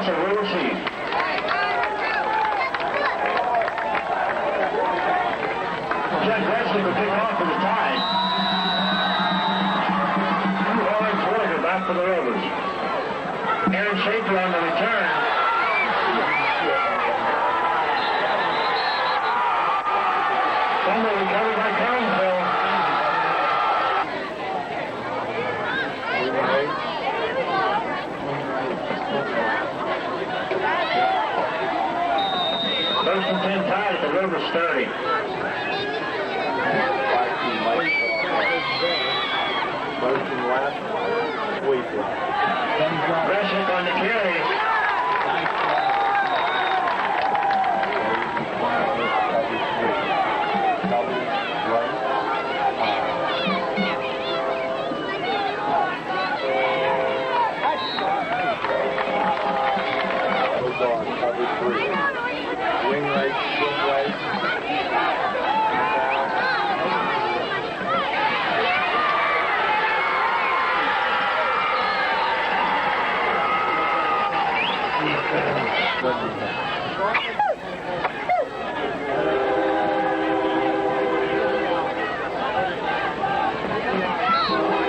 officer will receive. Jack Wesley will kick off for the tie. 2 orange boys are back for the Rovers. Aaron Schaefer on the return. Fumble recovered by Curwensville. First and 10 tied at the Rovers 30. Motion left, sweep left. Resnick on the carry. Cover 3. Wing right, wing right.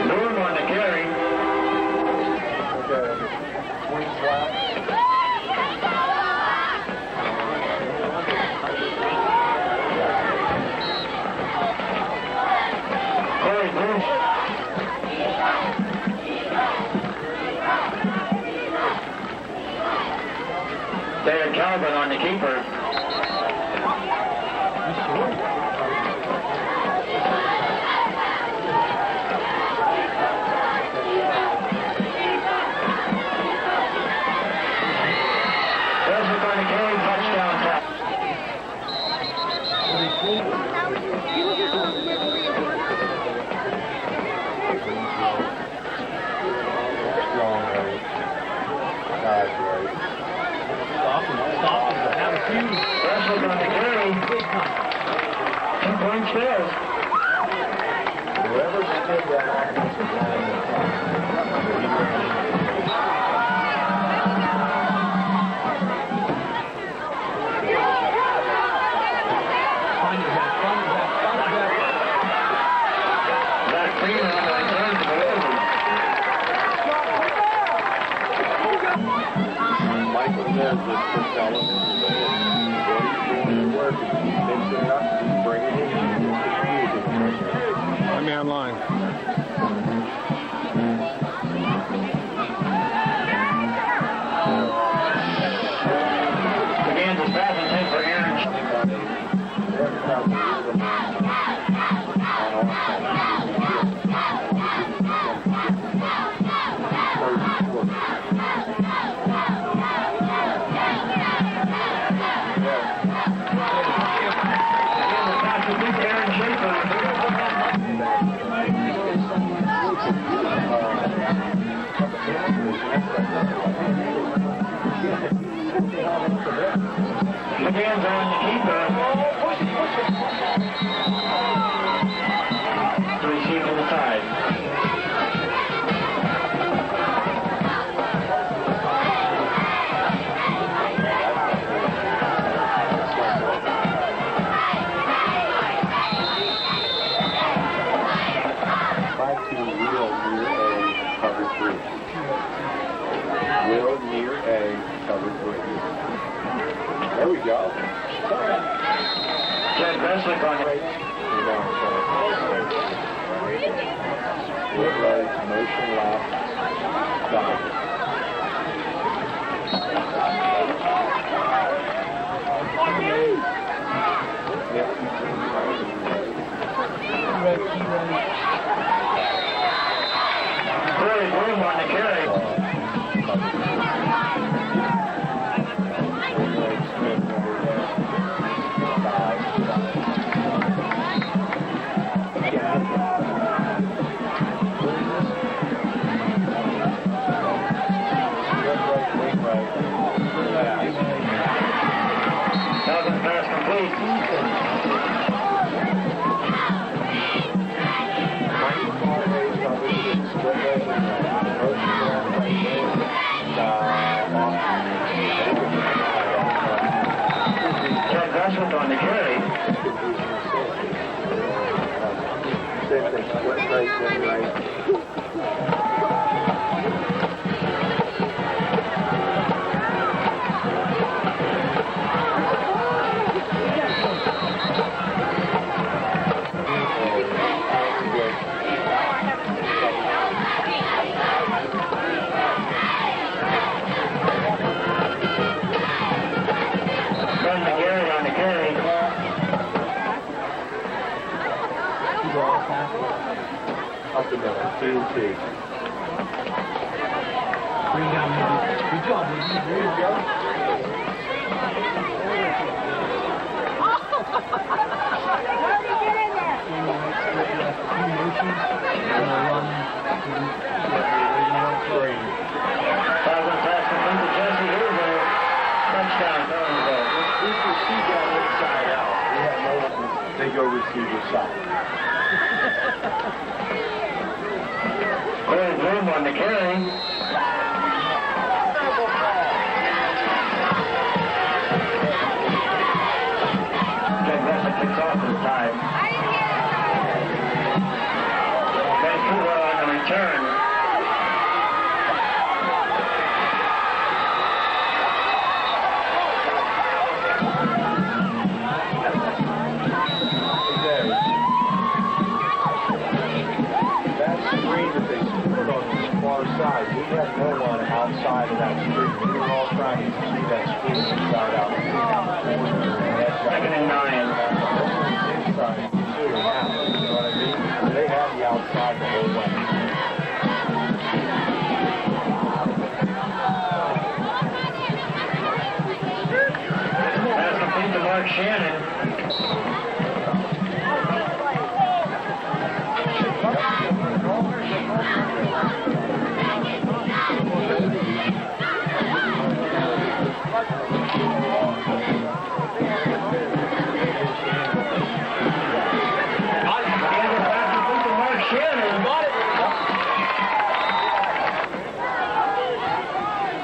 Norm on the carry. Okay. Wing flat. Corey Bush. David Calvin on the keeper. Resnick on the carry, touchdown pass. Strong right. Dive right. Resnick on the carry. 2 points still. Whoever did that offensive line, Zach Freeman on the return to the Rovers. Michael says that for telling him that what he's doing is working. He's mixing it up, he's bringing it in. Let me online. Begins his pass and 10 for Aaron. Aaron Schaefer. McGann's on the keeper. To receive to the side. Will near A, cover 3. There we go. Jed Resnick on the right. Split right, motion left, dive. Corey Bloom on the carry. Doesn't pass complete. Up the middle, ECC. Bring down good job, there you go. ECC got inside out. We have no one. They go receiver side. There's room on the carry. Kicks off this time. Vancouver on the return. That screen that they put on the far side, we had no one outside of that screen. We were all trying to see that screen inside out. Second and 9. Inside, too, now, you know what I mean? They had the outside the whole way. Pass complete to Mark Shannon.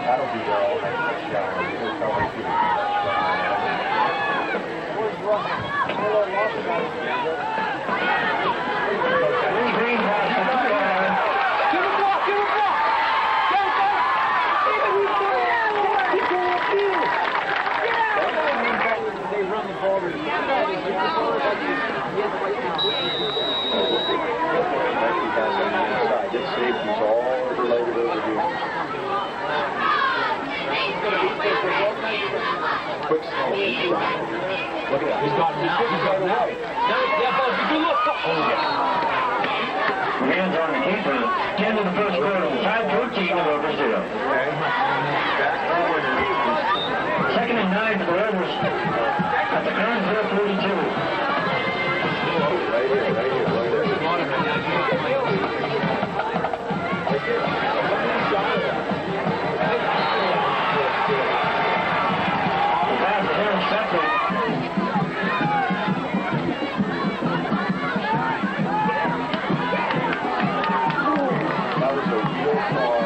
That'll be there all night. They run the ball to the This safety's all overloaded over here. Quick snap. Look at that. He's got him out. He's got him out. Yeah, Buzz, good look. Oh, yeah. Hands on the keeper. 10 in the first quarter. Tied 14 and over 0. Okay. Back forward. Second and 9 for the Rebels. At the Curwensville 42. Right here, right here, right there. The pass is intercepted. That was a real far.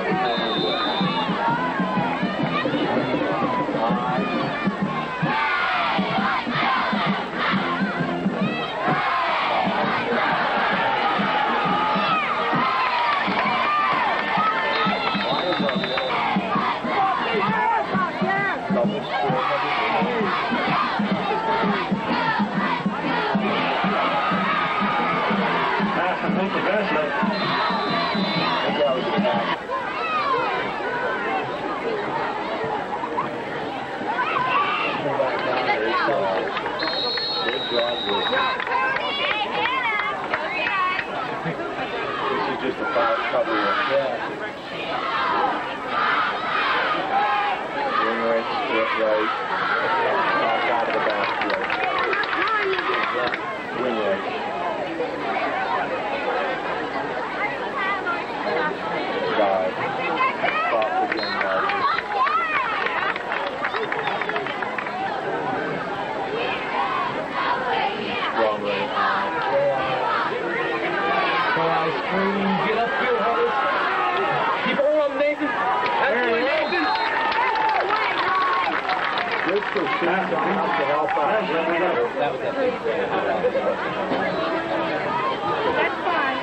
Pass complete to Gressler. That was a pass. Good job, Will. This is just a foul cover. Wing right, split right. Back out of the basket. Wing right. Dive. Stop again, Marcus. Strong right. Get up here, Hollis. Keep it on, Nathan. That's the way, Nathan. Good for Sam to help out. That was that big. That's fine.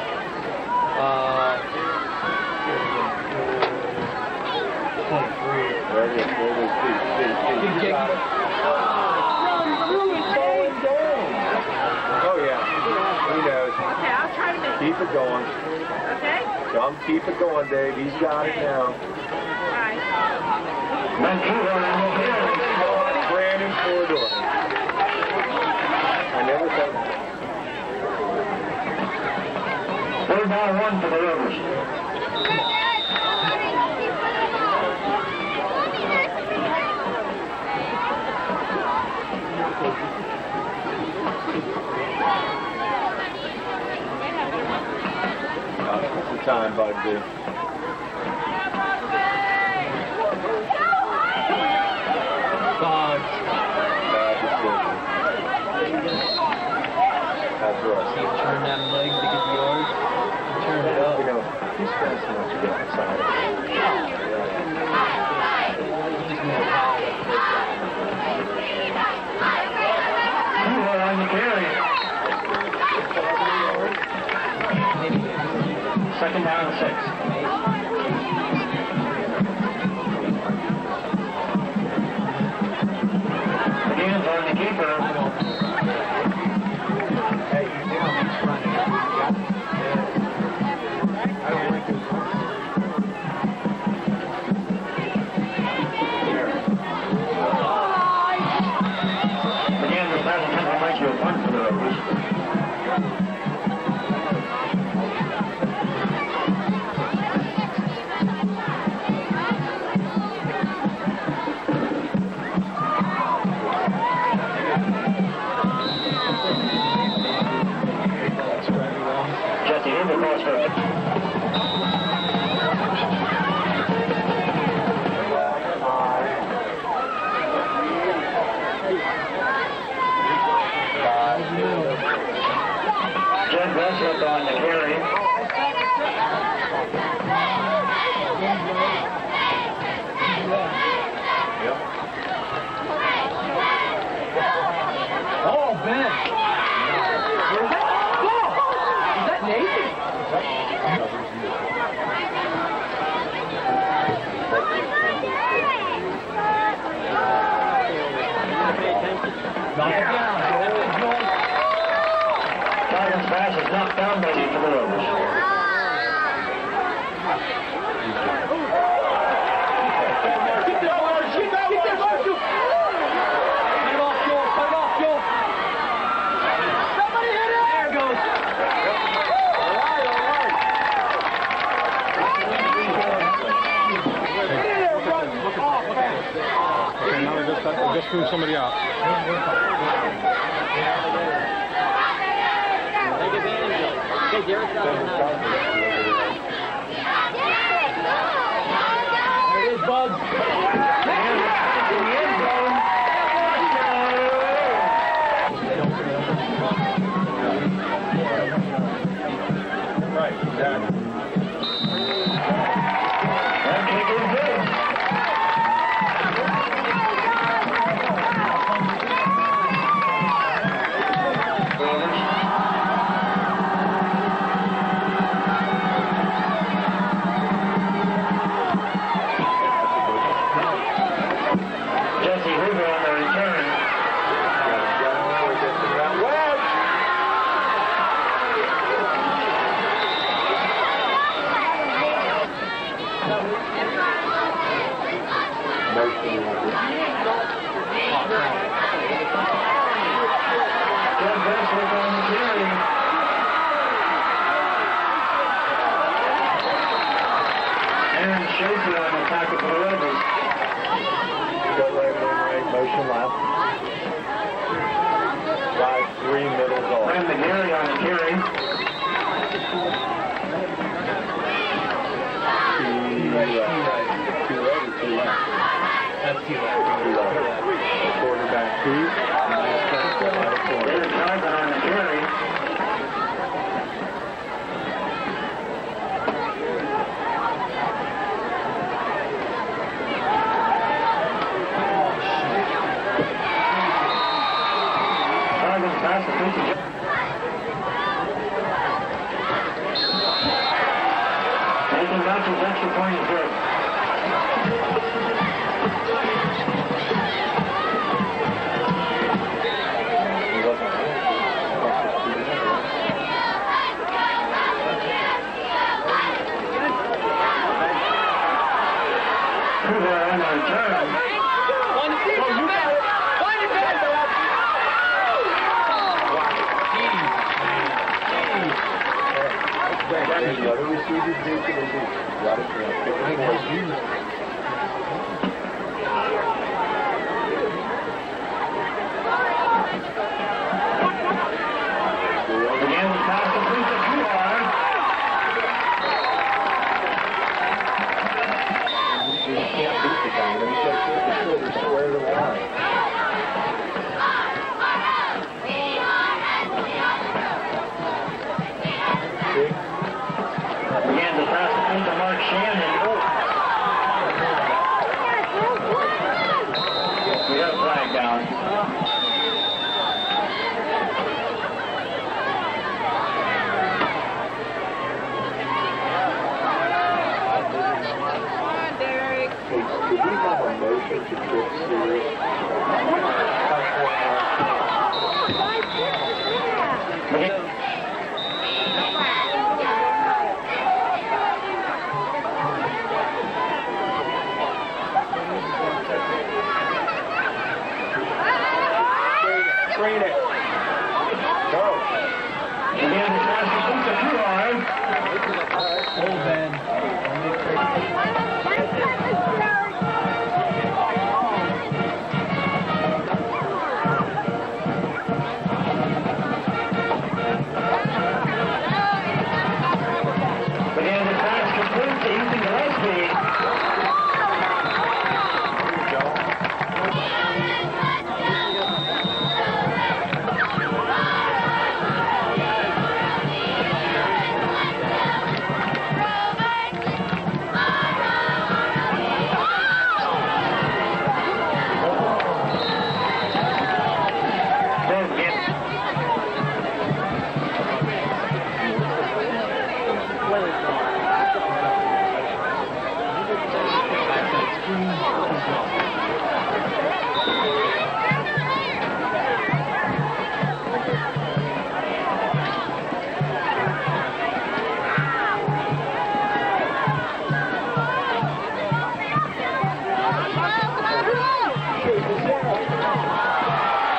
Oh, yeah. He knows. Okay, I'll try to make Keep it going. Okay? Come keep it going, Dave. He's got it now. Bye. Brandon corridor. I never thought. Third down, 1 for the Rovers. What's the time, bud, dude? Bugs. That's right. See him turn that leg to get the yards. Turn it up. You know, he spends so much to go outside. He's more power. Hoover on the carry. Second down, 6. Again, on the keeper. Hey, you know he's running. I don't like this. Again, the pass attempt makes you a punt for the Rovers. Jesse in the cross for Jen Westbrook on the carry. Oh, Ben. Where's that? Whoa! Is that Nathan? Knock it down. Tigers pass is knocked down by the Rovers. Get that Marshall! Get that Marshall! Cut it off, Joel! Cut it off, Joel! Somebody hit it! There it goes! Okay, now I just threw somebody out. Take advantage of it. Hey, Derek's got it now. There it is, Bugs. In the end zone. Right, exactly. That kick is good. Jesse Hoover on the return. Jen Westbrook on the carry. Aaron Schaefer on the tackle for the Rovers. Motion left. Right, 3 middle goal. Brandon Gary on the carry. That's too late. Quarterback 2. David Carson on the carry. Carson pass to Casey. Nathan Matthews extra point is good. Two were on the return. One to six. You got it. One to ten. The other receivers do to the deep. Got it. Again, the pass complete to Kuhar. You can't beat the guy. Let me check the shoulder square to the line. Again, the pass complete to Mark Shannon. We got a flag down. Hey, do we have a motion to quit series? Screen it. Go. Again, the pass complete to Kuhar. Old man. Again, the pass complete to Ethan Gillespie.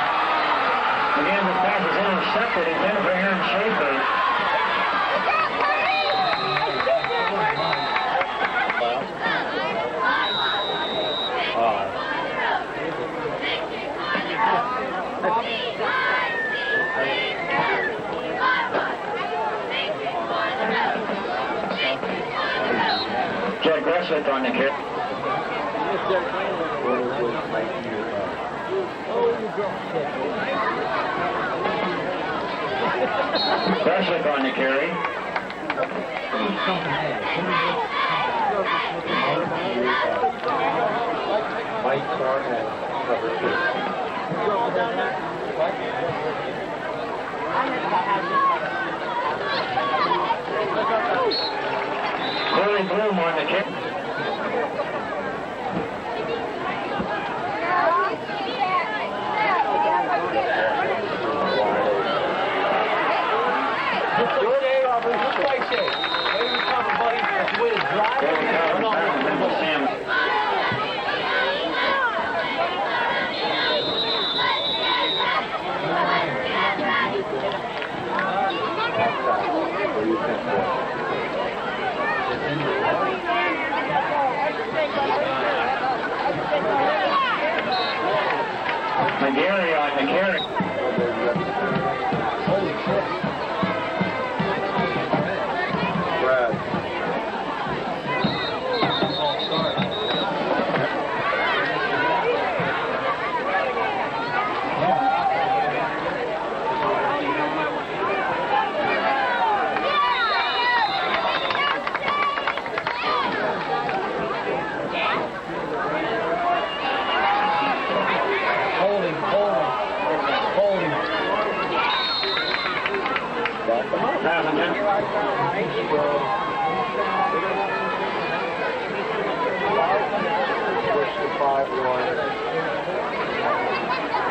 Again, the pass is intercepted again for Aaron Schaefer. Jack Gressett on the kick. Gressett on the carry. Mike Carnett, cover 2. Corey Bloom on the kick. McGarry on the carry. Brad.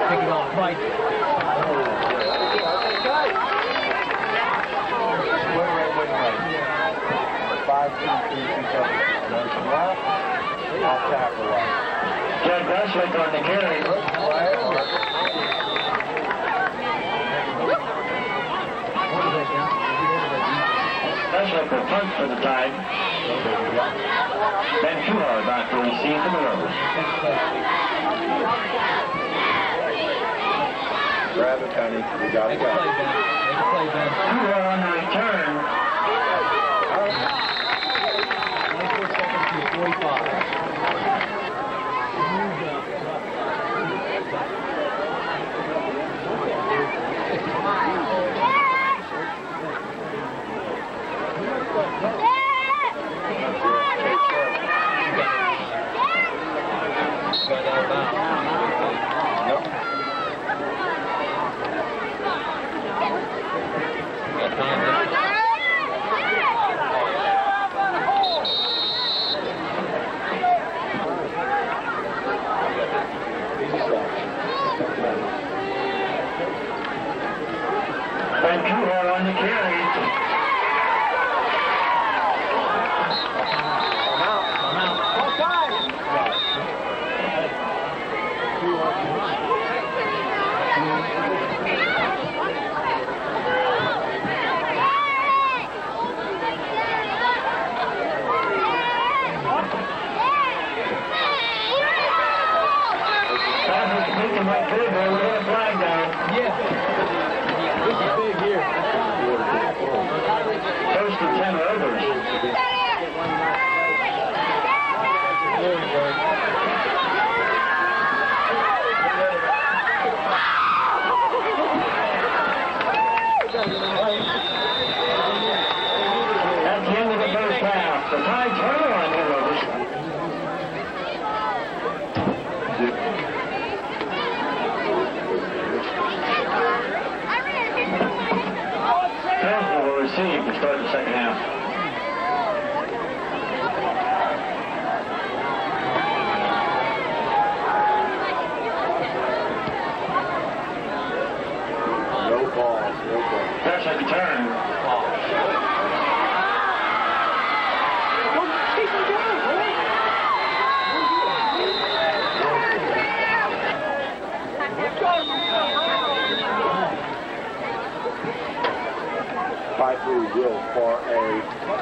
Taking off right. Five, two, three, two, seven. Motion left. I'll tackle that. Jed Westwick on the carry. Westwick will punt for the Tide. Ben Kuhar back to receive for the Rovers. Grab it, honey. We got to go. Kuhar on the return. 5-3 will for a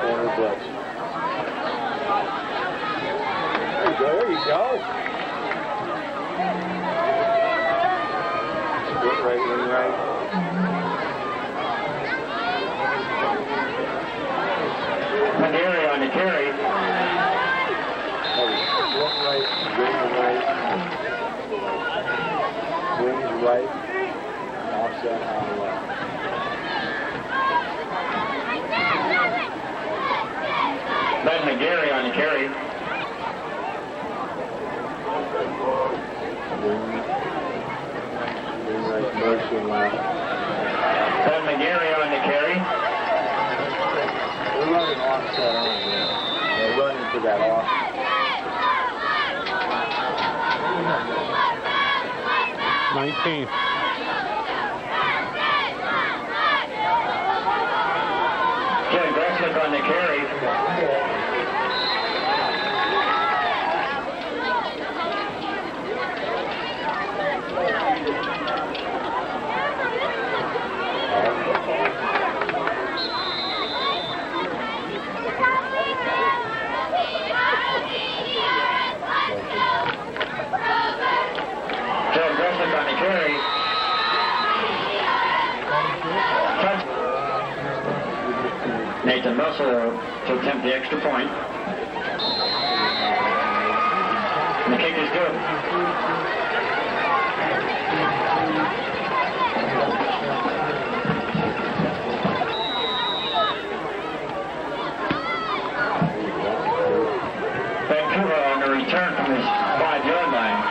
corner blitz. There you go. Split right, wing right. McGarry on the carry. Split right, wing right. Wings right. Offset on the left. Ben McGarry on the carry. Wing right, motion left. Ben McGarry on the carry. They're running offset on there. They're running to that off. Jed Westwick on the carry. Jed Westwick on the carry. Nathan Russell to attempt the extra point. And the kick is good. Vancouver on the return from his 5-yard line.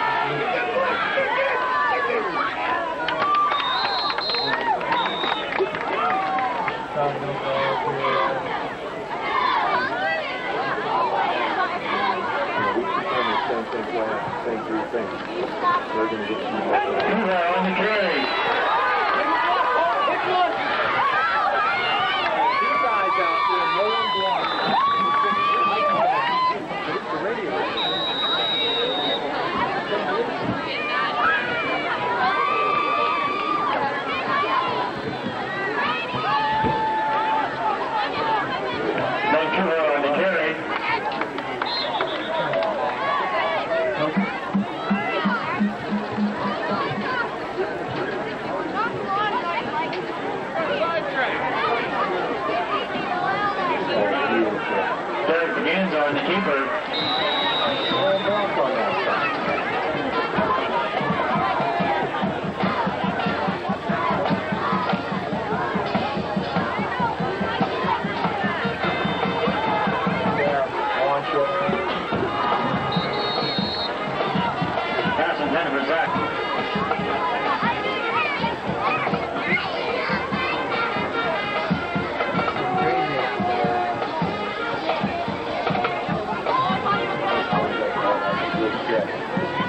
They're going to get some more. On the carry. Two guys out there, no one blocked. The radio. keeper. All blocked on that side. There, launch it. Pass intended for Zach.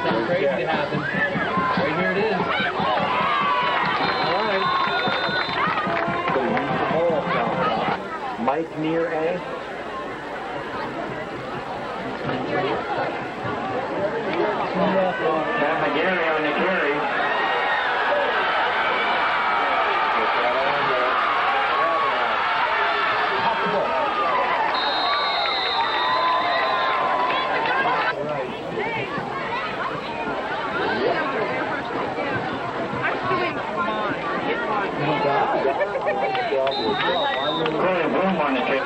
Something crazy to happen. Right here it is. All right. So use the ball count. Mike near A. Pat McGarry on the carry. Get that on there. Pop the ball. Corey Bloom on the kick.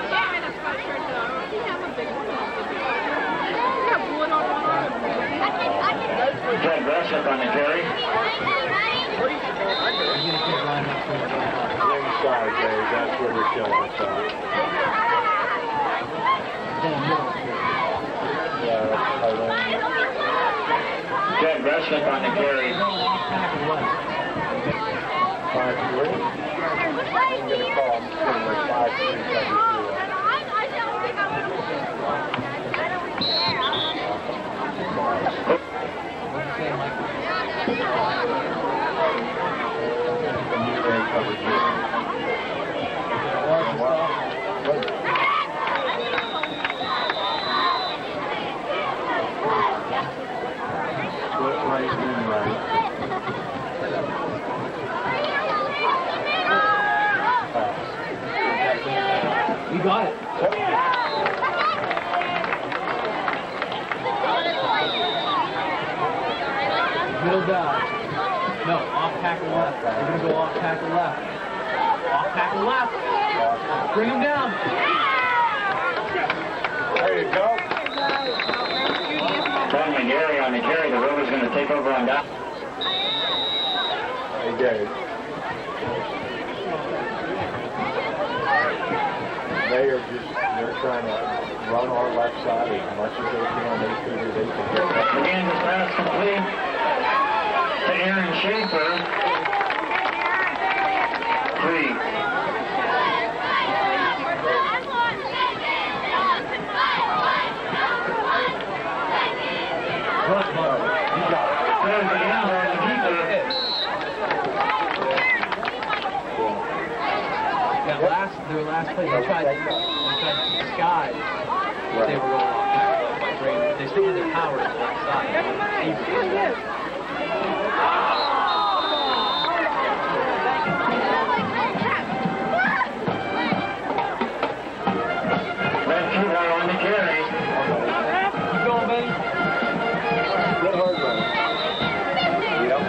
Ted Gressick on the carry. Inside, Dave. That's where they're killing us at. Yeah, that's Ted Gressick on the carry. 5-3. I'm going to call him. It's going to be 5-3. Split right, win right. You got it. Middle dive. No, off tackle left. We're going to go off tackle left. Off tackle left. Bring him down. There you go. Pat McGarry on the carry. The Rovers going to take over on down. Hey, Dave. They're trying to run our left side as much as they can. They figure they can get that. Again, this pass complete to Aaron Schaefer. 3. There's the end on the keeper. Their last play, they tried to disguise that they were going off tackle. They still had their power on the left side. Vancouver on the carry. Keep going, Benny. Good hard run. Yep.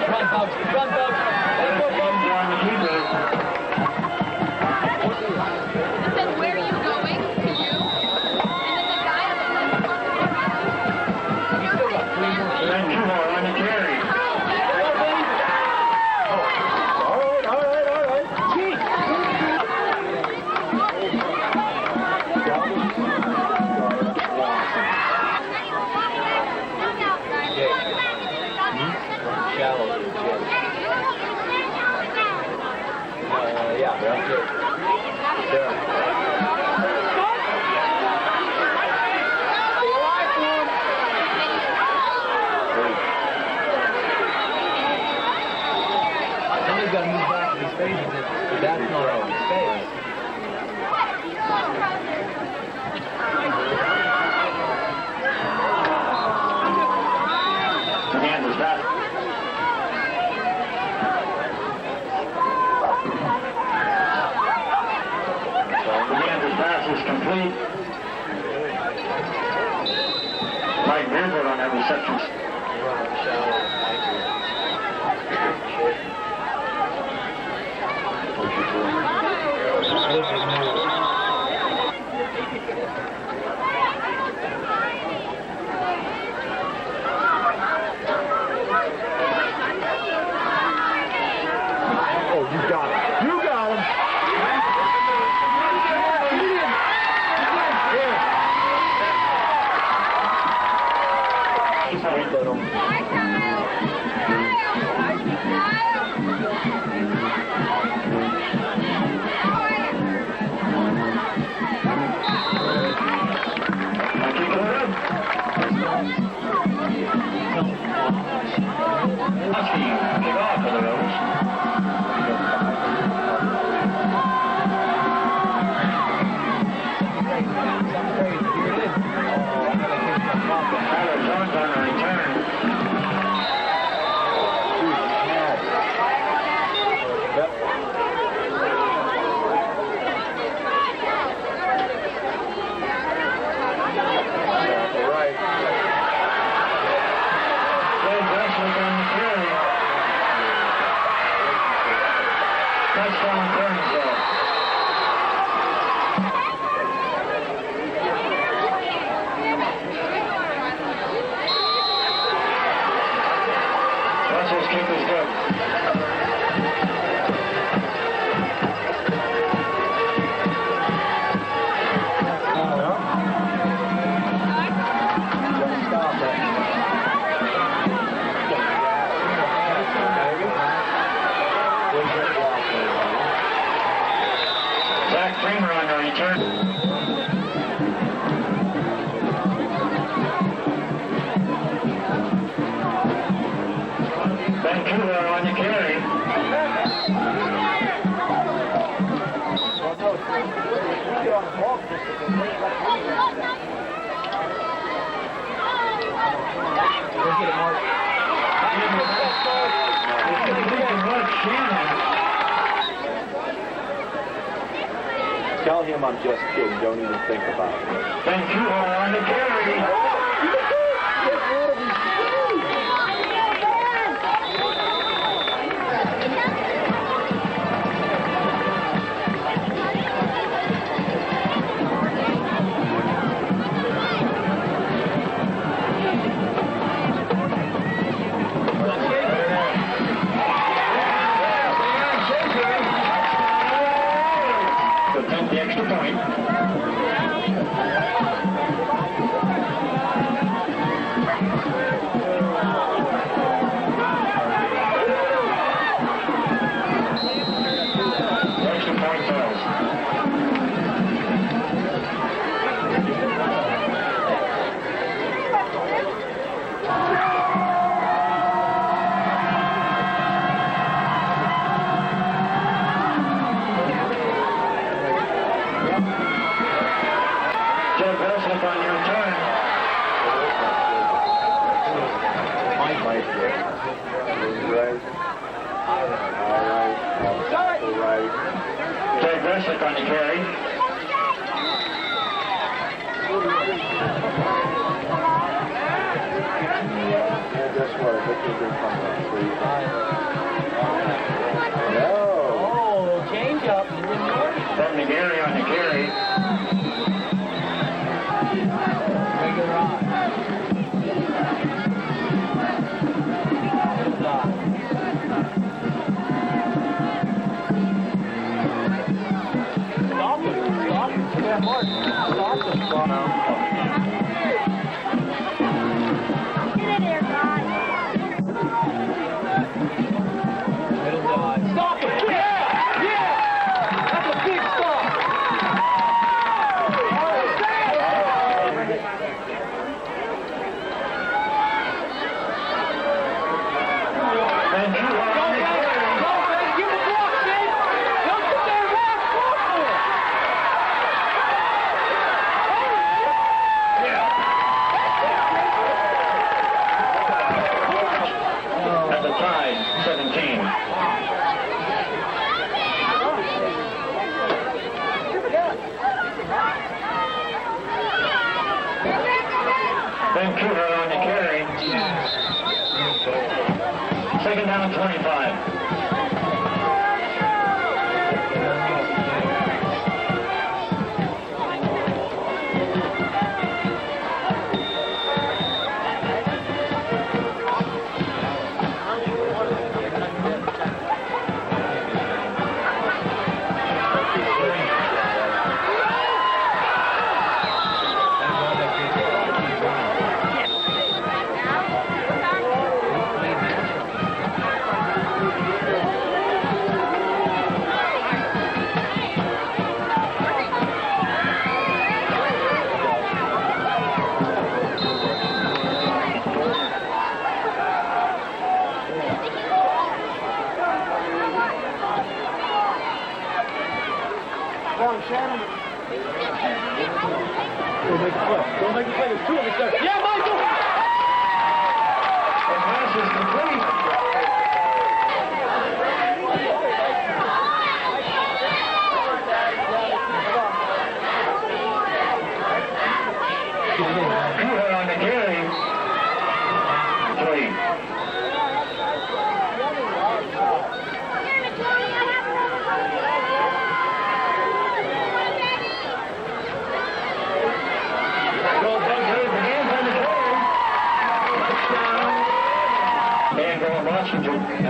Run, Bugs. Run, Bugs. There's the end on the keeper. It says, where are you going? To you? And then the guy on the left. Vancouver on the carry. All right. Shallow. Yeah, that's it. Somebody's got to move back to these phases, but that's not our space. Again, this pass. Again, this pass is complete. Mike Beardwood on that reception. on Curwensville. Russell's kick is good. Zach Kramer on the return. Vancouver on the carry. Tell him I'm just kidding. Don't even think about it. Vancouver on the carry. Attempt the extra point. Extra point fails. Joe Grosslip on your return. Right. Right. Joe Grosslip on the carry. And guess what? I bet you're going to come back. No. Oh, change up. From the Gary on the carry. Regular on. Stop him. Stop him. Yeah, Mark. Stop him. Get in there, guys. Middle dive. Stop him. Yeah! Yeah! That's a big stop. Vancouver on the carry. Give him a block, man. Don't sit there and walk. Walk for it. At the tie, 17. Vancouver on the carry. Second down, 25. Don't make a play. Don't make a play. There's two of us there. Yeah, Michael! The pass is complete. Vancouver on the carry. 3.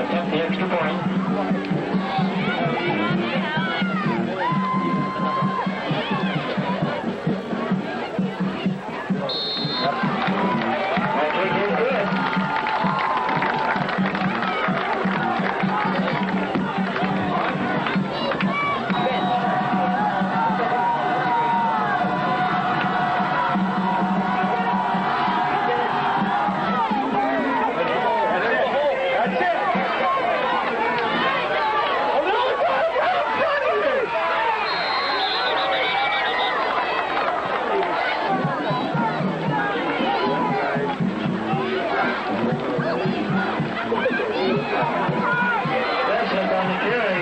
attempt the extra point. That kick is good. That's it on the carry.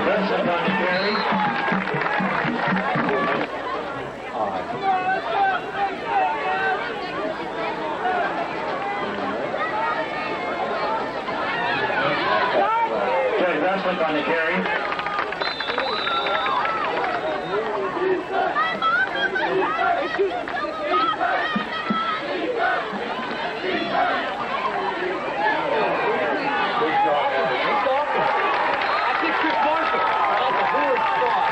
That's it on the carry. Jay Westland on the carry. I think Chris Marshall on the board spot.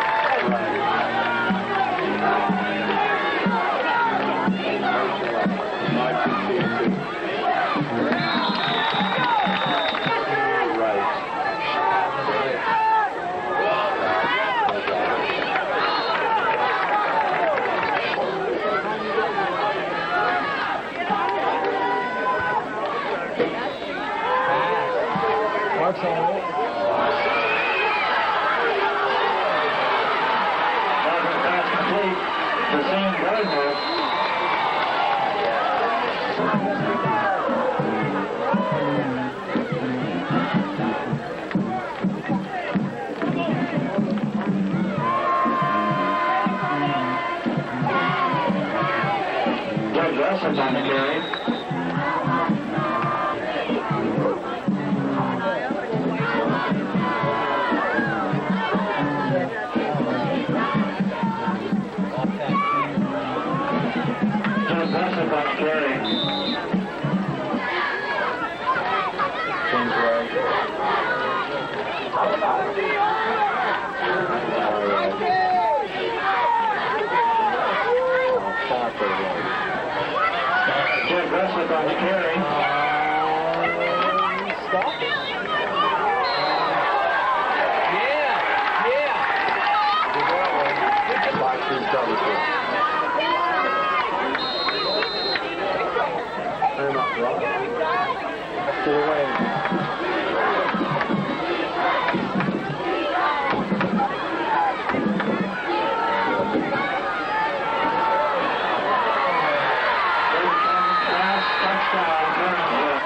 Mark's on it. Marvin pass complete to Sam Gardner. Jay Westland on the carry. Jay Westland on the carry. Jay Westland on the carry. Yeah, yeah. Pass, touchdown, Curwensville.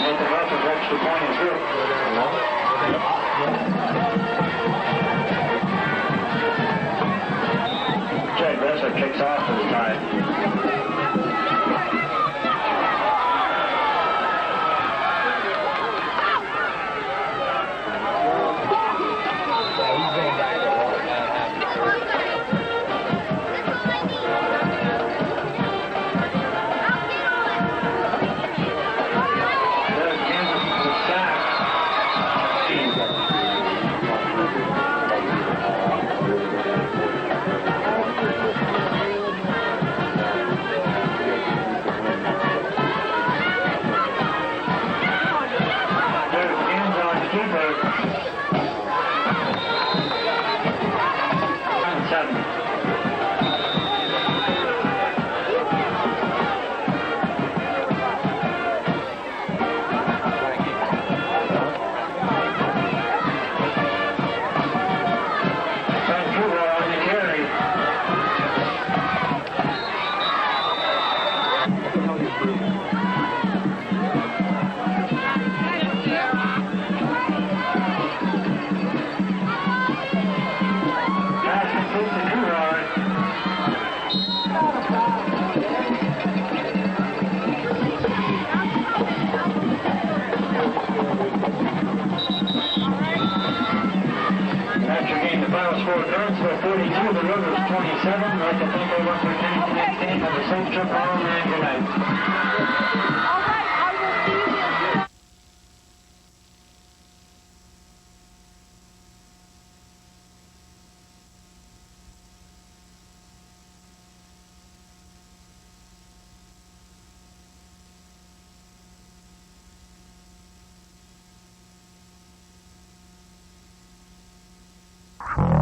Make the Ruffles extra point is good. Jay Westland kicks off for the time. There's Kansas with the sack. There's hands on keeper. 7. Vancouver on the carry. to the Rivers 27. I'd like to thank everyone for attending tonight's game. Have a safe trip home and good night. All right, I will see you then.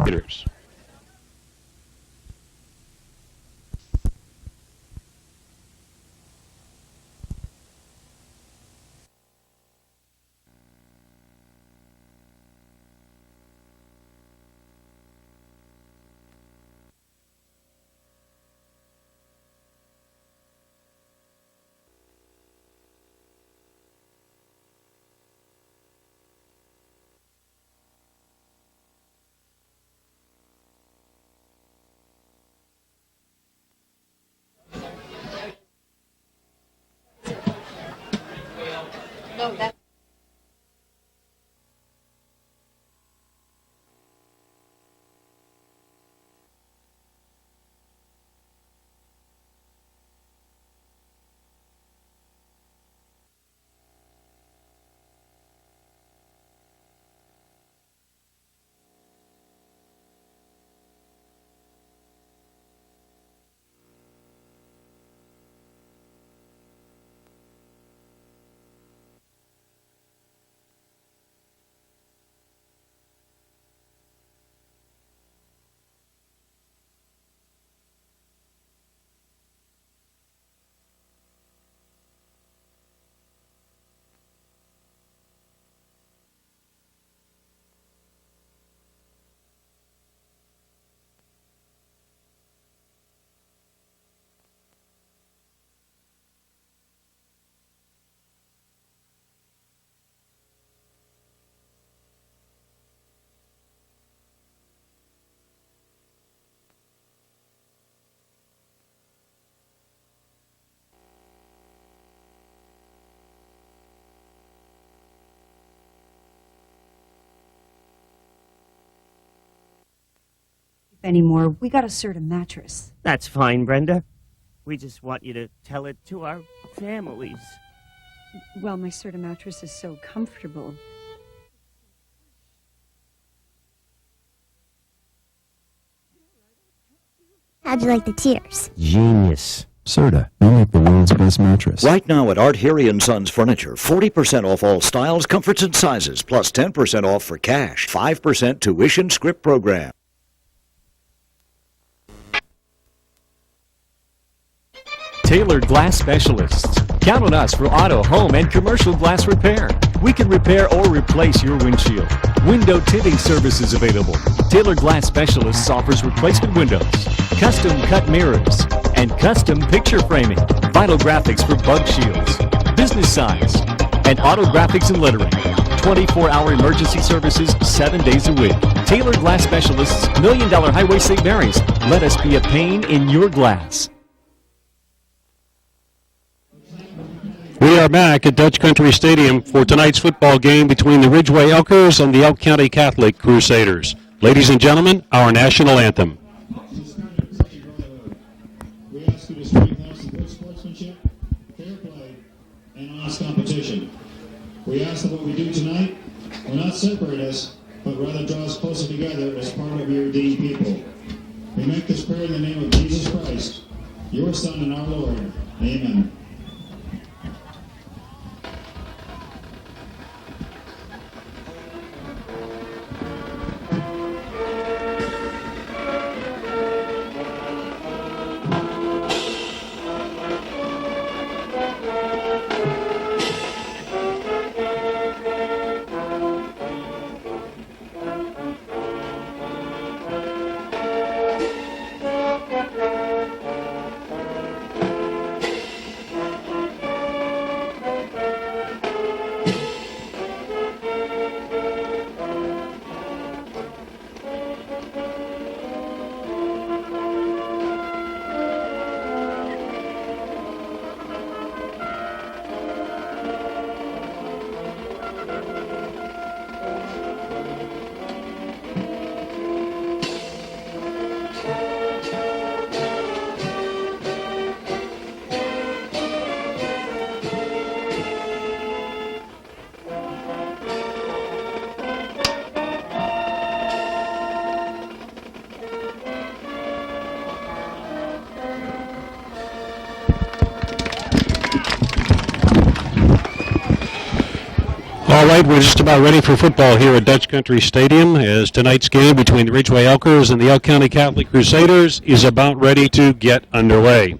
Hitters. No, that. Anymore. We got a Serta mattress. That's fine, Brenda. We just want you to tell it to our families. Well, my Serta mattress is so comfortable. How'd you like the tears? Genius. Serta, you make the world's best mattress. Right now at Art Harry & Sons Furniture, 40% off all styles, comforts, and sizes, plus 10% off for cash, 5% tuition script program. Tailored Glass Specialists. Count on us for auto, home, and commercial glass repair. We can repair or replace your windshield. Window tinting services available. Tailored Glass Specialists offers replacement windows, custom cut mirrors, and custom picture framing. Vinyl graphics for bug shields, business size, and auto graphics and lettering. 24-hour emergency services 7 days a week. Tailored Glass Specialists, $1 Million Highway, St. Mary's. Let us be a pane in your glass. We are back at Dutch Country Stadium for tonight's football game between the Ridgway Elkers and the Elk County Catholic Crusaders. Ladies and gentlemen, our national anthem. We ask you to strengthen good sportsmanship, fair play, and honest competition. We ask that what we do tonight will not separate us, but rather draw us closer together as part of your redeemed people. We make this prayer in the name of Jesus Christ, your Son and our Lord. Amen. right, we're just about ready for football here at Dutch Country Stadium as tonight's game between the Ridgway Elkers and the Elk County Catholic Crusaders is about ready to get underway.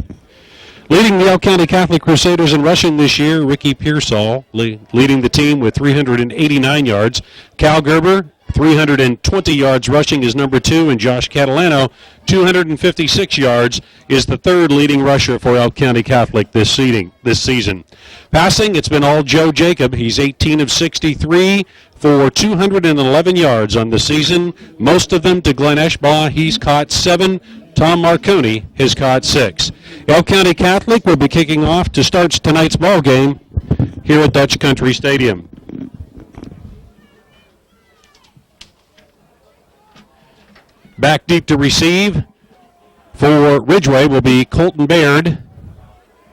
Leading the Elk County Catholic Crusaders in rushing this year, Ricky Pearsall leading the team with 389 yards. Cal Gerber, 320 yards rushing is number 2, and Josh Catalano, 256 yards, is the third leading rusher for Elk County Catholic this season. Passing, it's been all Joe Jacob. He's 18 of 63 for 211 yards on the season, most of them to Glenn Eschbaugh. He's caught 7. Tom Marconi has caught 6. Elk County Catholic will be kicking off to start tonight's ball game here at Dutch Country Stadium. Back deep to receive for Ridgway will be Colton Baird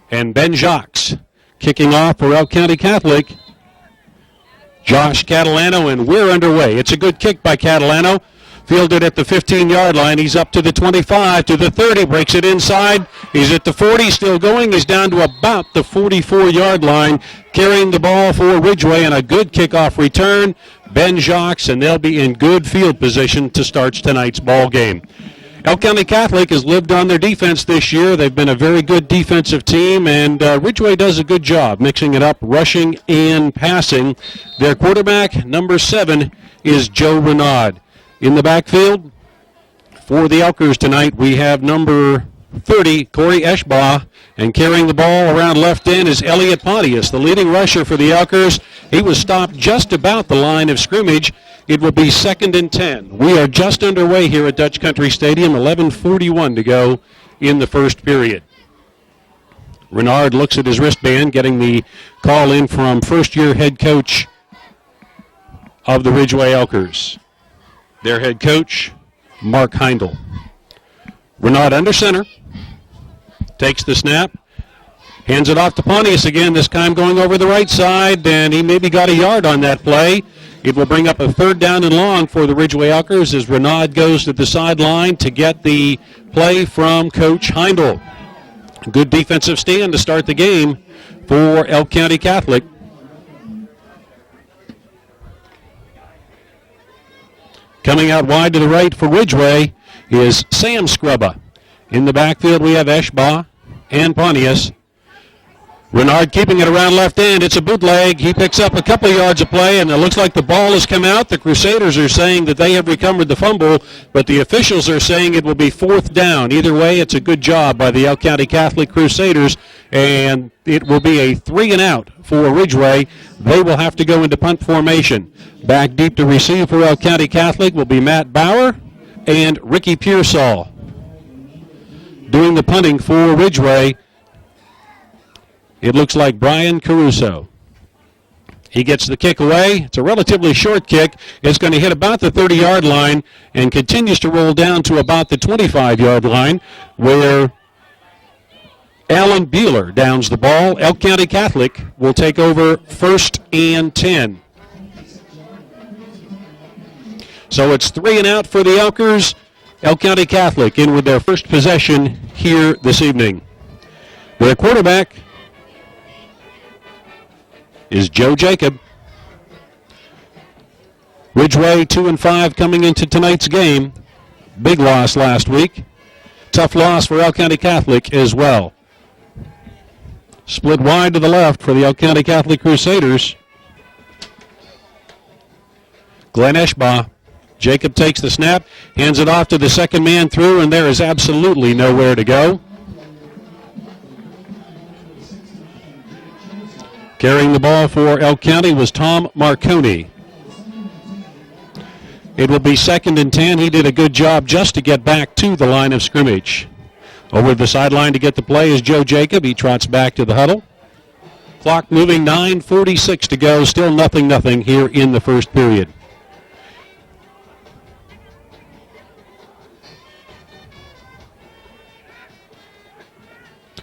and Ben Jacques. Kicking off for Elk County Catholic, Josh Catalano, and we're underway. It's a good kick by Catalano. Fielded at the 15-yard line. He's up to the 25, to the 30, breaks it inside. He's at the 40, still going. He's down to about the 44-yard line, carrying the ball for Ridgway, and a good kickoff return. Ben Jacques, and they'll be in good field position to start tonight's ball game. Elk County Catholic has lived on their defense this year. They've been a very good defensive team, and Ridgway does a good job mixing it up, rushing and passing. Their quarterback, number 7, is Joe Renaud. In the backfield for the Elkers tonight, we have number 30, Corey Eschbaugh, and carrying the ball around left end is Elliot Pontius, the leading rusher for the Elkers. He was stopped just about the line of scrimmage. It will be 2nd and 10. We are just underway here at Dutch Country Stadium, 11:41 to go in the first period. Renard looks at his wristband, getting the call in from first-year head coach of the Ridgway Elkers. Their head coach, Mark Heindel. Renaud under center. Takes the snap. Hands it off to Pontius again, this time going over the right side, and he maybe got a yard on that play. It will bring up a 3rd down and long for the Ridgway Elkers as Renaud goes to the sideline to get the play from Coach Heindel. Good defensive stand to start the game for Elk County Catholic. Coming out wide to the right for Ridgway is Sam Scrubba. In the backfield, we have Eschbaugh and Pontius. Renard keeping it around left end. It's a bootleg. He picks up a couple of yards of play, and it looks like the ball has come out. The Crusaders are saying that they have recovered the fumble, but the officials are saying it will be 4th down. Either way, it's a good job by the Elk County Catholic Crusaders, and it will be a 3-and-out for Ridgway. They will have to go into punt formation. Back deep to receive for Elk County Catholic will be Matt Bauer and Ricky Pearsall. Doing the punting for Ridgway, it looks like Brian Caruso. He gets the kick away. It's a relatively short kick. It's going to hit about the 30-yard line and continues to roll down to about the 25-yard line, where Alan Beeler downs the ball. Elk County Catholic will take over 1st and 10. So it's 3-and-out for the Elkers. Elk County Catholic in with their first possession here this evening. Their quarterback is Joe Jacob. Ridgway 2-5 coming into tonight's game. Big loss last week. Tough loss for Elk County Catholic as well. Split wide to the left for the Elk County Catholic Crusaders. Glenn Eschbaugh. Jacob takes the snap, hands it off to the second man through, and there is absolutely nowhere to go. Carrying the ball for Elk County was Tom Marconi. It will be 2nd and 10. He did a good job just to get back to the line of scrimmage. Over the sideline to get the play is Joe Jacob. He trots back to the huddle. Clock moving, 9:46 to go. Still 0-0 here in the first period.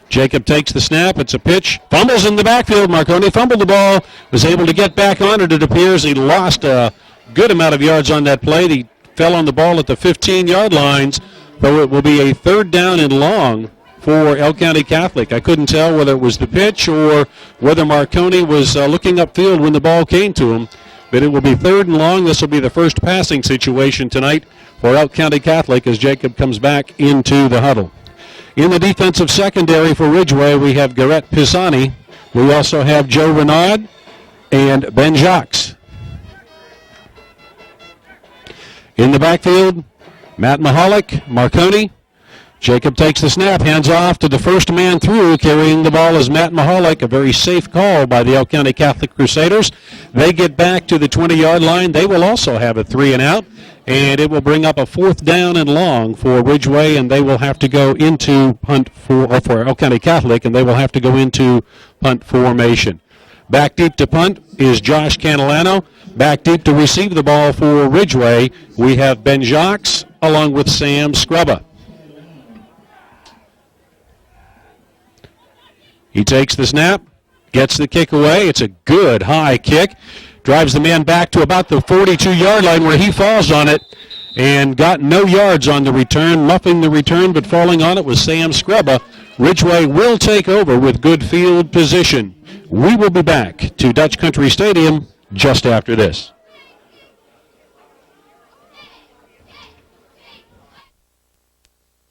Jacob takes the snap. It's a pitch. Fumbles in the backfield. Marconi fumbled the ball. Was able to get back on it. It appears he lost a good amount of yards on that play. He fell on the ball at the 15-yard lines. So it will be a 3rd down and long for Elk County Catholic. I couldn't tell whether it was the pitch or whether Marconi was looking upfield when the ball came to him. but it will be 3rd and long. This will be the first passing situation tonight for Elk County Catholic as Jacob comes back into the huddle. In the defensive secondary for Ridgway, we have Garrett Pisani. We also have Joe Renaud and Ben Jacques. In the backfield, Matt Mahalik, Marconi. Jacob takes the snap, hands off to the first man through. Carrying the ball is Matt Mahalik, a very safe call by the Elk County Catholic Crusaders. They get back to the 20-yard line. They will also have a 3-and-out, and it will bring up a 4th down and long for Ridgway, and they will have to go into punt for Elk County Catholic, and they will have to go into punt formation. Back deep to punt is Josh Cantilano. Back deep to receive the ball for Ridgway, we have Ben Jacques along with Sam Scrubba. He takes the snap, gets the kick away. It's a good high kick. Drives the man back to about the 42-yard line where he falls on it and got no yards on the return, muffing the return, but falling on it was Sam Scrubba. Ridgway will take over with good field position. We will be back to Dutch Country Stadium just after this.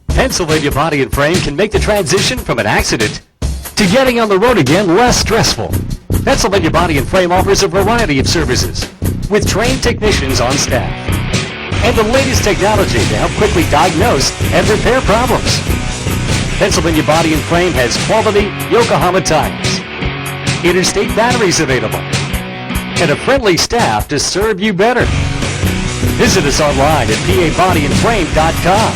Pennsylvania Body and Frame can make the transition from an accident to getting on the road again less stressful. Pennsylvania Body and Frame offers a variety of services with trained technicians on staff and the latest technology to help quickly diagnose and repair problems. Pennsylvania Body and Frame has quality Yokohama tires, interstate batteries available, and a friendly staff to serve you better. Visit us online at pabodyandframe.com.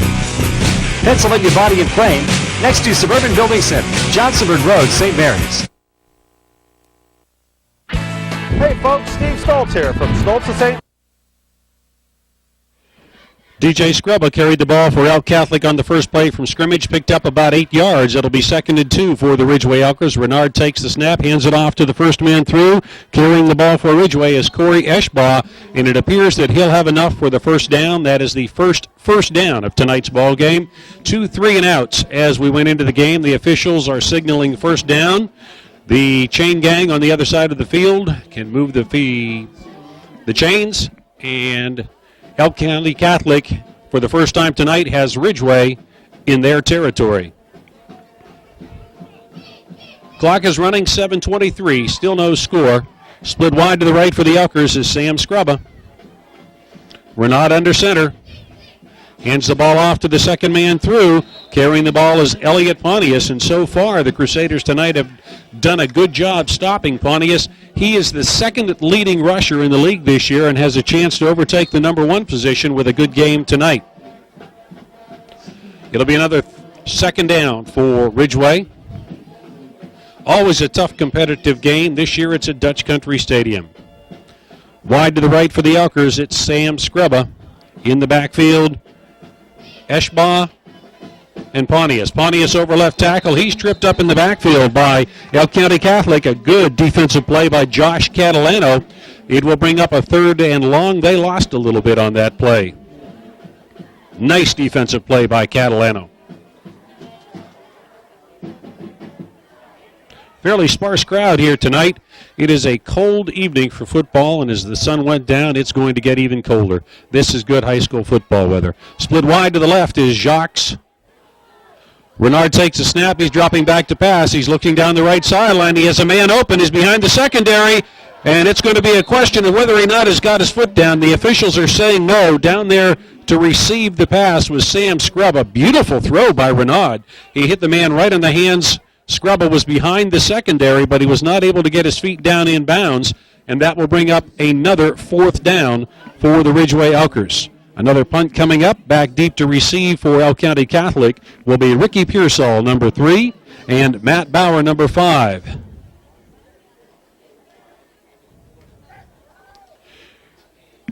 Pennsylvania Body and Frame, next to Suburban Building Center, Johnsonburg Road, St. Mary's. Hey folks, Steve Stoltz here from Stoltz & St. DJ Scrubba carried the ball for Elk Catholic on the first play from scrimmage, picked up about 8 yards. It'll be 2nd and 2 for the Ridgway Elkers. Renard takes the snap, hands it off to the first man through. Carrying the ball for Ridgway is Corey Eschbaugh, and it appears that he'll have enough for the first down. That is the first down of tonight's ball game. 2 3-and-outs as we went into the game. The officials are signaling first down. The chain gang on the other side of the field can move the chains, and Elk County Catholic, for the first time tonight, has Ridgway in their territory. Clock is running, 7:23, still no score. Split wide to the right for the Elkers is Sam Scrubba. Renaud under center. Hands the ball off to the second man through. Carrying the ball is Elliot Pontius, and so far the Crusaders tonight have done a good job stopping Pontius. He is the second leading rusher in the league this year and has a chance to overtake the number 1 position with a good game tonight. It'll be another 2nd down for Ridgway. Always a tough competitive game. This year it's at Dutch Country Stadium. Wide to the right for the Elkers, it's Sam Scrubba. In the backfield, Eschbaugh and Pontius. Pontius over left tackle. He's tripped up in the backfield by Elk County Catholic. A good defensive play by Josh Catalano. It will bring up a 3rd and long. They lost a little bit on that play. Nice defensive play by Catalano. Fairly sparse crowd here tonight. It is a cold evening for football, and as the sun went down, it's going to get even colder. This is good high school football weather. Split wide to the left is Jacques. Renard takes a snap. He's dropping back to pass. He's looking down the right sideline. He has a man open. He's behind the secondary, and it's going to be a question of whether or not he's got his foot down. The officials are saying no. Down there to receive the pass was Sam Scrubba. A beautiful throw by Renaud. He hit the man right on the hands. Scrubba was behind the secondary, but he was not able to get his feet down in bounds, and that will bring up another 4th down for the Ridgway Elkers. Another punt coming up. Back deep to receive for Elk County Catholic will be Ricky Pearsall, number 3, and Matt Bauer, number 5.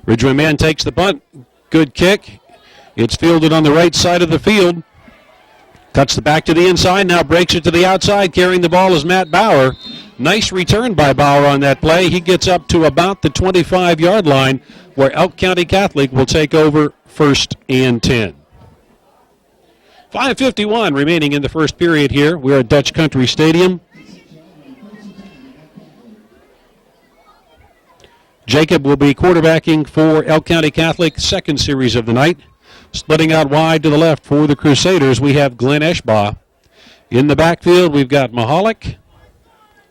Ridgway man takes the punt. Good kick. It's fielded on the right side of the field. Cuts the back to the inside, now breaks it to the outside. Carrying the ball is Matt Bauer. Nice return by Bauer on that play. He gets up to about the 25-yard line where Elk County Catholic will take over 1st and 10. 5:51 remaining in the first period here. We're at Dutch Country Stadium. Jacob will be quarterbacking for Elk County Catholic, second series of the night. Splitting out wide to the left for the Crusaders, we have Glenn Eschbaugh. In the backfield, we've got Mahalik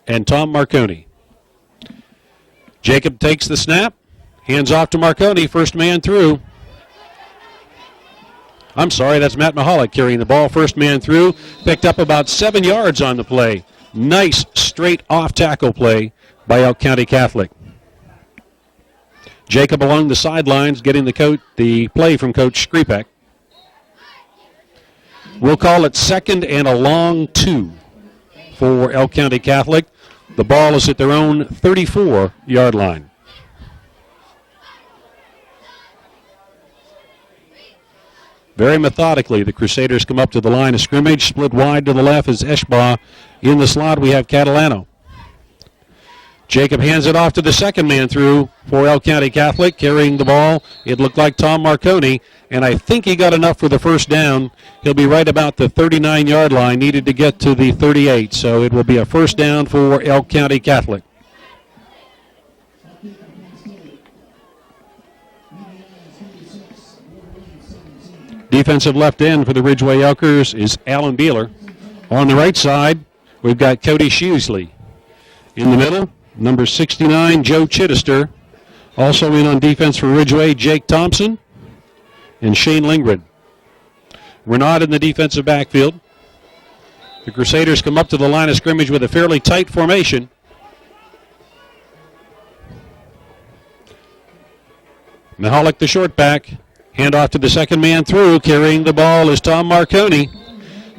and Tom Marconi. Jacob takes the snap, hands off to Marconi, first man through. I'm sorry, that's Matt Mahalik carrying the ball, first man through. Picked up about 7 yards on the play. Nice straight off tackle play by Elk County Catholic. Jacob along the sidelines getting the play from Coach Skripek. We'll call it second and a long 2 for Elk County Catholic. The ball is at their own 34-yard line. Very methodically, the Crusaders come up to the line of scrimmage. Split wide to the left is Eschbaugh. In the slot, we have Catalano. Jacob hands it off to the second man through for Elk County Catholic. Carrying the ball, it looked like Tom Marconi, and I think he got enough for the first down. He'll be right about the 39-yard line, needed to get to the 38, so it will be a first down for Elk County Catholic. Defensive left end for the Ridgway Elkers is Alan Beeler. On the right side, we've got Cody Shuesley. In the middle, number 69, Joe Chittister. Also in on defense for Ridgway, Jake Thompson and Shane Lingred. Renaud in the defensive backfield. The Crusaders come up to the line of scrimmage with a fairly tight formation. Mahalik, the short back. Hand off to the second man through. Carrying the ball is Tom Marconi.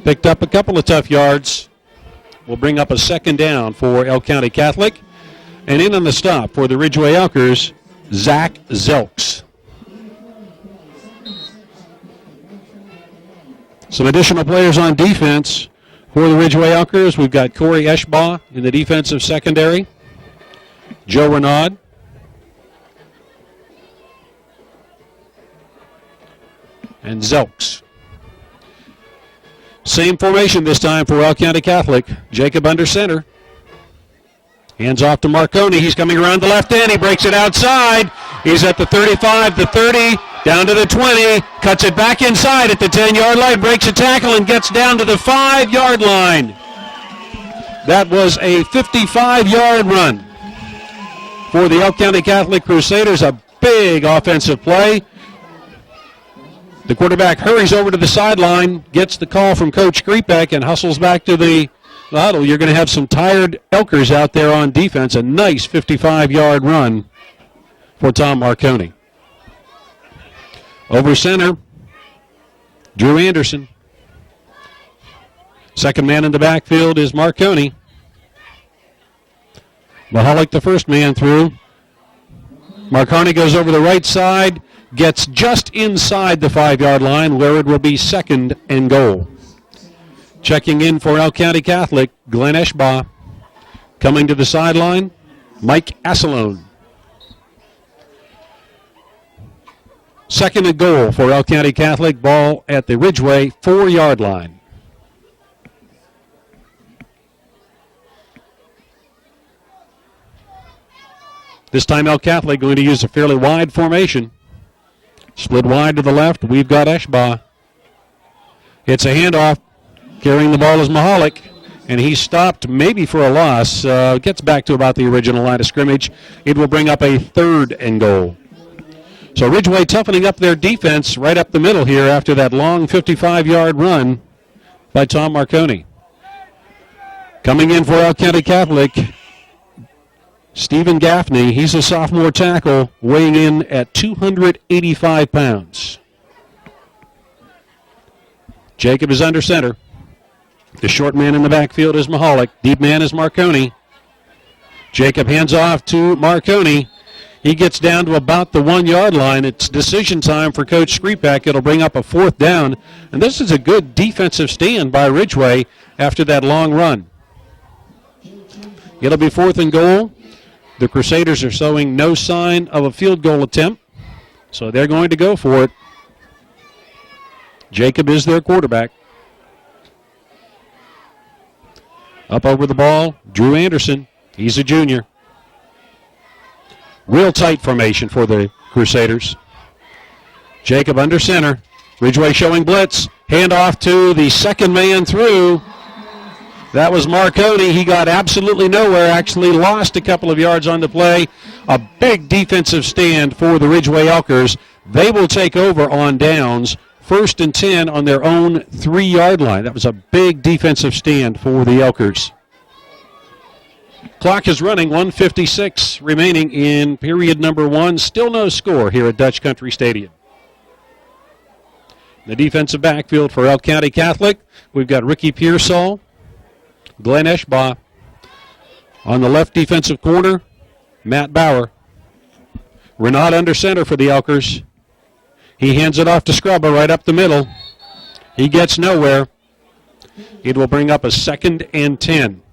Picked up a couple of tough yards. Will bring up a second down for Elk County Catholic. And in on the stop for the Ridgway Elkers, Zach Zelks. Some additional players on defense for the Ridgway Elkers. We've got Corey Eschbaugh in the defensive secondary. Joe Renaud. And Zelks. Same formation this time for Elk County Catholic. Jacob under center. Hands off to Marconi. He's coming around the left end. He breaks it outside. He's at the 35, the 30, down to the 20. Cuts it back inside at the 10-yard line. Breaks a tackle and gets down to the 5-yard line. That was a 55-yard run for the Elk County Catholic Crusaders. A big offensive play. The quarterback hurries over to the sideline, gets the call from Coach Skripek, and hustles back to the huddle. You're going to have some tired Elkers out there on defense. A nice 55-yard run for Tom Marconi. Over center, Drew Anderson. Second man in the backfield is Marconi. Mahalik, the first man through. Marconi goes over the right side. Gets just inside the 5-yard line where it will be second and goal. Checking in for Elk County Catholic, Glenn Eschbaugh. Coming to the sideline, Mike Assalone. Second and goal for Elk County Catholic, ball at the Ridgway 4-yard line. This time Elk Catholic going to use a fairly wide formation. Split wide to the left, we've got Eschbaugh. It's a handoff. Carrying the ball is Mahalik, and he's stopped maybe for a loss. Gets back to about the original line of scrimmage. It will bring up a third and goal. So Ridgway toughening up their defense right up the middle here after that long 55-yard run by Tom Marconi. Coming in for Elk County Catholic, Stephen Gaffney. He's a sophomore tackle, weighing in at 285 pounds. Jacob is under center. The short man in the backfield is Mahalik. Deep man is Marconi. Jacob hands off to Marconi. He gets down to about the 1-yard line. It's decision time for Coach Skripek. It'll bring up a fourth down. And this is a good defensive stand by Ridgway after that long run. It'll be fourth and goal. The Crusaders are showing no sign of a field goal attempt, so they're going to go for it. Jacob is their quarterback. Up over the ball, Drew Anderson. He's a junior. Real tight formation for the Crusaders. Jacob under center. Ridgway showing blitz. Handoff to the second man through. That was Marconi. He got absolutely nowhere, actually lost a couple of yards on the play. A big defensive stand for the Ridgway Elkers. They will take over on downs. 1st and 10 on their own 3-yard line. That was a big defensive stand for the Elkers. Clock is running, 1:56 remaining in period number 1. Still no score here at Dutch Country Stadium. The defensive backfield for Elk County Catholic, we've got Ricky Pearsall, Glenn Eschbaugh. On the left defensive corner, Matt Bauer. Renaud under center for the Elkers. He hands it off to Scrubba right up the middle. He gets nowhere. It will bring up a 2nd and 10.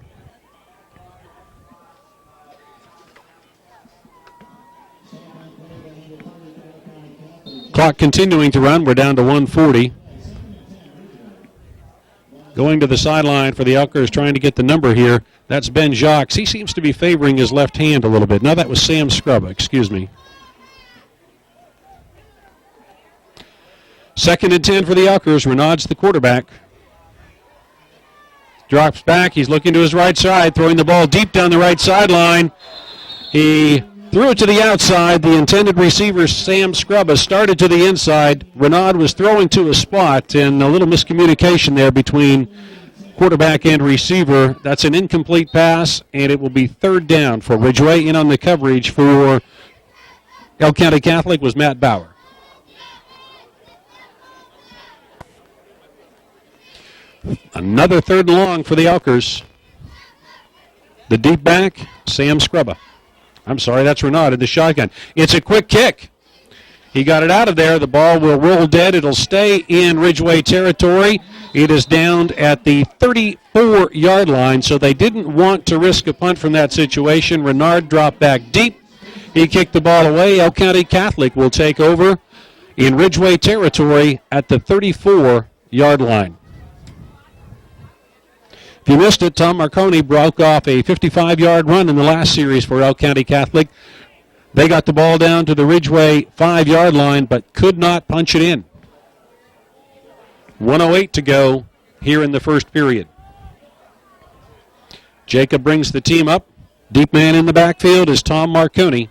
Clock continuing to run. We're down to 1:40. Going to the sideline for the Elkers, trying to get the number here. That's Ben Jacques. He seems to be favoring his left hand a little bit. No, that was Sam Scrubba, excuse me. 2nd and 10 for the Elkers. Renaud's the quarterback. Drops back. He's looking to his right side, throwing the ball deep down the right sideline. He threw it to the outside. The intended receiver, Sam Scrubba, started to the inside. Renaud was throwing to a spot, and a little miscommunication there between quarterback and receiver. That's an incomplete pass, and it will be 3rd down for Ridgway. In on the coverage for Elk County Catholic was Matt Bauer. Another 3rd and long for the Elkers. The deep back, Sam Scrubba. I'm sorry, that's Renaud in the shotgun. It's a quick kick. He got it out of there. The ball will roll dead. It'll stay in Ridgway territory. It is down at the 34-yard line, so they didn't want to risk a punt from that situation. Renaud dropped back deep. He kicked the ball away. Elk County Catholic will take over in Ridgway territory at the 34-yard line. If you missed it, Tom Marconi broke off a 55-yard run in the last series for Elk County Catholic. They got the ball down to the Ridgway 5-yard line, but could not punch it in. 1:08 to go here in the first period. Jacob brings the team up. Deep man in the backfield is Tom Marconi.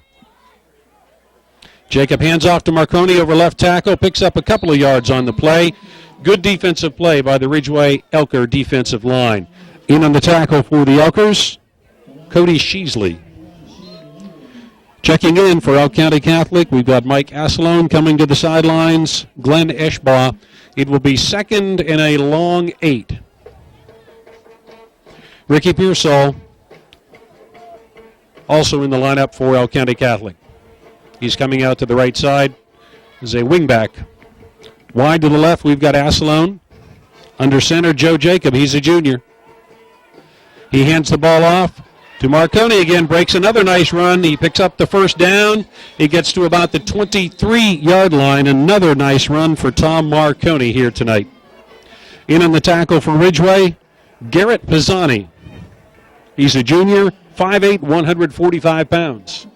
Jacob hands off to Marconi over left tackle, picks up a couple of yards on the play. Good defensive play by the Ridgway Elker defensive line. In on the tackle for the Elkers, Cody Sheasley. Checking in for Elk County Catholic, we've got Mike Asselone coming to the sidelines, Glenn Eschbaugh. It will be 2nd and a long 8. Ricky Pearsall also in the lineup for Elk County Catholic. He's coming out to the right side as a wingback. Wide to the left, we've got Asselone. Under center, Joe Jacob. He's a junior. He hands the ball off to Marconi again. Breaks another nice run. He picks up the 1st down. He gets to about the 23-yard line. Another nice run for Tom Marconi here tonight. In on the tackle for Ridgway, Garrett Pisani. He's a junior, 5'8", 145 pounds.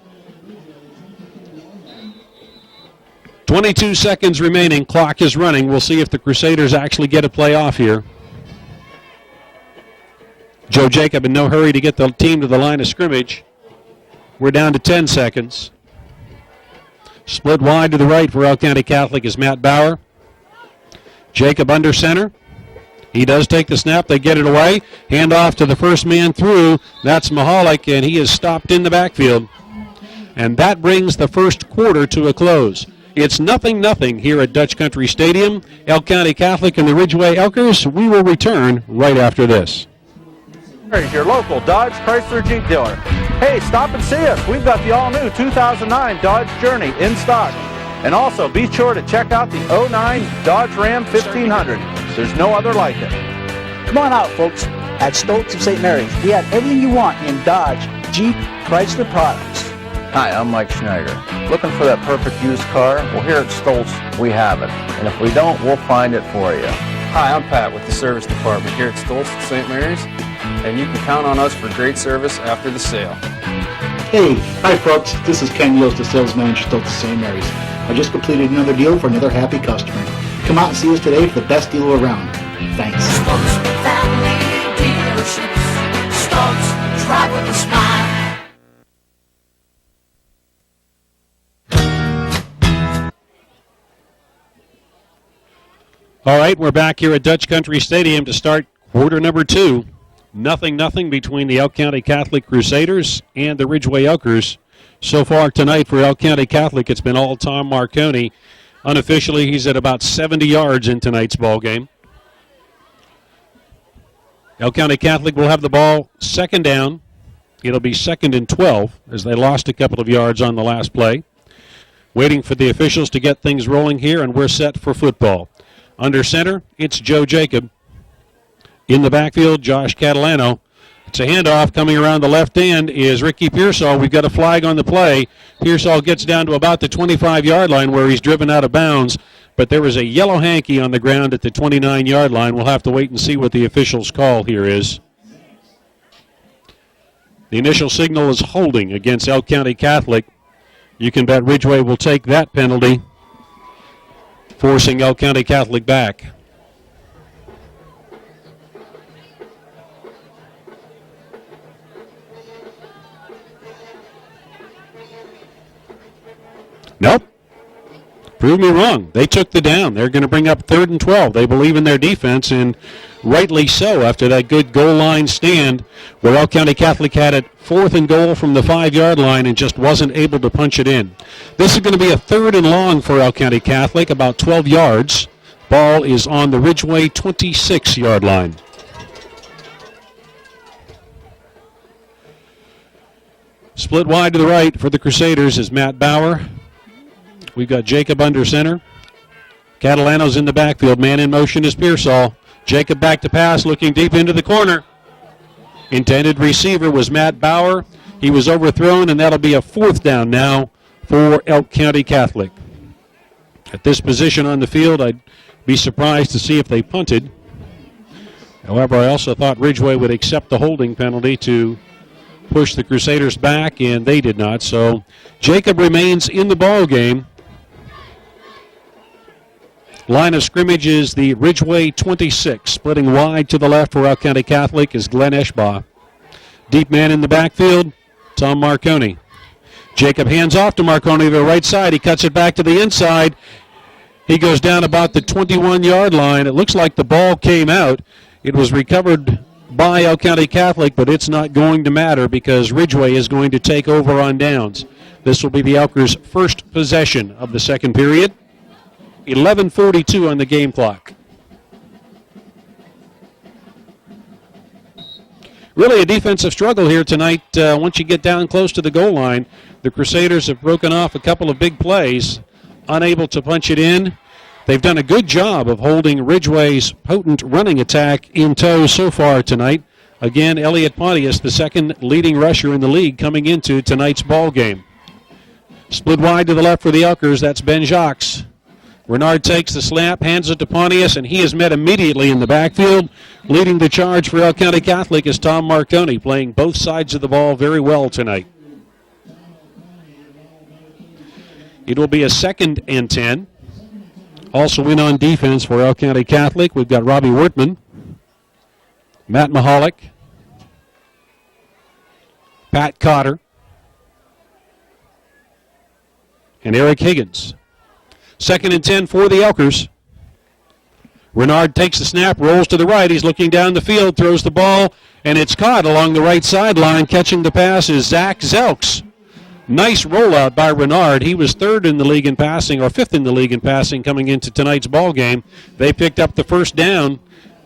22 seconds remaining. Clock is running. We'll see if the Crusaders actually get a play off here. Joe Jacob in no hurry to get the team to the line of scrimmage. We're down to 10 seconds. Split wide to the right for Elk County Catholic is Matt Bauer. Jacob under center. He does take the snap. They get it away. Hand off to the first man through. That's Mahalik, and he is stopped in the backfield. And that brings the first quarter to a close. It's 0-0 here at Dutch Country Stadium. Elk County Catholic and the Ridgway Elkers. We will return right after this. Here's your local Dodge Chrysler Jeep dealer. Hey, stop and see us. We've got the all-new 2009 Dodge Journey in stock. And also, be sure to check out the 09 Dodge Ram 1500. There's no other like it. Come on out, folks. At Stoltz of St. Mary's, we have everything you want in Dodge, Jeep, Chrysler products. Hi, I'm Mike Schneider. Looking for that perfect used car? Well, here at Stoltz, we have it. And if we don't, we'll find it for you. Hi, I'm Pat with the service department here at Stoltz of St. Mary's. And you can count on us for great service after the sale. Hey, hi folks, this is Ken Yost, the sales manager at St. Mary's. I just completed another deal for another happy customer. Come out and see us today for the best deal around. Thanks. Stokes Family Dealerships. Stokes, drive with a smile. All right, we're back here at Dutch Country Stadium to start quarter number 2. 0-0 between the Elk County Catholic Crusaders and the Ridgway Elkers. So far tonight for Elk County Catholic, it's been all Tom Marconi. Unofficially, he's at about 70 yards in tonight's ball game. Elk County Catholic will have the ball second down. It'll be 2nd and 12 as they lost a couple of yards on the last play. Waiting for the officials to get things rolling here, and we're set for football. Under center, it's Joe Jacob. In the backfield, Josh Catalano. It's a handoff. Coming around the left end is Ricky Pearsall. We've got a flag on the play. Pearsall gets down to about the 25-yard line where he's driven out of bounds, but there was a yellow hanky on the ground at the 29-yard line. We'll have to wait and see what the official's call here is. The initial signal is holding against Elk County Catholic. You can bet Ridgway will take that penalty, forcing Elk County Catholic back. Nope. Prove me wrong. They took the down. They're going to bring up 3rd and 12. They believe in their defense, and rightly so after that good goal line stand where Elk County Catholic had it 4th and goal from the 5-yard line and just wasn't able to punch it in. This is going to be a 3rd and long for Elk County Catholic, about 12 yards. Ball is on the Ridgway 26-yard line. Split wide to the right for the Crusaders is Matt Bauer. We've got Jacob under center. Catalano's in the backfield. Man in motion is Pearsall. Jacob back to pass, looking deep into the corner. Intended receiver was Matt Bauer. He was overthrown, and that'll be a 4th down now for Elk County Catholic. At this position on the field, I'd be surprised to see if they punted. However, I also thought Ridgway would accept the holding penalty to push the Crusaders back, and they did not. So Jacob remains in the ball game. Line of scrimmage is the Ridgway 26. Splitting wide to the left for Elk County Catholic is Glenn Eschbaugh. Deep man in the backfield, Tom Marconi. Jacob hands off to Marconi to the right side. He cuts it back to the inside. He goes down about the 21-yard line. It looks like the ball came out. It was recovered by Elk County Catholic, but it's not going to matter because Ridgway is going to take over on downs. This will be the Elkers' first possession of the second period. 11:42 on the game clock. Really a defensive struggle here tonight. Once you get down close to the goal line, the Crusaders have broken off a couple of big plays, unable to punch it in. They've done a good job of holding Ridgway's potent running attack in tow so far tonight. Again, Elliot Pontius, the second leading rusher in the league coming into tonight's ball game. Split wide to the left for the Elkers. That's Ben Jacques. Renard takes the snap, hands it to Pontius, and he is met immediately in the backfield. Leading the charge for Elk County Catholic is Tom Marconi, playing both sides of the ball very well tonight. It will be a 2nd and 10. Also in on defense for Elk County Catholic, we've got Robbie Wertman, Matt Mahalik, Pat Cotter, and Eric Higgins. 2nd and 10 for the Elkers. Renard takes the snap, rolls to the right. He's looking down the field, throws the ball, and it's caught along the right sideline. Catching the pass is Zach Zelks. Nice rollout by Renard. He was 3rd in the league in passing, or 5th in the league in passing coming into tonight's ball game. They picked up the first down.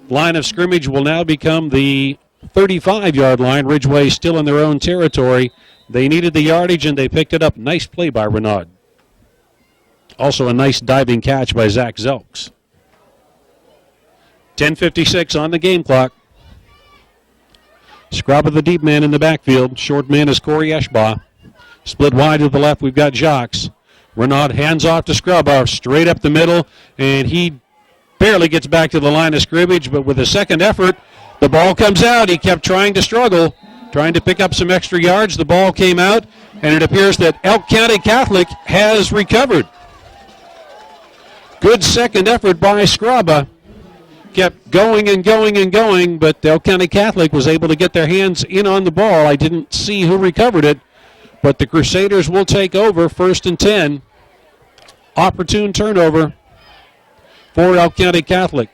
Line of scrimmage will now become the 35-yard line. Ridgway still in their own territory. They needed the yardage, and they picked it up. Nice play by Renard. Also a nice diving catch by Zach Zelks. 10:56 on the game clock. Scrub of the deep man in the backfield. Short man is Corey Eschbaugh. Split wide to the left, we've got Jacques. Renard hands off to Scrubber, straight up the middle, and he barely gets back to the line of scrimmage, but with a second effort, the ball comes out. He kept trying to struggle, trying to pick up some extra yards. The ball came out, and it appears that Elk County Catholic has recovered. Good second effort by Scraba. Kept going and going and going, but Elk County Catholic was able to get their hands in on the ball. I didn't see who recovered it, but the Crusaders will take over 1st and 10. Opportune turnover for Elk County Catholic.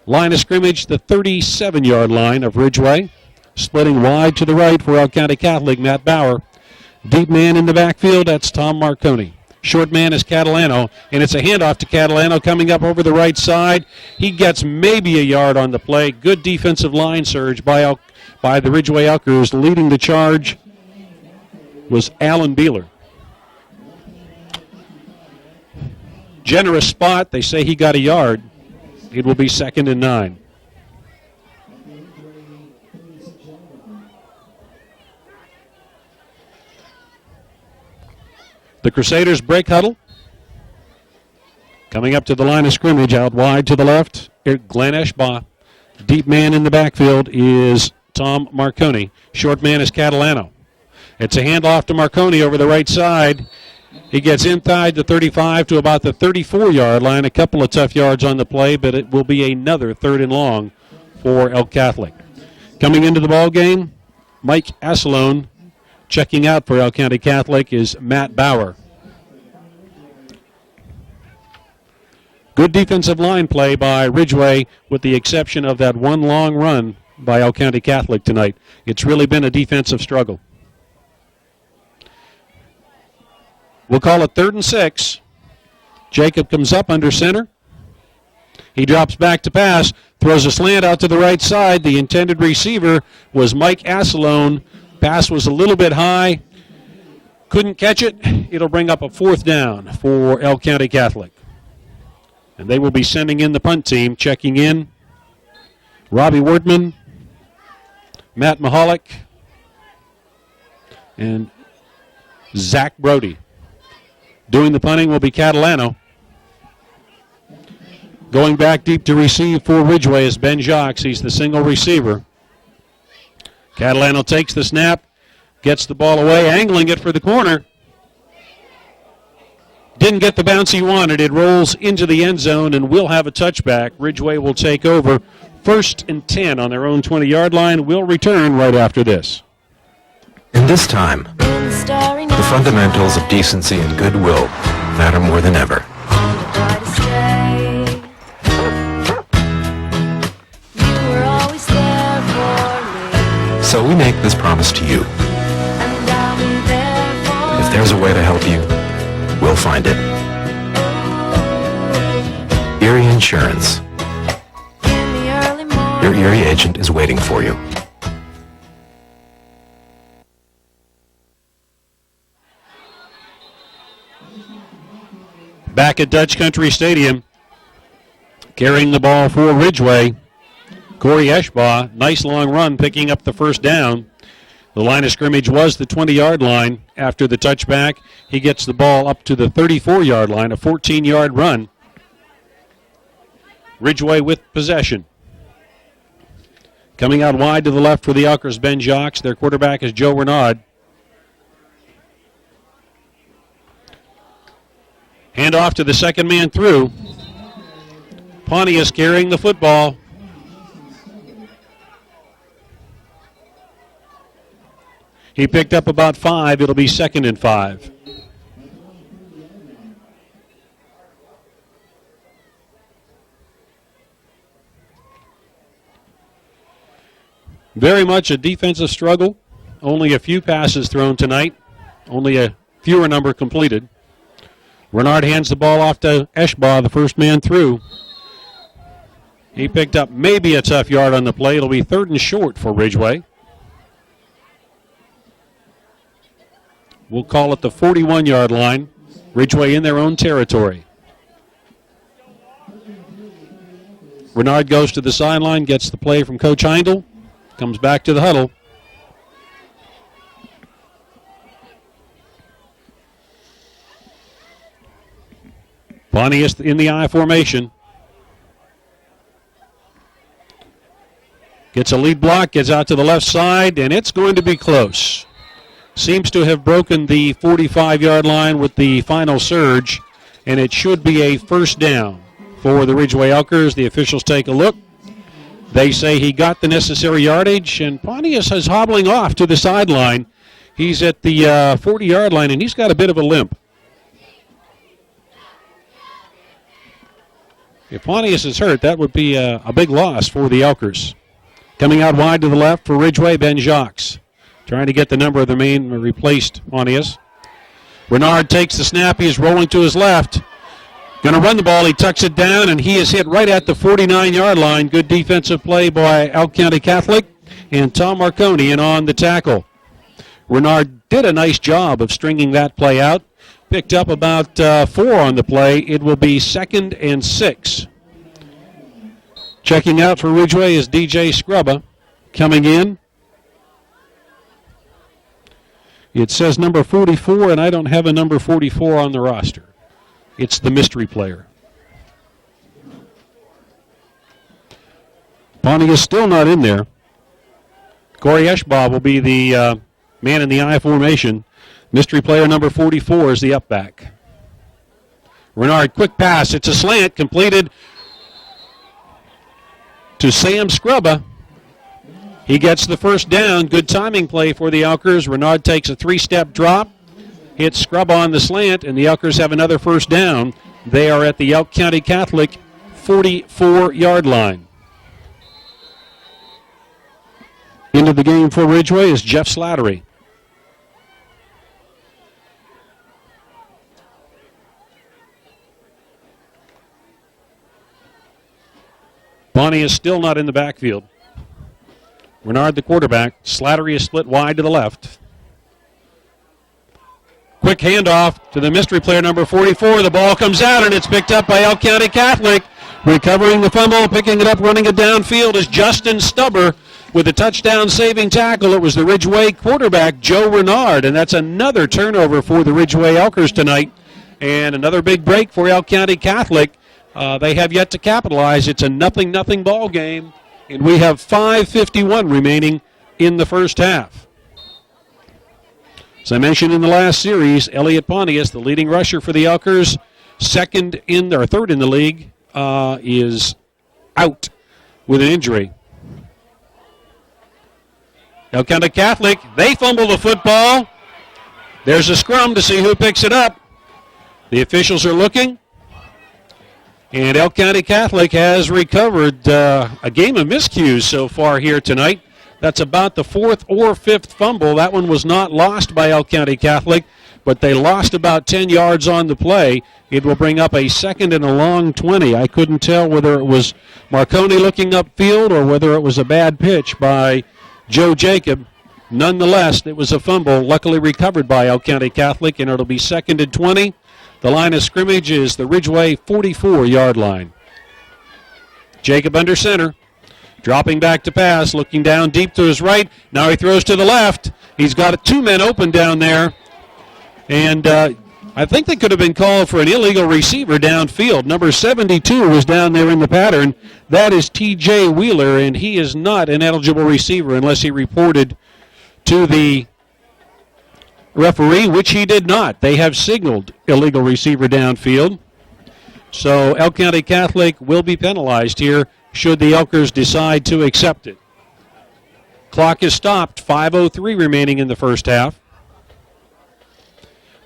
Line of scrimmage, the 37-yard line of Ridgway. Splitting wide to the right for Elk County Catholic, Matt Bauer. Deep man in the backfield, that's Tom Marconi. Short man is Catalano, and it's a handoff to Catalano coming up over the right side. He gets maybe a yard on the play. Good defensive line surge by the Ridgway Elkers. Leading the charge was Alan Beeler. Generous spot. They say he got a yard. It will be 2nd and 9. The Crusaders break huddle. Coming up to the line of scrimmage, out wide to the left, Glenn Eschbaugh. Deep man in the backfield is Tom Marconi. Short man is Catalano. It's a handoff to Marconi over the right side. He gets inside the 35 to about the 34-yard line. A couple of tough yards on the play, but it will be another 3rd and long for Elk Catholic. Coming into the ball game, Mike Asselone. Checking out for Elk County Catholic is Matt Bauer. Good defensive line play by Ridgway, with the exception of that one long run by Elk County Catholic tonight. It's really been a defensive struggle. We'll call it 3rd and 6. Jacob comes up under center. He drops back to pass, throws a slant out to the right side. The intended receiver was Mike Asselone. Pass was a little bit high. Couldn't catch it. It'll bring up a 4th down for Elk County Catholic. And they will be sending in the punt team. Checking in, Robbie Wardman, Matt Mahalik, and Zach Brody. Doing the punting will be Catalano. Going back deep to receive for Ridgway is Ben Jacques. He's the single receiver. Catalano takes the snap, gets the ball away, angling it for the corner. Didn't get the bounce he wanted. It rolls into the end zone, and we'll have a touchback. Ridgway will take over 1st and 10 on their own 20-yard line. We'll return right after this. In this time, the fundamentals of decency and goodwill matter more than ever. So we make this promise to you. If there's a way to help you, we'll find it. Erie Insurance. Your Erie agent is waiting for you. Back at Dutch Country Stadium, carrying the ball for Ridgway, Corey Eschbaugh. Nice long run, picking up the 1st down. The line of scrimmage was the 20-yard line. After the touchback, he gets the ball up to the 34-yard line, a 14-yard run. Ridgway with possession. Coming out wide to the left for the Elkers, Ben Jacques. Their quarterback is Joe Renaud. Hand off to the second man through. Pontius carrying the football. He picked up about 5. It'll be 2nd and 5. Very much a defensive struggle. Only a few passes thrown tonight. Only a fewer number completed. Renard hands the ball off to Eschbaugh, the first man through. He picked up maybe a tough yard on the play. It'll be 3rd and short for Ridgway. We'll call it the 41-yard line. Ridgway in their own territory. Renard goes to the sideline, gets the play from Coach Heindel, comes back to the huddle. Pontius in the I formation. Gets a lead block, gets out to the left side, and it's going to be close. Seems to have broken the 45-yard line with the final surge, and it should be a first down for the Ridgway Elkers. The officials take a look. They say he got the necessary yardage, and Pontius is hobbling off to the sideline. He's at the 40-yard line, and he's got a bit of a limp. If Pontius is hurt, that would be a big loss for the Elkers. Coming out wide to the left for Ridgway, Ben Jacques. Trying to get the number of the main replaced Pontius. Renard takes the snap. He is rolling to his left. Going to run the ball. He tucks it down, and he is hit right at the 49-yard line. Good defensive play by Elk County Catholic, and Tom Marconi in on the tackle. Renard did a nice job of stringing that play out. Picked up about 4 on the play. It will be 2nd and 6. Checking out for Ridgway is DJ Scrubba. Coming in. It says number 44, and I don't have a number 44 on the roster. It's the mystery player. Pontius still not in there. Corey Eschbaugh will be the man in the I formation. Mystery player number 44 is the up back. Renard, quick pass. It's a slant completed to Sam Scrubba. He gets the first down. Good timing play for the Elkers. Renard takes a 3-step drop, hits Scrubba on the slant, and the Elkers have another first down. They are at the Elk County Catholic 44-yard line. Into the game for Ridgway is Jeff Slattery. Bonnie is still not in the backfield. Renard the quarterback. Slattery is split wide to the left. Quick handoff to the mystery player number 44. The ball comes out, and it's picked up by Elk County Catholic. Recovering the fumble, picking it up, running it downfield is Justin Stubber with a touchdown-saving tackle. It was the Ridgway quarterback, Joe Renard, and that's another turnover for the Ridgway Elkers tonight, and another big break for Elk County Catholic. They have yet to capitalize. It's a 0-0 ball game, and we have 5:51 remaining in the first half. As I mentioned in the last series, Elliot Pontius, the leading rusher for the Elkers, third in the league, is out with an injury. Elk County Catholic, they fumble the football. There's a scrum to see who picks it up. The officials are looking. And Elk County Catholic has recovered a game of miscues so far here tonight. That's about the 4th or 5th fumble. That one was not lost by Elk County Catholic, but they lost about 10 yards on the play. It will bring up a 2nd and a long 20. I couldn't tell whether it was Marconi looking upfield or whether it was a bad pitch by Joe Jacob. Nonetheless, it was a fumble, luckily recovered by Elk County Catholic, and it'll be 2nd and 20. The line of scrimmage is the Ridgway 44-yard line. Jacob under center, dropping back to pass, looking down deep to his right. Now he throws to the left. He's got 2 men open down there. And I think they could have been called for an illegal receiver downfield. Number 72 was down there in the pattern. That is T.J. Wheeler, and he is not an eligible receiver unless he reported to the referee, which he did not. They have signaled illegal receiver downfield. So Elk County Catholic will be penalized here should the Elkers decide to accept it. Clock is stopped. 5:03 remaining in the first half.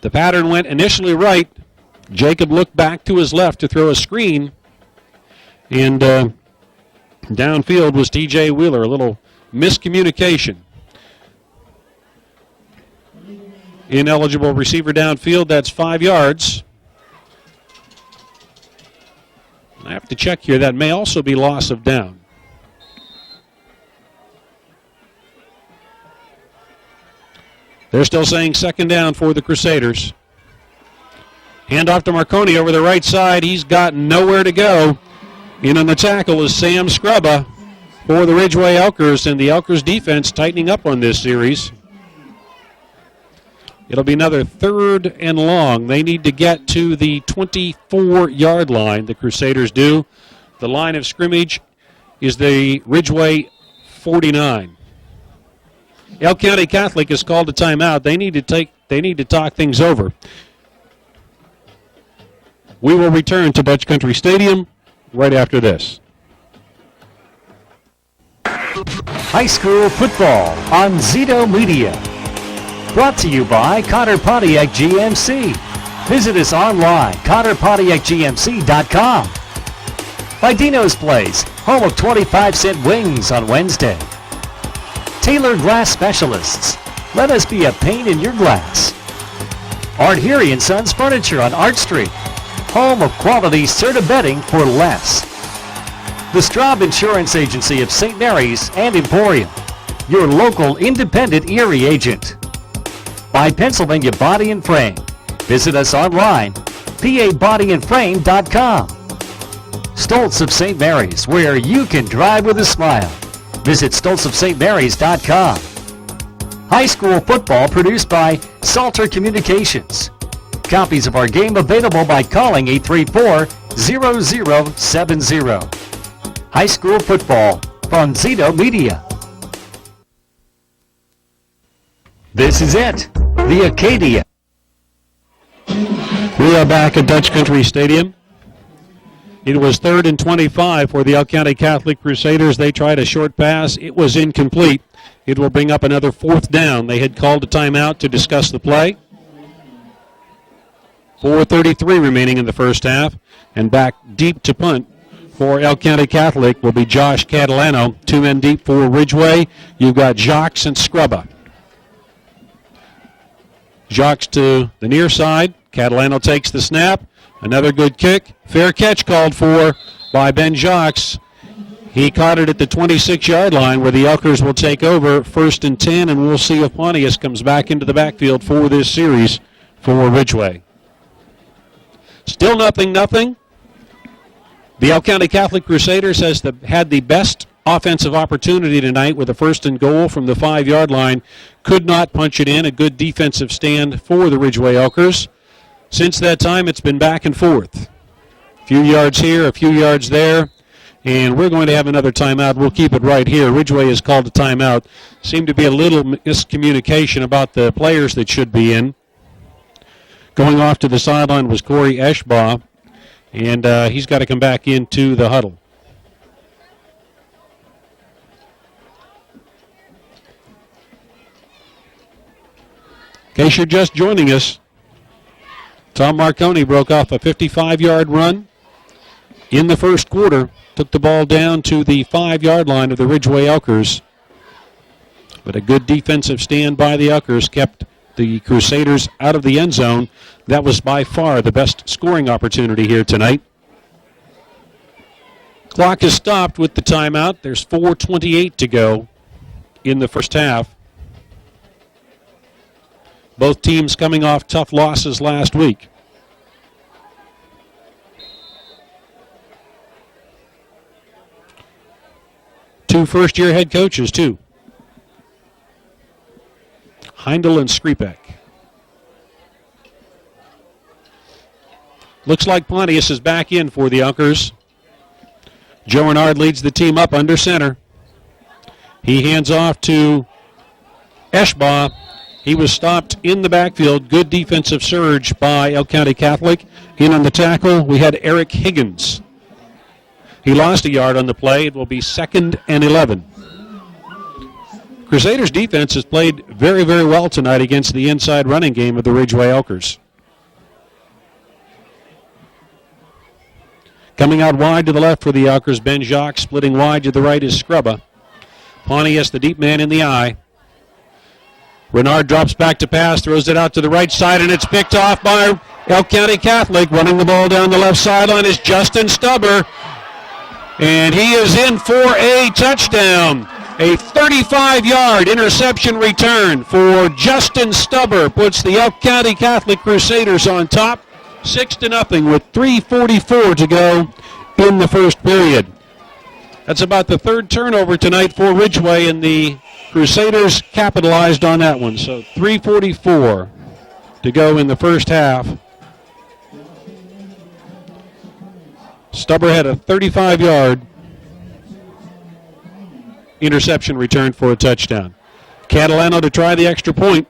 The pattern went initially right. Jacob looked back to his left to throw a screen. And downfield was T.J. Wheeler. A little miscommunication. Ineligible receiver downfield, that's 5 yards. I have to check here. That may also be loss of down. They're still saying 2nd down for the Crusaders. Handoff to Marconi over the right side. He's got nowhere to go. In on the tackle is Sam Scrubba for the Ridgway Elkers, and the Elkers defense tightening up on this series. It'll be another 3rd and long. They need to get to the 24-yard line, the Crusaders do. The line of scrimmage is the Ridgway 49. Elk County Catholic has called a timeout. They need to talk things over. We will return to Dutch Country Stadium right after this. High school football on Zito Media. Brought to you by Cotter Pontiac GMC. Visit us online, CotterPontiacGMC.com. By Dino's Place, home of 25-cent wings on Wednesday. Taylor Glass Specialists. Let us be a pane in your glass. Art Heary & Sons Furniture on Art Street, home of quality Serta bedding for less. The Straub Insurance Agency of St. Mary's and Emporium, your local independent Erie agent. By Pennsylvania Body and Frame. Visit us online, pabodyandframe.com. Stoltz of St. Mary's, where you can drive with a smile. Visit stoltzofstmarys.com. High school football produced by Salter Communications. Copies of our game available by calling 834-0070. High school football from Zito Media. This is it, the Acadia. We are back at Dutch Country Stadium. It was 3rd and 25 for the Elk County Catholic Crusaders. They tried a short pass. It was incomplete. It will bring up another 4th down. They had called a timeout to discuss the play. 4:33 remaining in the first half. And back deep to punt for Elk County Catholic will be Josh Catalano. 2 men deep for Ridgway. You've got Jacques and Scrubba. Jacques to the near side. Catalano takes the snap. Another good kick. Fair catch called for by Ben Jacques. He caught it at the 26-yard line where the Elkers will take over 1st and 10, and we'll see if Pontius comes back into the backfield for this series for Ridgway. Still 0-0. The Elk County Catholic Crusaders had the best offensive opportunity tonight with a 1st and goal from the 5-yard line. Could not punch it in. A good defensive stand for the Ridgway Elkers. Since that time, it's been back and forth. A few yards here, a few yards there, and we're going to have another timeout. We'll keep it right here. Ridgway has called a timeout. Seemed to be a little miscommunication about the players that should be in. Going off to the sideline was Corey Eschbaugh, and he's got to come back into the huddle. In case you're just joining us, Tom Marconi broke off a 55-yard run in the first quarter, took the ball down to the 5-yard line of the Ridgway Elkers. But a good defensive stand by the Elkers kept the Crusaders out of the end zone. That was by far the best scoring opportunity here tonight. Clock is stopped with the timeout. There's 4:28 to go in the first half. Both teams coming off tough losses last week. Two first-year head coaches, too. Heindel and Skripek. Looks like Pontius is back in for the Elkers. Joe Renard leads the team up under center. He hands off to Eschbaugh. He was stopped in the backfield. Good defensive surge by Elk County Catholic. In on the tackle, we had Eric Higgins. He lost a yard on the play. It will be 2nd and 11. Crusaders defense has played very, very well tonight against the inside running game of the Ridgway Elkers. Coming out wide to the left for the Elkers, Ben Jacques. Splitting wide to the right is Scrubba. Pontius, the deep man in the eye. Renard drops back to pass, throws it out to the right side, and it's picked off by Elk County Catholic. Running the ball down the left sideline is Justin Stubber. And he is in for a touchdown. A 35-yard interception return for Justin Stubber puts the Elk County Catholic Crusaders on top, 6-0 with 3:44 to go in the first period. That's about the 3rd turnover tonight for Ridgway, and the Crusaders capitalized on that one. So 3:44 to go in the first half. Stubber had a 35-yard interception returned for a touchdown. Catalano to try the extra point.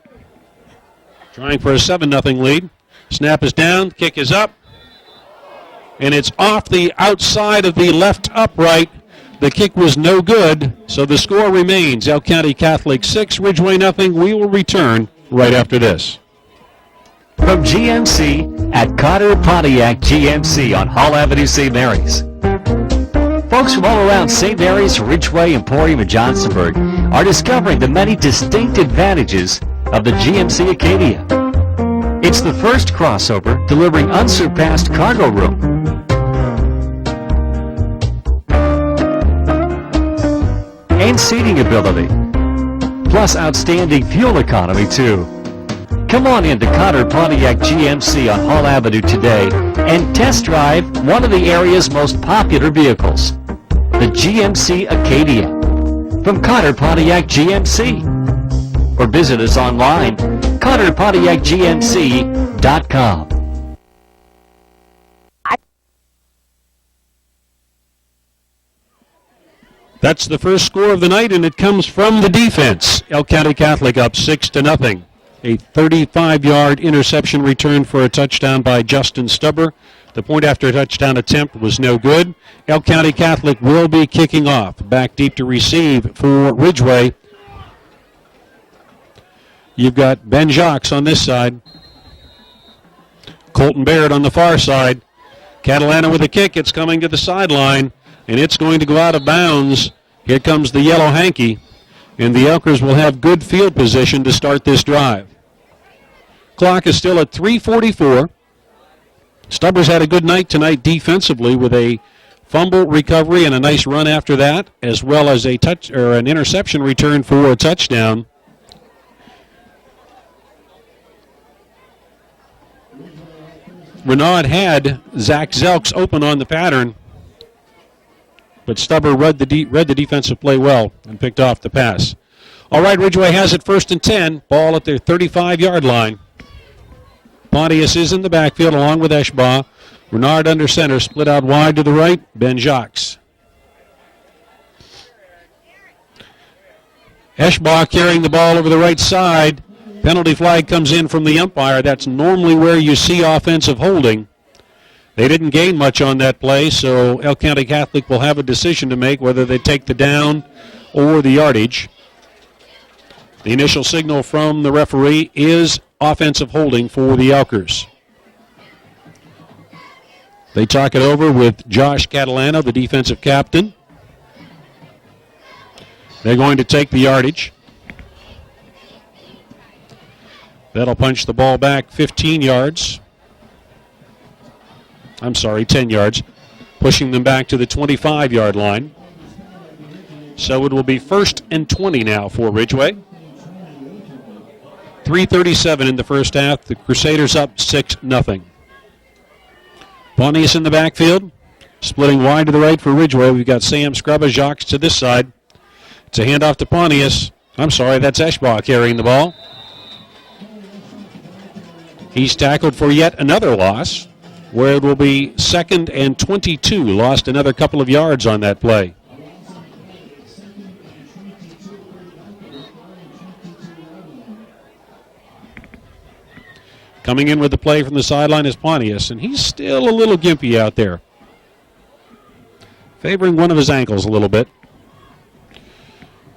Trying for a 7-0 lead. Snap is down, kick is up, and it's off the outside of the left upright. The kick was no good, so the score remains Elk County Catholic 6, Ridgway 0. We will return right after this. From GMC at Carter Pontiac GMC on Hall Avenue, St. Mary's. Folks from all around St. Mary's, Ridgway, Emporium, and Johnsonburg are discovering the many distinct advantages of the GMC Acadia. It's the first crossover delivering unsurpassed cargo room, and seating ability, plus outstanding fuel economy too. Come on into Carter Pontiac GMC on Hall Avenue today and test drive one of the area's most popular vehicles, the GMC Acadia, from Carter Pontiac GMC. Or visit us online, CarterPontiacGMC.com. That's the first score of the night, and it comes from the defense. Elk County Catholic up 6-0. A 35-yard interception return for a touchdown by Justin Stubber. The point after a touchdown attempt was no good. Elk County Catholic will be kicking off. Back deep to receive for Ridgway. You've got Ben Jacques on this side. Colton Baird on the far side. Catalana with a kick. It's coming to the sideline, and it's going to go out of bounds. Here comes the yellow hanky, and the Elkers will have good field position to start this drive. Clock is still at 3:44. Stubbers had a good night tonight defensively with a fumble recovery and a nice run after that, as well as a an interception return for a touchdown. Renaud had Zach Zelks open on the pattern, but Stubber read the defensive play well and picked off the pass. All right, Ridgway has it 1st and 10. Ball at their 35-yard line. Pontius is in the backfield along with Eschbaugh. Renard under center, split out wide to the right. Ben Jacques. Eschbaugh carrying the ball over the right side. Penalty flag comes in from the umpire. That's normally where you see offensive holding. They didn't gain much on that play, so Elk County Catholic will have a decision to make whether they take the down or the yardage. The initial signal from the referee is offensive holding for the Elkers. They talk it over with Josh Catalano, the defensive captain. They're going to take the yardage. That'll punch the ball back 15 yards. I'm sorry, 10 yards. Pushing them back to the 25-yard line. So it will be 1st and 20 now for Ridgway. 3:37 in the first half. The Crusaders up 6-0. Pontius in the backfield. Splitting wide to the right for Ridgway. We've got Sam Scrubba, Jacques to this side. It's a handoff to Pontius. I'm sorry, that's Eschbaugh carrying the ball. He's tackled for yet another loss, where it will be 2nd and 22. Lost another couple of yards on that play. Coming in with the play from the sideline is Pontius, and he's still a little gimpy out there. Favoring one of his ankles a little bit.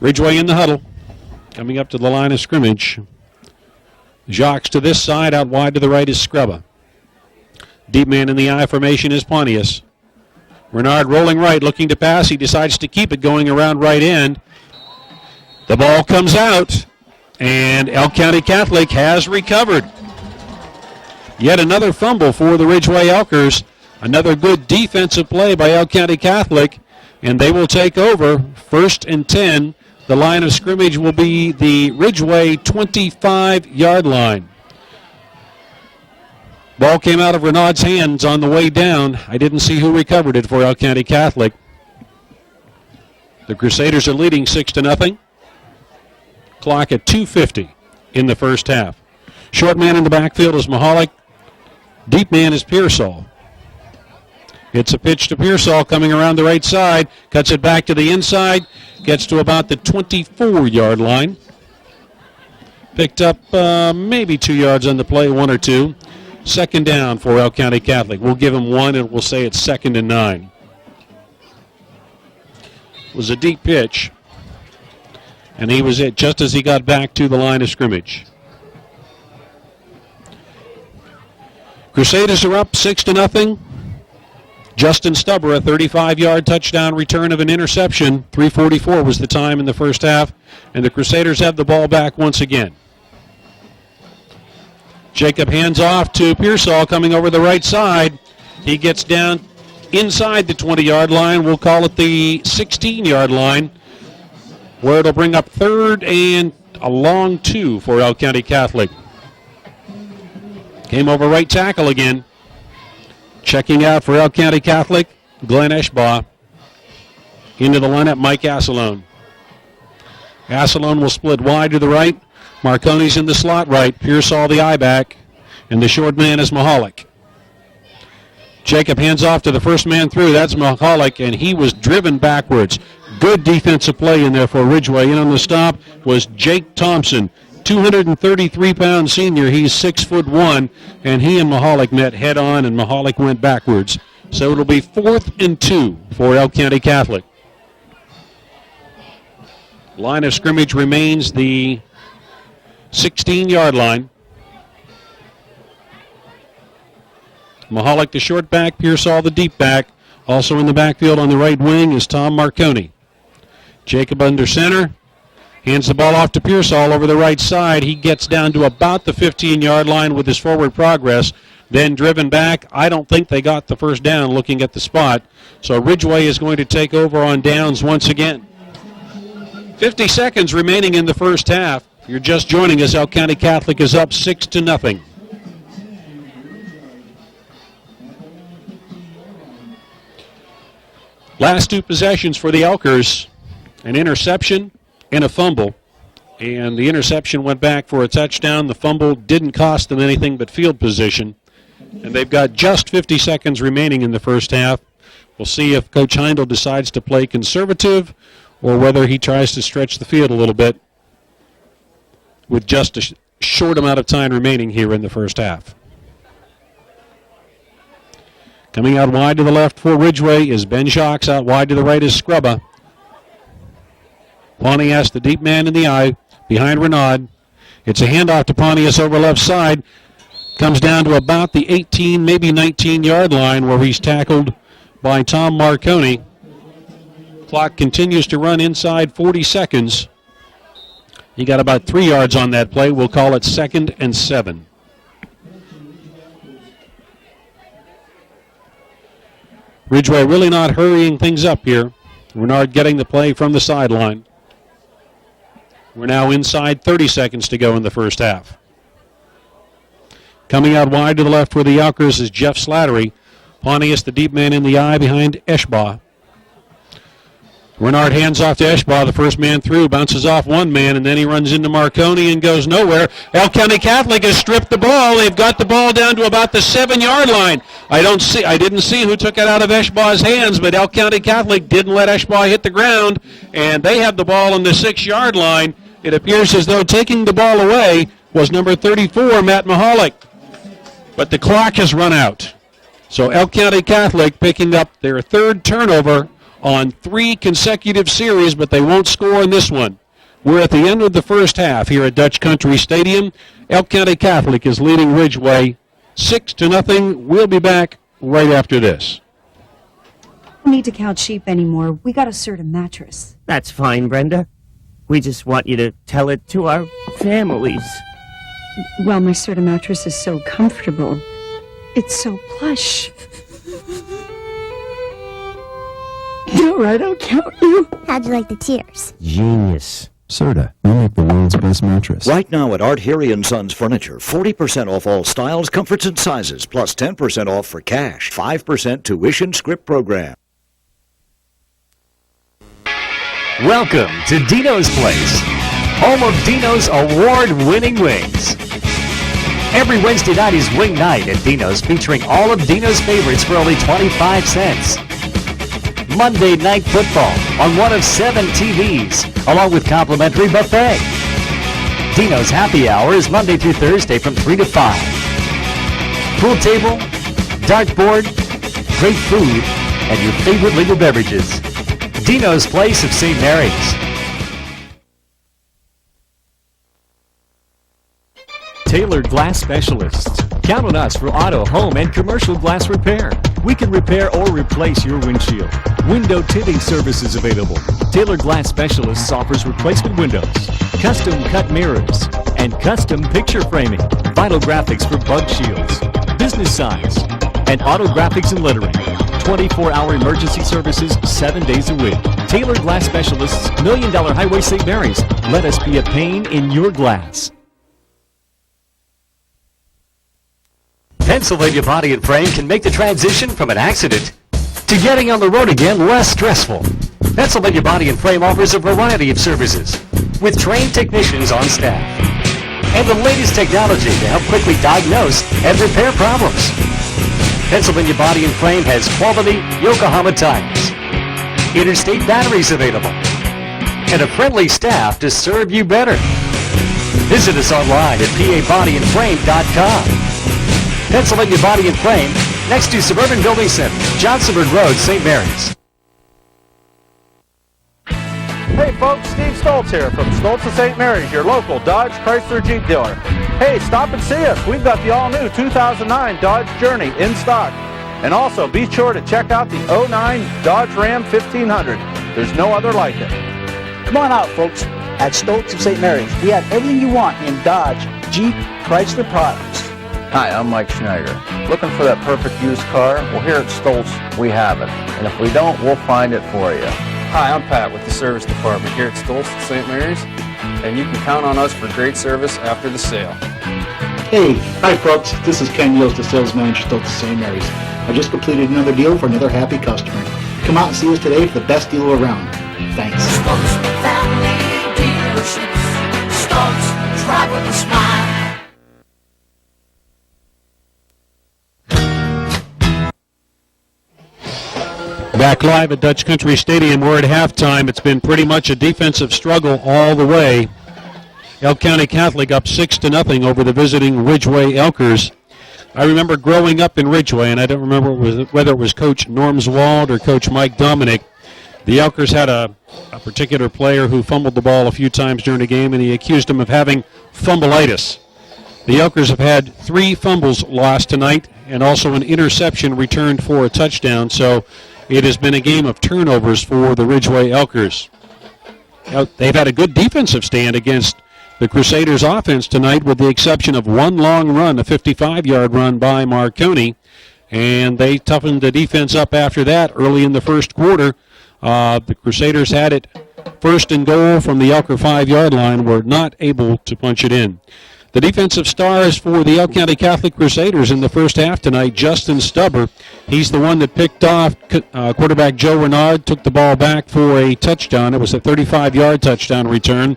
Ridgway in the huddle. Coming up to the line of scrimmage. Jacques to this side, out wide to the right is Scrubba. Deep man in the I formation is Pontius. Renard rolling right, looking to pass. He decides to keep it going around right end. The ball comes out, and Elk County Catholic has recovered. Yet another fumble for the Ridgway Elkers. Another good defensive play by Elk County Catholic, and they will take over 1st and 10. The line of scrimmage will be the Ridgway 25-yard line. Ball came out of Renaud's hands on the way down. I didn't see who recovered it for Elk County Catholic. The Crusaders are leading 6-0. Clock at 2:50 in the first half. Short man in the backfield is Mahalik. Deep man is Pearsall. It's a pitch to Pearsall coming around the right side. Cuts it back to the inside. Gets to about the 24-yard line. Picked up maybe 2 yards on the play, 1 or 2. Second down for Elk County Catholic. We'll give him 1, and we'll say it's 2nd and 9. It was a deep pitch, and he was it just as he got back to the line of scrimmage. Crusaders are up 6-0. Justin Stubber, a 35-yard touchdown return of an interception. 3:44 was the time in the first half, and the Crusaders have the ball back once again. Jacob hands off to Pearsall coming over the right side. He gets down inside the 20-yard line. We'll call it the 16-yard line, where it'll bring up 3rd and a long 2 for Elk County Catholic. Came over right tackle again. Checking out for Elk County Catholic, Glenn Eschbaugh. Into the lineup, Mike Asselone. Asselone will split wide to the right. Marconi's in the slot right. Pearsall the I-back. And the short man is Mahalik. Jacob hands off to the first man through. That's Mahalik, and he was driven backwards. Good defensive play in there for Ridgway. In on the stop was Jake Thompson. 233-pound senior. He's 6'1", and he and Mahalik met head-on, and Mahalik went backwards. So it'll be 4th and 2 for Elk County Catholic. Line of scrimmage remains the 16-yard line. Mahalik the short back, Pearsall the deep back. Also in the backfield on the right wing is Tom Marconi. Jacob under center. Hands the ball off to Pearsall over the right side. He gets down to about the 15-yard line with his forward progress. Then driven back. I don't think they got the first down looking at the spot. So Ridgway is going to take over on downs once again. 50 seconds remaining in the first half. If you're just joining us, Elk County Catholic is up 6-0. Last 2 possessions for the Elkers. An interception and a fumble, and the interception went back for a touchdown. The fumble didn't cost them anything but field position, and they've got just 50 seconds remaining in the first half. We'll see if Coach Heindel decides to play conservative or whether he tries to stretch the field a little bit with just a short amount of time remaining here in the first half. Coming out wide to the left for Ridgway is Ben Jacques. Out wide to the right is Scrubba. Pontius, the deep man in the eye, behind Renaud. It's a handoff to Pontius over left side. Comes down to about the 18, maybe 19-yard line where he's tackled by Tom Marconi. Clock continues to run inside 40 seconds. He got about 3 yards on that play. We'll call it 2nd and 7. Ridgway really not hurrying things up here. Renard getting the play from the sideline. We're now inside 30 seconds to go in the first half. Coming out wide to the left for the Elkers is Jeff Slattery. Pontius, the deep man in the eye behind Eschbaugh. Renard hands off to Eschbaugh, the first man through, bounces off one man, and then he runs into Marconi and goes nowhere. Elk County Catholic has stripped the ball. They've got the ball down to about the 7-yard line. I didn't see who took it out of Eschbaugh's hands, but Elk County Catholic didn't let Eschbaugh hit the ground, and they have the ball on the 6-yard line. It appears as though taking the ball away was number 34, Matt Mahalik. But the clock has run out. So Elk County Catholic picking up their 3rd turnover on 3 consecutive series, but they won't score in this one. We're at the end of the first half here at Dutch Country Stadium. Elk County Catholic is leading Ridgway 6-0. We'll be back right after this. Don't need to count sheep anymore. We got to sort a mattress. That's fine, Brenda. We just want you to tell it to our families. Well, my sort of mattress is so comfortable. It's so plush. All right, I'll count you. How'd you like the tears? Genius. Serta, we make the world's best mattress. Right now at Art Heary & Sons Furniture, 40% off all styles, comforts, and sizes, plus 10% off for cash, 5% tuition script program. Welcome to Dino's Place, home of Dino's award-winning wings. Every Wednesday night is Wing Night at Dino's, featuring all of Dino's favorites for only 25 cents. Monday Night Football on one of 7 TVs, along with complimentary buffet. Dino's Happy Hour is Monday through Thursday from 3 to 5. Pool table, dartboard, great food, and your favorite legal beverages. Dino's Place of St. Mary's. Tailored Glass Specialists. Count on us for auto, home, and commercial glass repair. We can repair or replace your windshield. Window tinting services available. Tailored Glass Specialists offers replacement windows, custom cut mirrors, and custom picture framing, vinyl graphics for bug shields, business signs, and auto graphics and lettering. 24-hour emergency services 7 days a week. Tailored Glass Specialists, $1 Million Highway, St. Mary's. Let us be a pane in your glass. Pennsylvania Body and Frame can make the transition from an accident to getting on the road again less stressful. Pennsylvania Body and Frame offers a variety of services with trained technicians on staff and the latest technology to help quickly diagnose and repair problems. Pennsylvania Body and Frame has quality Yokohama tires, interstate batteries available, and a friendly staff to serve you better. Visit us online at pabodyandframe.com. Pennsylvania Body and Frame, next to Suburban Building Center, Johnsonburg Road, St. Mary's. Hey folks, Steve Stoltz here from Stoltz of St. Mary's, your local Dodge Chrysler Jeep dealer. Hey, stop and see us. We've got the all-new 2009 Dodge Journey in stock. And also, be sure to check out the 09 Dodge Ram 1500. There's no other like it. Come on out, folks. At Stoltz of St. Mary's, we have everything you want in Dodge, Jeep, Chrysler products. Hi, I'm Mike Schneider. Looking for that perfect used car? Well, here at Stoltz, we have it. And if we don't, we'll find it for you. Hi, I'm Pat with the service department here at Stoltz at St. Mary's, and you can count on us for great service after the sale. Hey, hi folks, this is Ken Yields, the sales manager at Stoltz of St. Mary's. I just completed another deal for another happy customer. Come out and see us today for the best deal around. Thanks. Stoltz family dealerships. Stoltz, drive with a smile. Back live at Dutch Country Stadium, we're at halftime. It's been pretty much a defensive struggle all the way. Elk County Catholic up 6-0 over the visiting Ridgway Elkers. I remember growing up in Ridgway, and I don't remember whether it was Coach Norm Zwald or Coach Mike Dominic. The Elkers had a particular player who fumbled the ball a few times during the game, and he accused him of having fumbleitis. The Elkers have had 3 fumbles lost tonight and also an interception returned for a touchdown, so it has been a game of turnovers for the Ridgway Elkers. Now, they've had a good defensive stand against the Crusaders' offense tonight, with the exception of one long run, a 55-yard run by Marconi, and they toughened the defense up after that early in the first quarter. The Crusaders had it first and goal from the Elker 5-yard line, were not able to punch it in. The defensive stars for the Elk County Catholic Crusaders in the first half tonight, Justin Stubber. He's the one that picked off quarterback Joe Renard, took the ball back for a touchdown. It was a 35-yard touchdown return.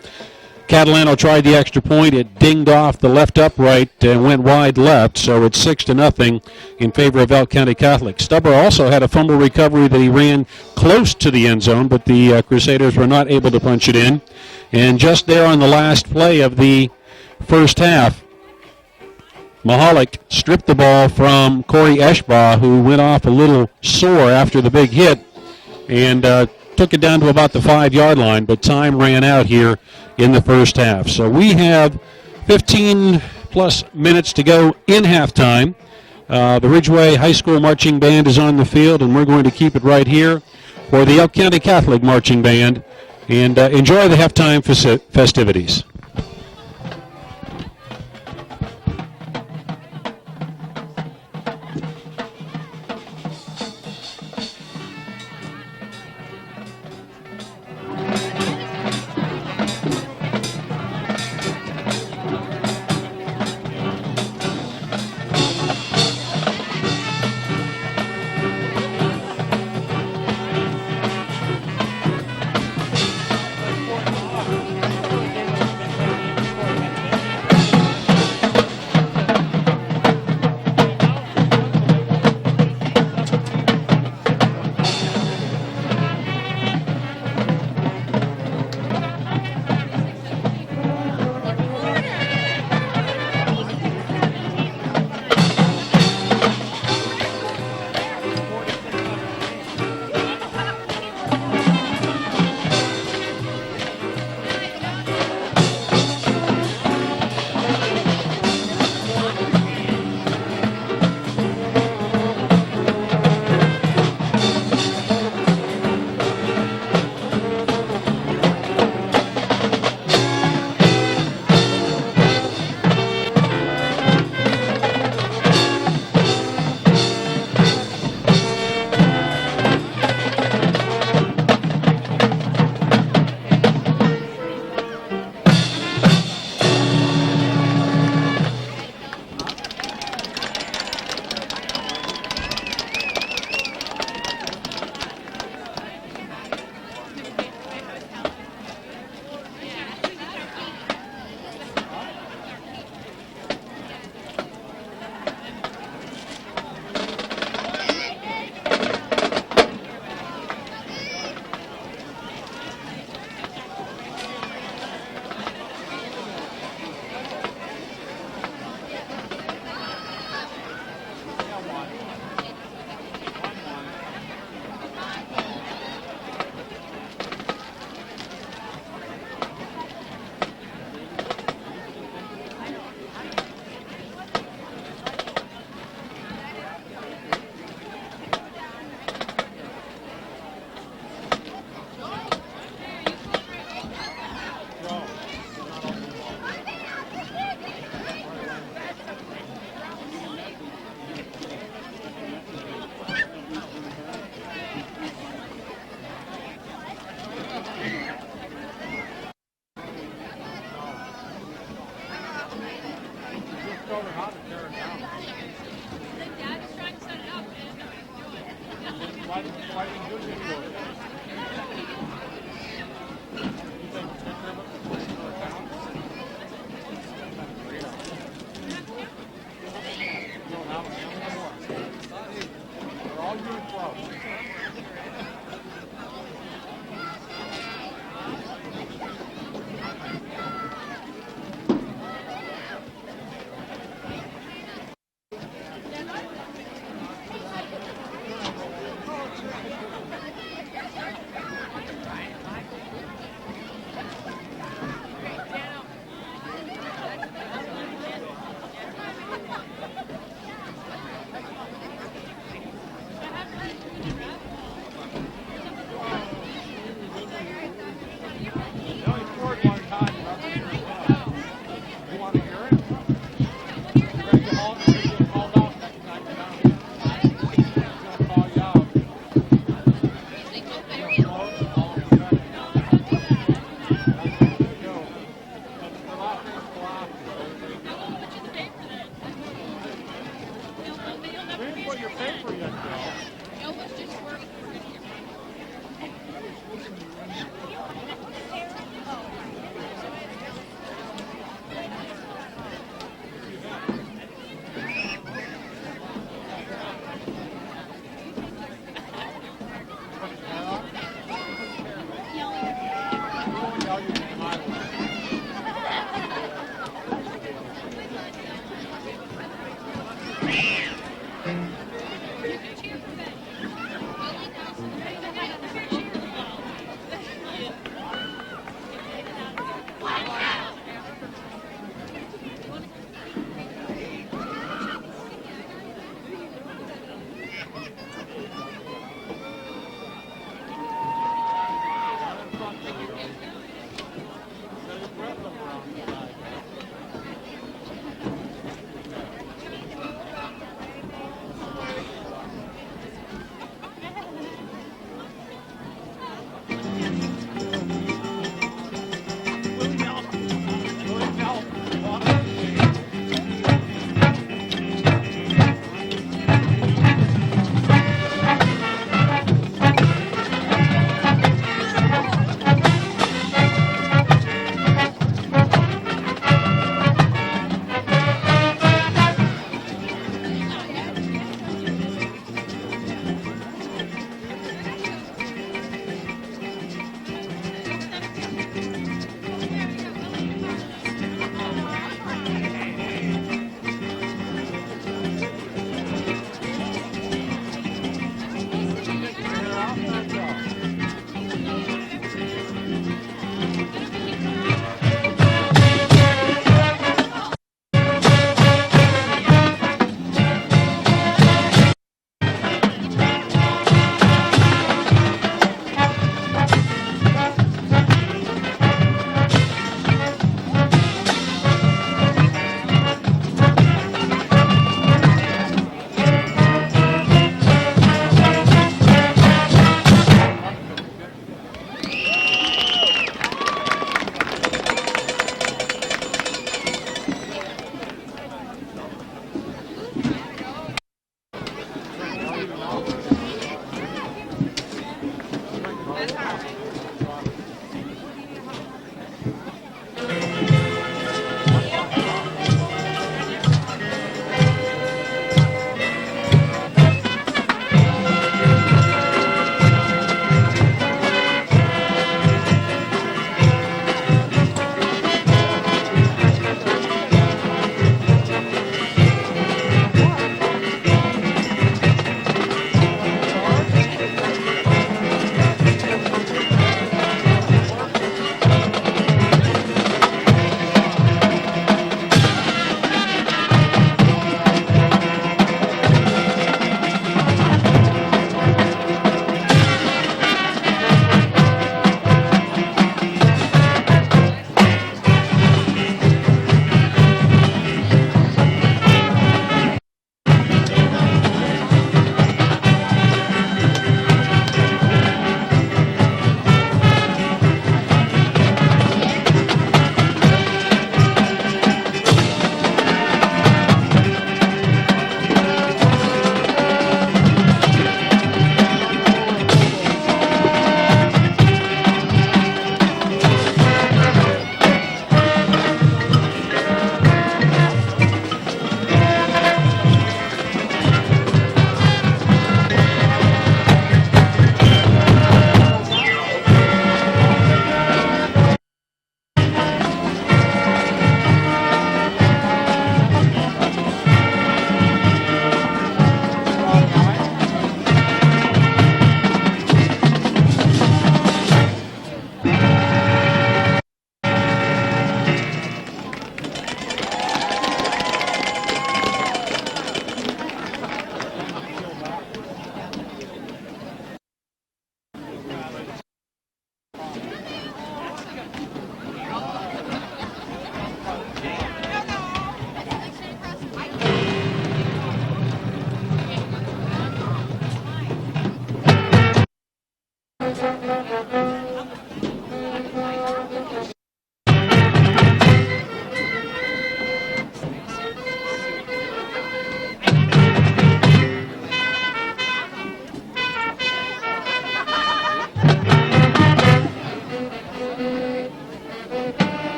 Catalano tried the extra point. It dinged off the left upright and went wide left, so it's 6-0 in favor of Elk County Catholic. Stubber also had a fumble recovery that he ran close to the end zone, but the Crusaders were not able to punch it in. And just there on the last play of the first half, Mahalik stripped the ball from Corey Eschbaugh, who went off a little sore after the big hit, and took it down to about the 5-yard line, but time ran out here in the first half. So we have 15-plus minutes to go in halftime. The Ridgway High School Marching Band is on the field, and we're going to keep it right here for the Elk County Catholic Marching Band, and enjoy the halftime festivities.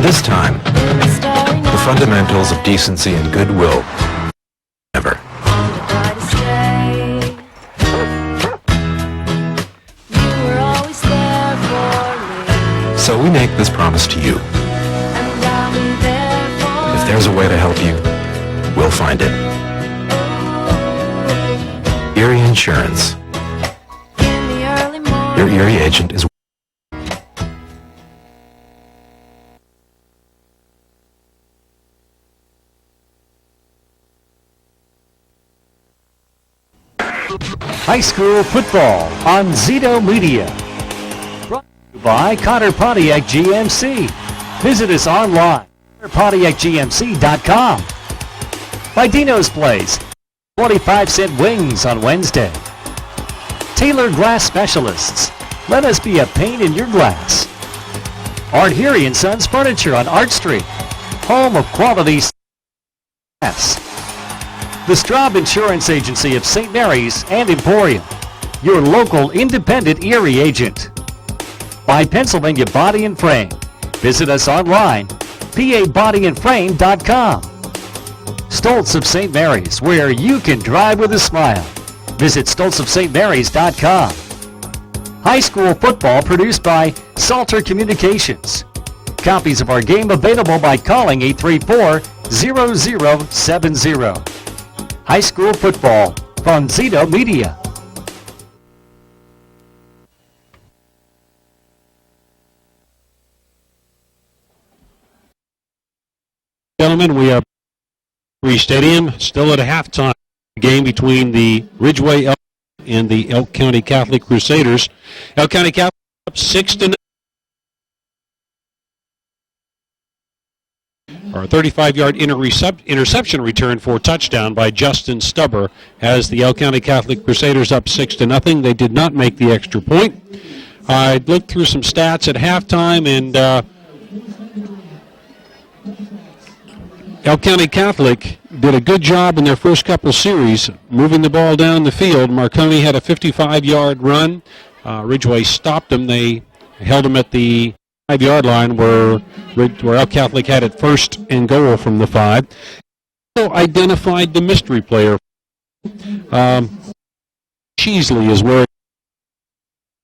This time, the fundamentals of decency and goodwill never. So we make this promise to you. If there's a way to help you, we'll find it. Erie Insurance. Your Erie agent is High school football on Zito Media. Brought to you by Cotter Pontiac GMC. Visit us online at CotterPontiacGMC.com. By Dino's Place, 25-cent wings on Wednesday. Taylor Glass Specialists. Let us be a pane in your glass. Art Heary & Sons Furniture on Art Street. Home of quality glass. The Straub Insurance Agency of St. Mary's and Emporium, your local independent Erie agent. By Pennsylvania Body and Frame. Visit us online, pabodyandframe.com. Stoltz of St. Mary's, where you can drive with a smile. Visit stoltzofstmarys.com. High school football produced by Salter Communications. Copies of our game available by calling 834-0070. High school football on Zito Media. Gentlemen, we are at Stadium, still at a halftime game between the Ridgway Elk and the Elk County Catholic Crusaders. Elk County Catholic up 6-0. Or a 35-yard interception return for a touchdown by Justin Stubber has the Elk County Catholic Crusaders up 6-0. They did not make the extra point. I looked through some stats at halftime, and Elk County Catholic did a good job in their first couple series moving the ball down the field. Marconi had a 55-yard run. Ridgway stopped them. They held them at the 5-yard line where Elk Catholic had it first and goal from the 5. Also identified the mystery player. Cheesley is where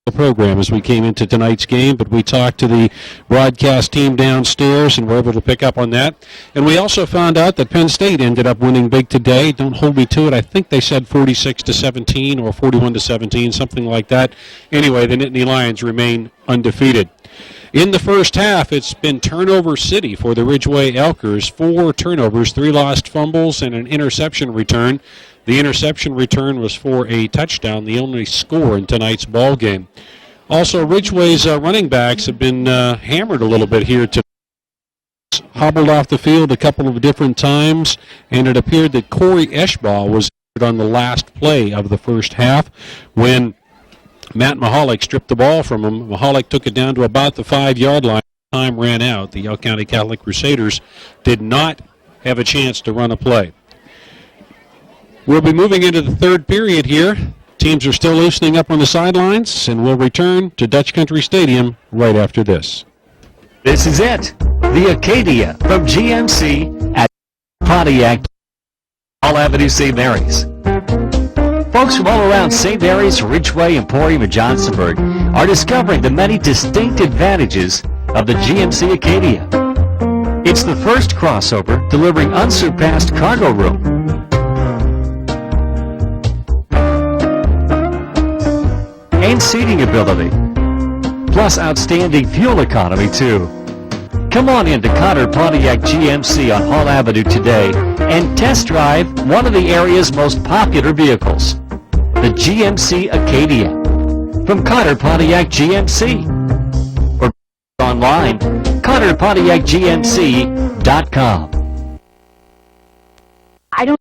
the program as we came into tonight's game, but we talked to the broadcast team downstairs and were able to pick up on that. And we also found out that Penn State ended up winning big today. Don't hold me to it. I think they said 46-17 or 41-17, something like that. Anyway, the Nittany Lions remain undefeated. In the first half, it's been turnover city for the Ridgway Elkers. 4 turnovers, 3 lost fumbles, and an interception return. The interception return was for a touchdown, the only score in tonight's ball game. Also, Ridgway's running backs have been hammered a little bit here tonight. Hobbled off the field a couple of different times, and it appeared that Corey Eschball was injured on the last play of the first half when Matt Mahalik stripped the ball from him. Mahalik took it down to about the 5-yard line. Time ran out. The Elk County Catholic Crusaders did not have a chance to run a play. We'll be moving into the third period here. Teams are still loosening up on the sidelines, and we'll return to Dutch Country Stadium right after this. This is it, the Acadia from GMC at Pontiac, All Avenue, St. Mary's. Folks from all around St. Mary's, Ridgway, Emporium, and Johnsonburg are discovering the many distinct advantages of the GMC Acadia. It's the first crossover delivering unsurpassed cargo room, and seating ability, plus outstanding fuel economy too. Come on in to Conner Pontiac GMC on Hall Avenue today and test drive one of the area's most popular vehicles, the GMC Acadia, from Conner Pontiac GMC. Or online, ConnerPontiacGMC.com. I don't.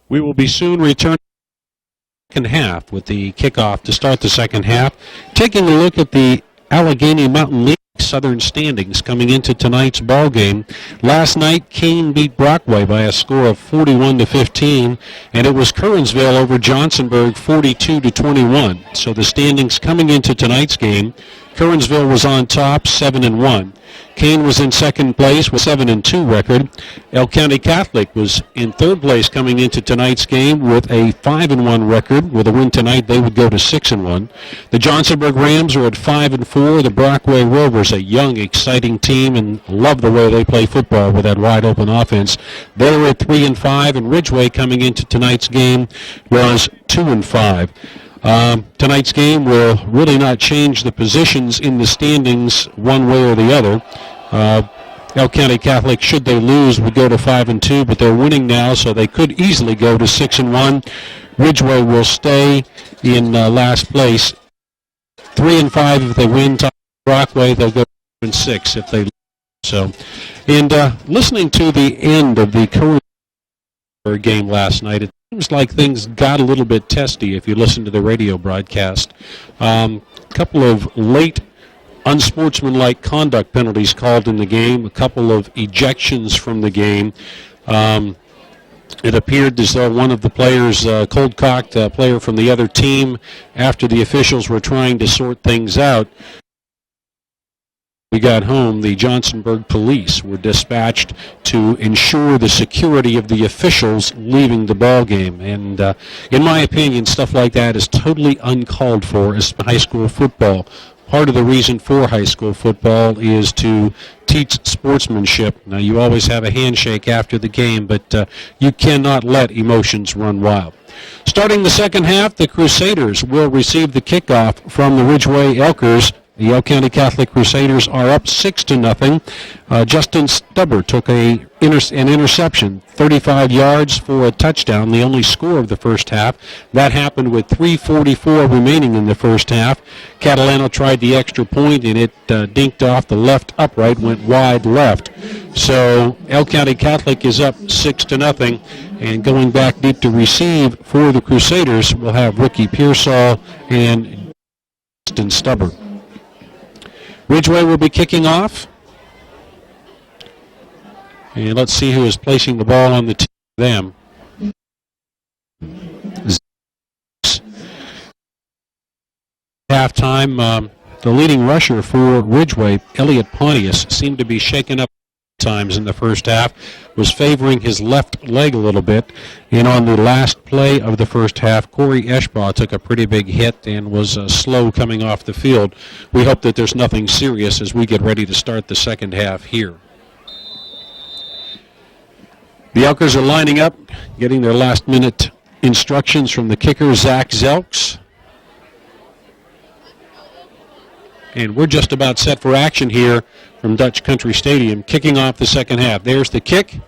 We will be soon returning to the second half with the kickoff to start the second half. Taking a look at the Allegheny Mountain League Southern standings coming into tonight's ball game. Last night, Keene beat Brockway by a score of 41-15, and it was Curwensville over Johnsonburg 42-21. So the standings coming into tonight's game, Curwensville was on top, 7-1. Keene was in second place with a 7-2 record. Elk County Catholic was in third place coming into tonight's game with a 5-1 record. With a win tonight, they would go to 6-1. The Johnsonburg Rams are at 5-4. The Brockway Rovers, a young, exciting team, and love the way they play football with that wide-open offense. They were at 3-5, and Ridgway coming into tonight's game was 2-5. Tonight's game will really not change the positions in the standings one way or the other. Elk County Catholic, should they lose, would go to 5-2, but they're winning now, so they could easily go to 6-1. Ridgway will stay in last place. 3-5 if they win. Brockway, they'll go 7-6 if they lose. So, and listening to the end of the Curwensville game last night, it seems like things got a little bit testy if you listen to the radio broadcast. A couple of late unsportsmanlike conduct penalties called in the game, a couple of ejections from the game. It appeared as though one of the players cold-cocked a player from the other team after the officials were trying to sort things out. We got home, the Johnsonburg police were dispatched to ensure the security of the officials leaving the ball game. And in my opinion, stuff like that is totally uncalled for as high school football. part of the reason for high school football is to teach sportsmanship. Now, you always have a handshake after the game, but you cannot let emotions run wild. Starting the second half, the Crusaders will receive the kickoff from the Ridgway Elkers. The Elk County Catholic Crusaders are up 6-0. Justin Stubber took an interception, 35 yards for a touchdown, the only score of the first half. That happened with 3:44 remaining in the first half. Catalano tried the extra point, and it dinked off the left upright, went wide left. So Elk County Catholic is up 6-0, and going back deep to receive for the Crusaders, we'll have Ricky Pearsall and Justin Stubber. Ridgway will be kicking off. And let's see who is placing the ball on the team for them. Halftime, the leading rusher for Ridgway, Elliot Pontius, seemed to be shaken up times in the first half, was favoring his left leg a little bit, and on the last play of the first half, Corey Eschbaugh took a pretty big hit and was slow coming off the field. We hope that there's nothing serious as we get ready to start the second half here. The Elkers are lining up, getting their last minute instructions from the kicker, Zach Zelks. And we're just about set for action here from Dutch Country Stadium, kicking off the second half. There's the kick.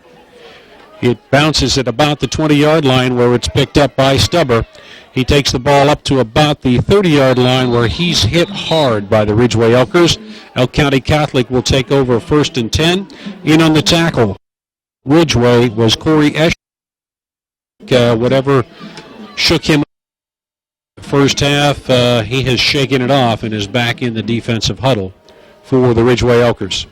It bounces at about the 20-yard line where it's picked up by Stubber. He takes the ball up to about the 30-yard line where he's hit hard by the Ridgway Elkers. Elk County Catholic will take over 1st and 10. In on the tackle, Ridgway was Corey Esch. Whatever shook him first half, he has shaken it off and is back in the defensive huddle for the Ridgway Elkers.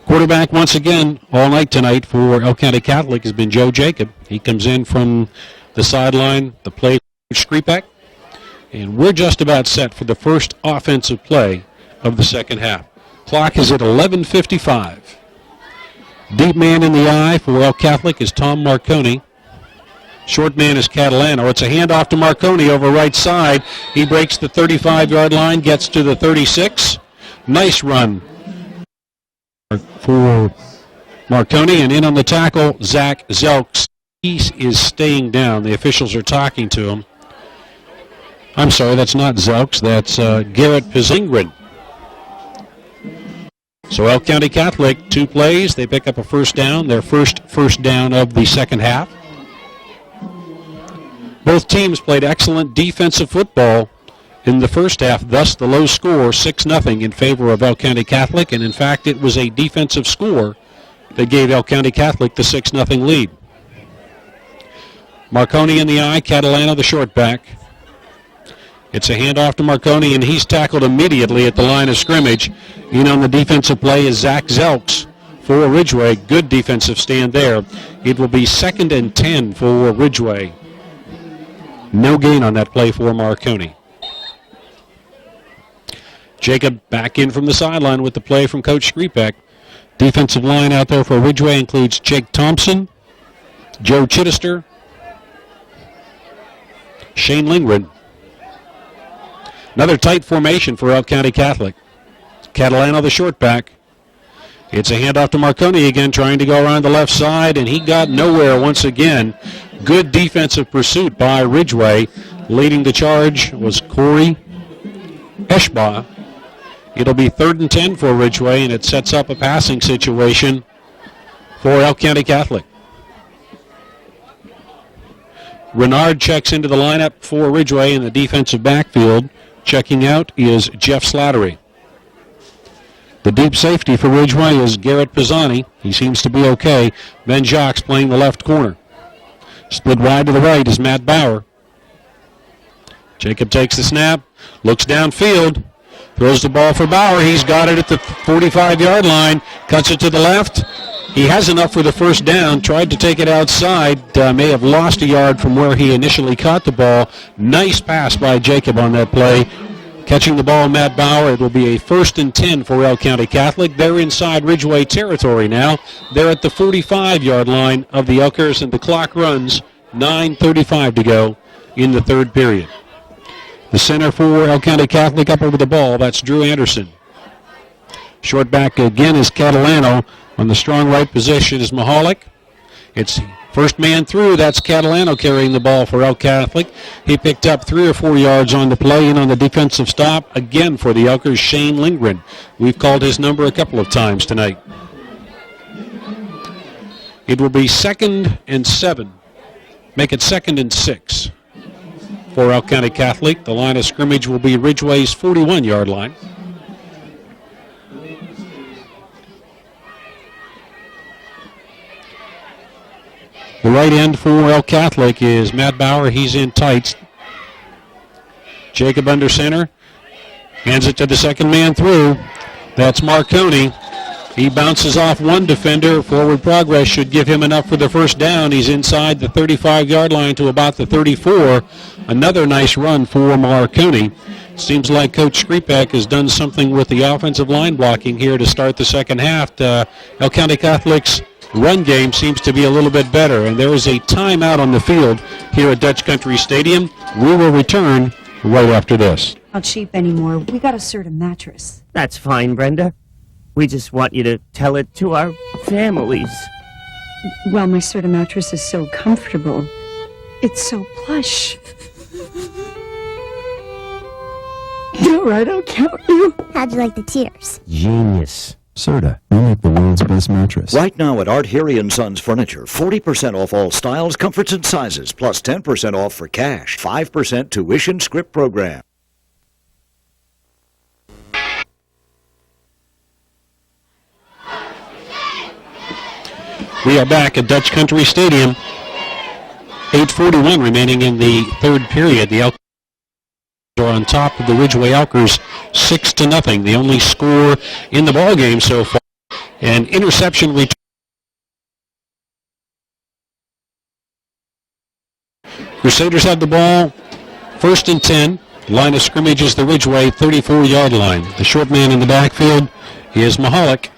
Quarterback once again all night tonight for Elk County Catholic has been Joe Jacob. He comes in from the sideline, the play Skripek, and we're just about set for the first offensive play of the second half. Clock is at 11:55. Deep man in the eye for Elk Catholic is Tom Marconi. Short man is Catalano. It's a handoff to Marconi over right side. He breaks the 35-yard line, gets to the 36. Nice run for Marconi, and in on the tackle, Zach Zelks. He is staying down. The officials are talking to him. I'm sorry, that's not Zelks. That's Garrett Pizingrid. So Elk County Catholic, 2 plays. They pick up a first down, their first down of the second half. Both teams played excellent defensive football in the first half, thus the low score, 6-0 in favor of Elk County Catholic, and in fact it was a defensive score that gave Elk County Catholic the 6-0 lead. Marconi in the eye, Catalano the short back. It's a handoff to Marconi, and he's tackled immediately at the line of scrimmage. In on the defensive play is Zach Zelks for Ridgway. Good defensive stand there. It will be 2nd and 10 for Ridgway. No gain on that play for Marconi. Jacob back in from the sideline with the play from Coach Skripek. Defensive line out there for Ridgway includes Jake Thompson, Joe Chittister, Shane Lingren. Another tight formation for Elk County Catholic. Catalano the short back. It's a handoff to Marconi again, trying to go around the left side, and he got nowhere once again. Good defensive pursuit by Ridgway. Leading the charge was Corey Eschbaugh. It'll be 3rd and 10 for Ridgway, and it sets up a passing situation for Elk County Catholic. Renard checks into the lineup for Ridgway in the defensive backfield. Checking out is Jeff Slattery. The deep safety for Ridgway is Garrett Pisani. He seems to be okay. Ben Jacques playing the left corner. Split wide to the right is Matt Bauer. Jacob takes the snap, looks downfield, throws the ball for Bauer. He's got it at the 45-yard line, cuts it to the left. He has enough for the first down, tried to take it outside, may have lost a yard from where he initially caught the ball. Nice pass by Jacob on that play. Catching the ball, Matt Bauer. It will be a 1st and 10 for Elk County Catholic. They're inside Ridgway territory now. They're at the 45-yard line of the Elkers, and the clock runs 9:35 to go in the third period. The center for El County Catholic up over the ball. That's Drew Anderson. Short back again is Catalano. On the strong right position is Mahalik. It's first man through. That's Catalano carrying the ball for El Catholic. He picked up 3 or 4 yards on the play, and on the defensive stop, again for the Elkers, Shane Lindgren. We've called his number a couple of times tonight. It will be 2nd and 7. Make it 2nd and 6 for El County Catholic. The line of scrimmage will be Ridgway's 41-yard line. The right end for El Catholic is Matt Bauer. He's in tights. Jacob under center. Hands it to the second man through. That's Marconi. He bounces off one defender. Forward progress should give him enough for the first down. He's inside the 35-yard line to about the 34. Another nice run for Marconi. Seems like Coach Skripek has done something with the offensive line blocking here to start the second half. El County Catholic's run game seems to be a little bit better, and there is a timeout on the field here at Dutch Country Stadium. We will return right after this. Not cheap anymore. We got a Serta mattress. That's fine, Brenda. We just want you to tell it to our families. Well, my Serta mattress is so comfortable. It's so plush. All right, I'll count you. How'd you like the tears? Genius. Serta, we make the world's best mattress. Right now at Art Heary & Sons Furniture, 40% off all styles, comforts, and sizes, plus 10% off for cash, 5% tuition script program. We are back at Dutch Country Stadium. 8:41 remaining in the third period. The Elkers are on top of the Ridgway Elkers 6-0. The only score in the ball game so far. An interception return. Crusaders have the ball. 1st and 10. Line of scrimmage is the Ridgway 34-yard line. The short man in the backfield is Mahalik.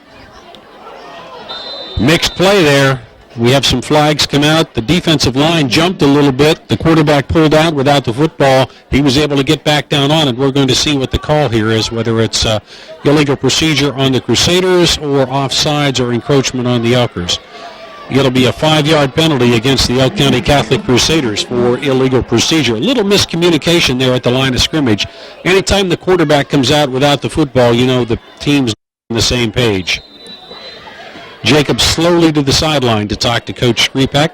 Mixed play there. We have some flags come out. The defensive line jumped a little bit. The quarterback pulled out without the football. He was able to get back down on it. We're going to see what the call here is, whether it's illegal procedure on the Crusaders or offsides or encroachment on the Elkers. It'll be a 5-yard penalty against the Elk County Catholic Crusaders for illegal procedure. A little miscommunication there at the line of scrimmage. Anytime the quarterback comes out without the football, you know the team's on the same page. Jacob slowly to the sideline to talk to Coach Skripek.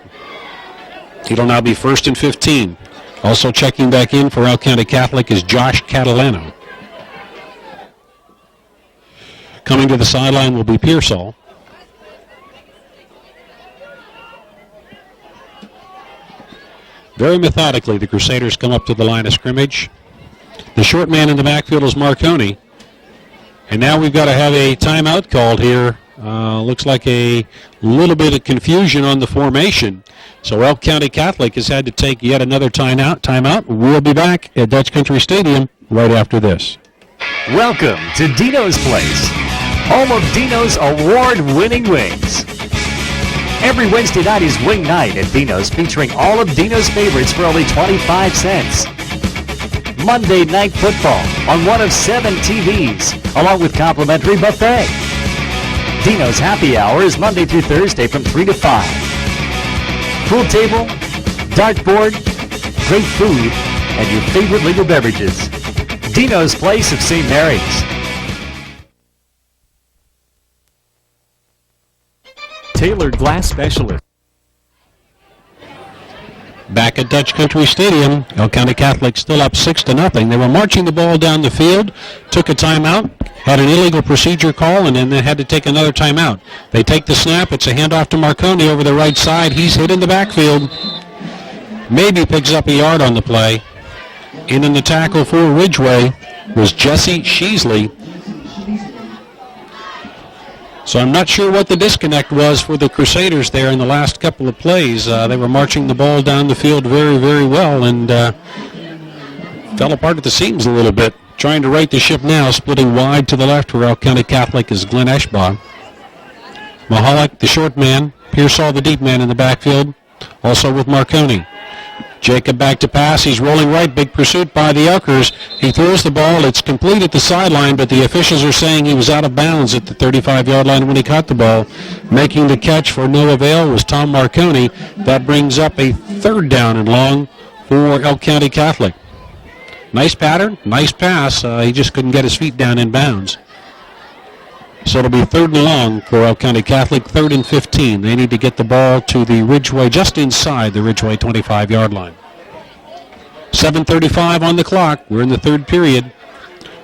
It'll now be 1st and 15. Also checking back in for El County Catholic is Josh Catalano. Coming to the sideline will be Pearsall. Very methodically, the Crusaders come up to the line of scrimmage. The short man in the backfield is Marconi. And now we've got to have a timeout called here. Looks like a little bit of confusion on the formation. So Elk County Catholic has had to take yet another timeout. We'll be back at Dutch Country Stadium right after this. Welcome to Dino's Place, home of Dino's award-winning wings. Every Wednesday night is Wing Night at Dino's, featuring all of Dino's favorites for only 25 cents. Monday Night Football on one of 7 TVs, along with complimentary buffet. Dino's Happy Hour is Monday through Thursday from 3 to 5. Pool table, dartboard, great food, and your favorite legal beverages. Dino's Place of St. Mary's. Tailored Glass Specialist. Back at Dutch Country Stadium, Elk County Catholic still up 6-0. They were marching the ball down the field, took a timeout, had an illegal procedure call, and then they had to take another timeout. They take the snap. It's a handoff to Marconi over the right side. He's hit in the backfield. Maybe picks up a yard on the play. In the tackle for Ridgway was Jesse Sheasley. So I'm not sure what the disconnect was for the Crusaders there in the last couple of plays. They were marching the ball down the field very, very well and fell apart at the seams a little bit. Trying to right the ship now, splitting wide to the left for Elk County Catholic is Glenn Eschbaugh. Mahalik, the short man. Pearsall, the deep man in the backfield. Also with Marconi. Jacob back to pass. He's rolling right. Big pursuit by the Elkers. He throws the ball. It's complete at the sideline, but the officials are saying he was out of bounds at the 35-yard line when he caught the ball. Making the catch for no avail was Tom Marconi. That brings up a 3rd down and long for Elk County Catholic. Nice pattern, nice pass. He just couldn't get his feet down in bounds. So it'll be 3rd and long for Elk County Catholic, 3rd and 15. They need to get the ball to the Ridgway, just inside the Ridgway 25-yard line. 7:35 on the clock. We're in the 3rd period.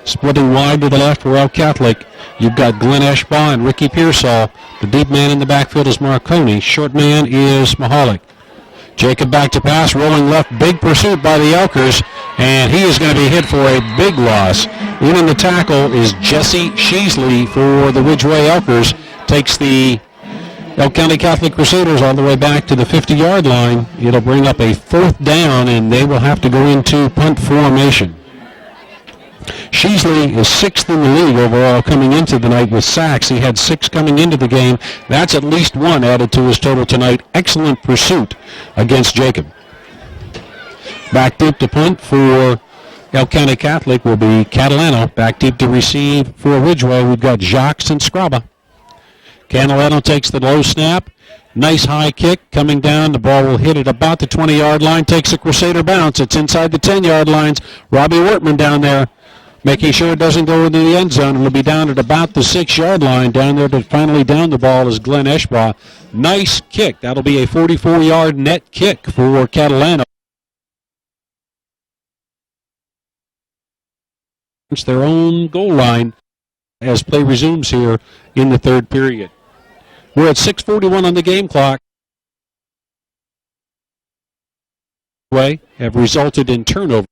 Splitting wide to the left for Elk Catholic. You've got Glenn Eschbaugh and Ricky Pearsall. The deep man in the backfield is Marconi. Short man is Mahalik. Jacob back to pass, rolling left, big pursuit by the Elkers, and he is going to be hit for a big loss. In on the tackle is Jesse Sheasley for the Ridgway Elkers. Takes the Elk County Catholic Crusaders all the way back to the 50-yard line. It'll bring up a 4th down, and they will have to go into punt formation. Sheasley is 6th in the league overall coming into the night with sacks. He had 6 coming into the game. That's at least 1 added to his total tonight. Excellent pursuit against Jacob. Back deep to punt for Elk County Catholic will be Catalano. Back deep to receive for Ridgway. We've got Jacques and Scraba. Catalano takes the low snap. Nice high kick coming down. The ball will hit at about the 20-yard line. Takes a Crusader bounce. It's inside the 10-yard lines. Robbie Wortman down there, making sure it doesn't go into the end zone. It'll be down at about the 6-yard line. Down there to finally down the ball is Glenn Eschbaugh. Nice kick. That'll be a 44-yard net kick for Catalano. It's their own goal line as play resumes here in the 3rd period. We're at 6:41 on the game clock. Have resulted in turnover.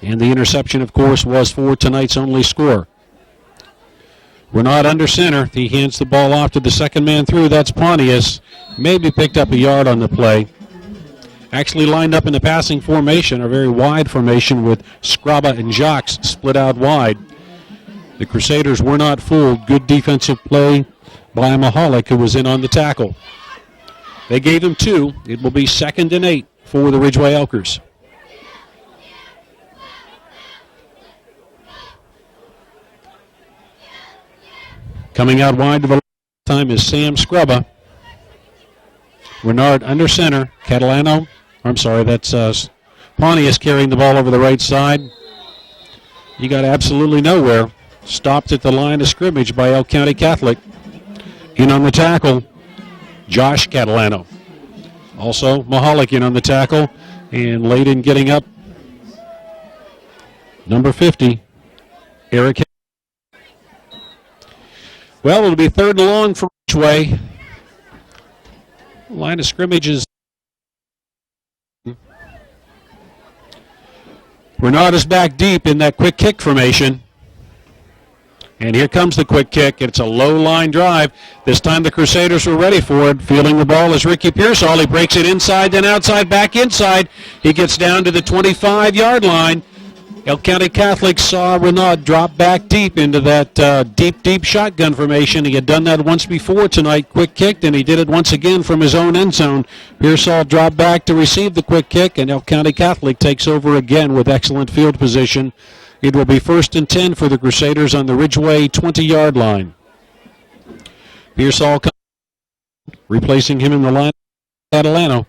And the interception, of course, was for tonight's only score. Renard under center. He hands the ball off to the second man through. That's Pontius. Maybe picked up a yard on the play. Actually lined up in the passing formation, a very wide formation with Scraba and Jacques split out wide. The Crusaders were not fooled. Good defensive play by Mahalik, who was in on the tackle. They gave him 2. It will be 2nd and 8 for the Ridgway Elkers. Coming out wide to the left time is Sam Scraba. Renard under center. Catalano. I'm sorry, that's Pontius carrying the ball over the right side. He got absolutely nowhere. Stopped at the line of scrimmage by Elk County Catholic. In on the tackle, Josh Catalano. Also, Mahalik in on the tackle. And late in getting up, number 50, Eric. Well, it'll be 3rd and long for Ridgway. Line of scrimmage is. Renard is back deep in that quick kick formation. And here comes the quick kick. It's a low line drive. This time the Crusaders were ready for it. Fielding the ball is Ricky Pearsall. He breaks it inside, then outside, back inside. He gets down to the 25-yard line. Elk County Catholic saw Renard drop back deep into that deep shotgun formation. He had done that once before tonight, quick kicked, and he did it once again from his own end zone. Pearsall dropped back to receive the quick kick, and Elk County Catholic takes over again with excellent field position. It will be 1st and 10 for the Crusaders on the Ridgway 20-yard line. Pearsall replacing him in the line, Catalano.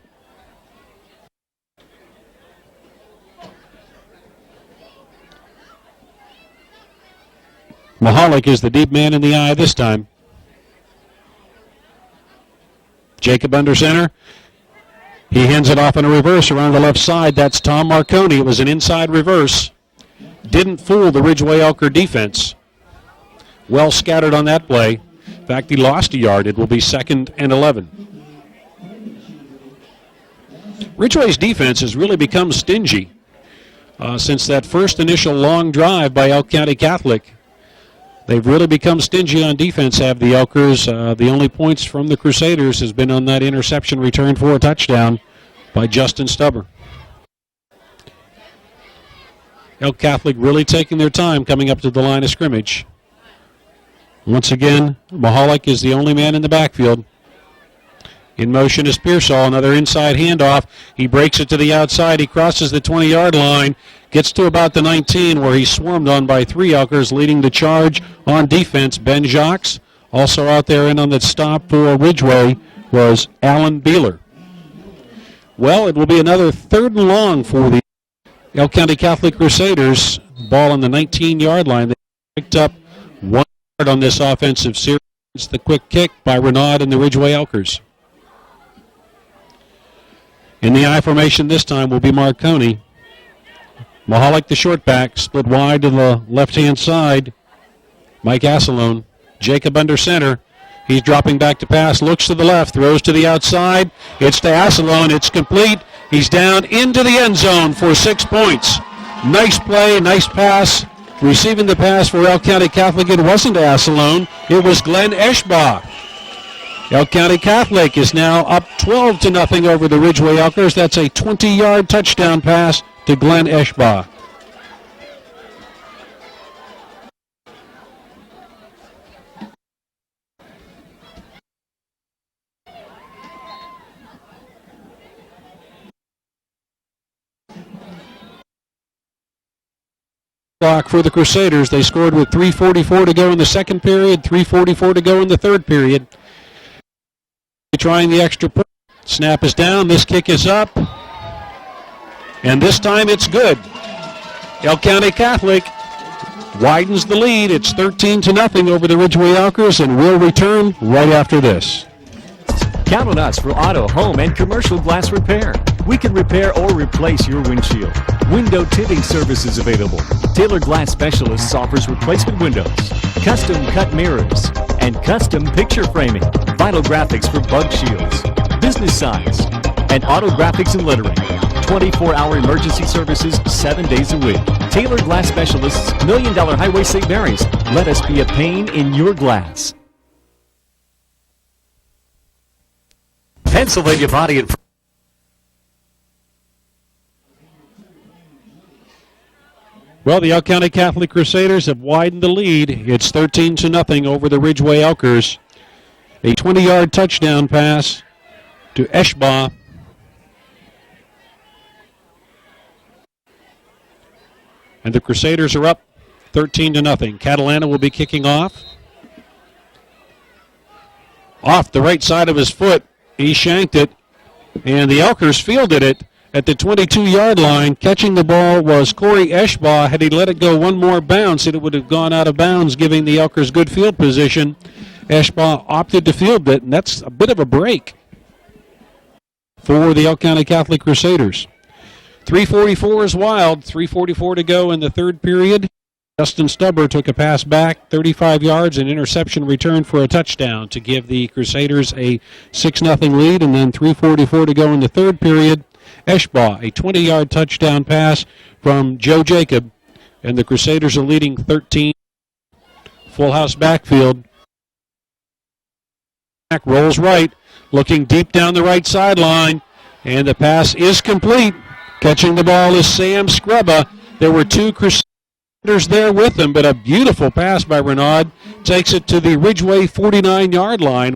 Mahalik is the deep man in the eye this time. Jacob under center. He hands it off in a reverse around the left side. That's Tom Marconi. It was an inside reverse. Didn't fool the Ridgway Elker defense. Well scattered on that play. In fact, he lost a yard. It will be 2nd and 11. Ridgway's defense has really become stingy since that first initial long drive by Elk County Catholic. They've really become stingy on defense, have the Elkers. The only points from the Crusaders has been on that interception return for a touchdown by Justin Stubber. Elk Catholic really taking their time coming up to the line of scrimmage. Once again, Mahalik is the only man in the backfield. In motion is Pearsall, another inside handoff. He breaks it to the outside. He crosses the 20-yard line, gets to about the 19 where he's swarmed on by 3 Elkers, leading the charge on defense, Ben Jacques. Also out there and on the stop for Ridgway was Alan Beeler. Well, it will be another 3rd and long for the Elk County Catholic Crusaders. Ball on the 19-yard line. They picked up 1 yard on this offensive series. It's the quick kick by Renaud and the Ridgway Elkers. In the I formation this time will be Marconi. Mahalik, the short back, split wide to the left-hand side. Mike Asselone. Jacob under center. He's dropping back to pass, looks to the left, throws to the outside. It's to Asselone. It's complete. He's down into the end zone for 6 points. Nice play, nice pass. Receiving the pass for Elk County Catholic, it wasn't Asselone. It was Glenn Eschbaugh. Elk County Catholic is now up 12-0 over the Ridgway Elkers. That's a 20-yard touchdown pass to Glenn Eschbaugh. Clock for the Crusaders. They scored with 3:44 to go in the second period, 3:44 to go in the third period. Trying the extra point. Snap is down. This kick is up. And this time it's good. Elk County Catholic widens the lead. It's 13-0 over the Ridgway Elkers, and we'll return right after this. Count on us for auto, home, and commercial glass repair. We can repair or replace your windshield. Window tinting services available. Taylor Glass Specialists offers replacement windows, custom cut mirrors, and custom picture framing. Vinyl graphics for bug shields, business size, and auto graphics and lettering. 24-hour emergency services 7 days a week. Taylor Glass Specialists, $1 Million Highway, St. Mary's. Let us be a pane in your glass. Pennsylvania Body and Well, the Elk County Catholic Crusaders have widened the lead. It's 13-0 over the Ridgway Elkers. A 20-yard touchdown pass to Eschbaugh. And the Crusaders are up 13-0. Catalana will be kicking off. Off the right side of his foot, he shanked it, and the Elkers fielded it at the 22-yard line. Catching the ball was Corey Eschbaugh. Had he let it go one more bounce, it would have gone out of bounds, giving the Elkers good field position. Eschbaugh opted to field it, and that's a bit of a break for the Elk County Catholic Crusaders. 3:44 is wild. 3:44 to go in the third period. Justin Stubber took a pass back, 35 yards, an interception return for a touchdown to give the Crusaders a 6-0 lead, and then 3:44 to go in the third period. Eschbaugh, a 20-yard touchdown pass from Joe Jacob, and the Crusaders are leading 13. Full house backfield. Rolls right, looking deep down the right sideline, and the pass is complete. Catching the ball is Sam Scrubba. There were two Crusaders there with him, but a beautiful pass by Renaud takes it to the Ridgway 49-yard line.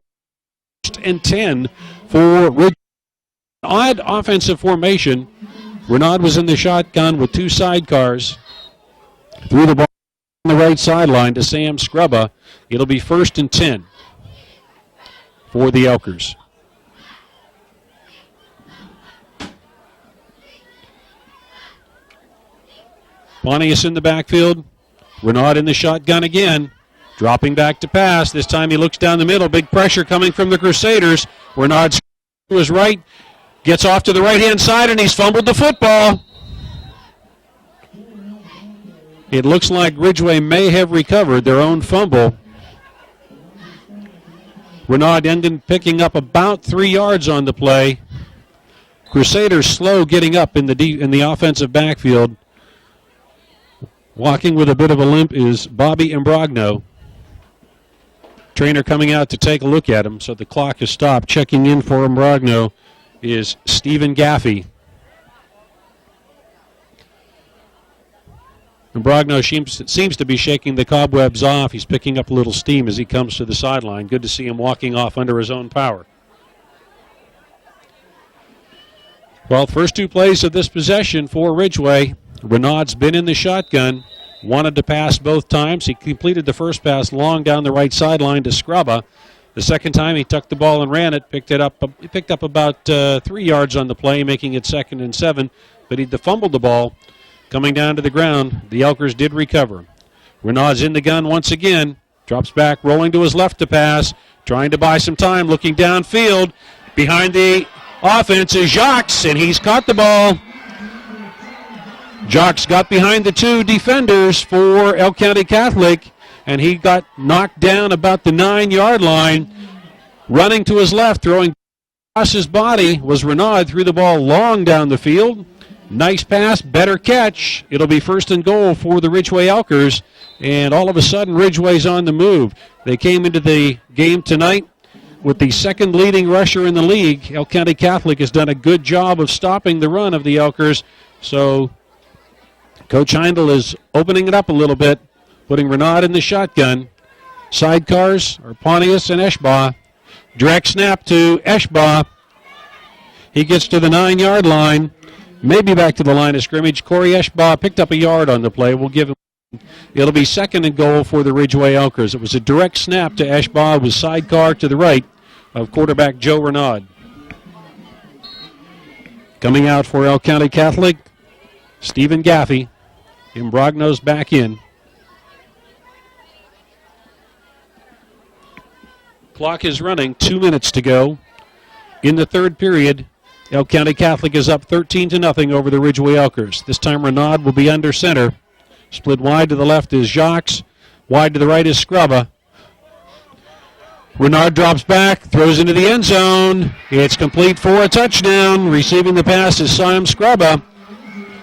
1st and 10 for Ridgway. Odd offensive formation. Renaud was in the shotgun with two sidecars. Threw the ball on the right sideline to Sam Scrubba. It'll be 1st and 10 for the Elkers. Pontius in the backfield. Renaud in the shotgun again. Dropping back to pass. This time he looks down the middle. Big pressure coming from the Crusaders. Renaud to his right. Gets off to the right-hand side, and he's fumbled the football. It looks like Ridgway may have recovered their own fumble. Renaud ended up picking up about 3 yards on the play. Crusaders slow getting up in the offensive backfield. Walking with a bit of a limp is Bobby Imbrogno. Trainer coming out to take a look at him, so the clock is stopped. Checking in for Imbrogno is Stephen Gaffey. Imbrogno seems to be shaking the cobwebs off. He's picking up a little steam as he comes to the sideline. Good to see him walking off under his own power. Well, first two plays of this possession for Ridgway. Renaud's been in the shotgun. Wanted to pass both times. He completed the first pass long down the right sideline to Scrubba. The second time he tucked the ball and ran it, picked up about 3 yards on the play, making it 2nd and 7. But he fumbled the ball. Coming down to the ground, the Elkers did recover. Renaud's in the gun once again. Drops back, rolling to his left to pass. Trying to buy some time, looking downfield. Behind the offense is Jacques, and he's caught the ball. Jacques got behind the two defenders for Elk County Catholic, and he got knocked down about the 9-yard line. Running to his left, throwing across his body was Renaud. Threw the ball long down the field. Nice pass, better catch. It'll be 1st and goal for the Ridgway Elkers, and all of a sudden Ridgway's on the move. They came into the game tonight with the second leading rusher in the league. Elk County Catholic has done a good job of stopping the run of the Elkers, so Coach Heindel is opening it up a little bit, putting Renaud in the shotgun. Sidecars are Pontius and Eschbaugh. Direct snap to Eschbaugh. He gets to the 9-yard line, maybe back to the line of scrimmage. Corey Eschbaugh picked up a yard on the play. We'll give him. It'll be 2nd and goal for the Ridgway Elkers. It was a direct snap to Eschbaugh with sidecar to the right of quarterback Joe Renaud. Coming out for Elk County Catholic, Stephen Gaffey. Imbrogno's back in. Clock is running, 2 minutes to go. In the third period, Elk County Catholic is up 13-0 over the Ridgway Elkers. This time Renaud will be under center. Split wide to the left is Jacques. Wide to the right is Scrubba. Renaud drops back, throws into the end zone. It's complete for a touchdown. Receiving the pass is Sam Scrubba.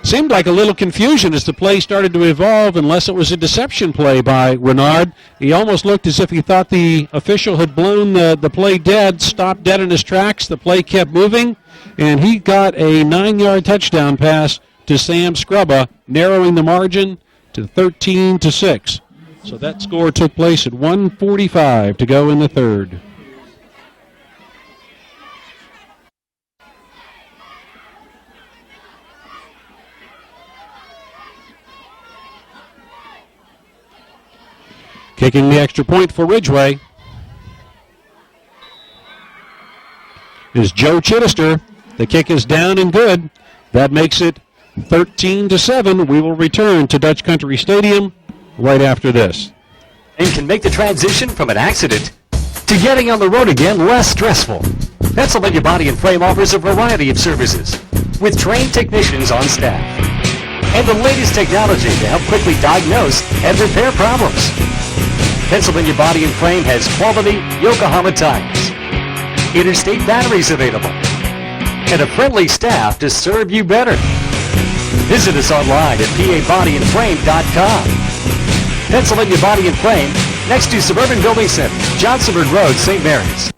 Seemed like a little confusion as the play started to evolve, unless it was a deception play by Renaud. He almost looked as if he thought the official had blown the play dead, stopped dead in his tracks. The play kept moving, and he got a 9-yard touchdown pass to Sam Scrubba, narrowing the margin to 13-6. So that score took place at 1:45 to go in the third. Kicking the extra point for Ridgway is Joe Chittister. The kick is down and good. That makes it 13-7. We will return to Dutch Country Stadium right after this. And can make the transition from an accident to getting on the road again less stressful. Pennsylvania Body and Frame offers a variety of services with trained technicians on staff and the latest technology to help quickly diagnose and repair problems. Pennsylvania Body and Frame has quality Yokohama tires, interstate batteries available, and a friendly staff to serve you better. Visit us online at pabodyandframe.com. Pennsylvania Body and Frame, next to Suburban Building Center, Johnsonburg Road, St. Mary's.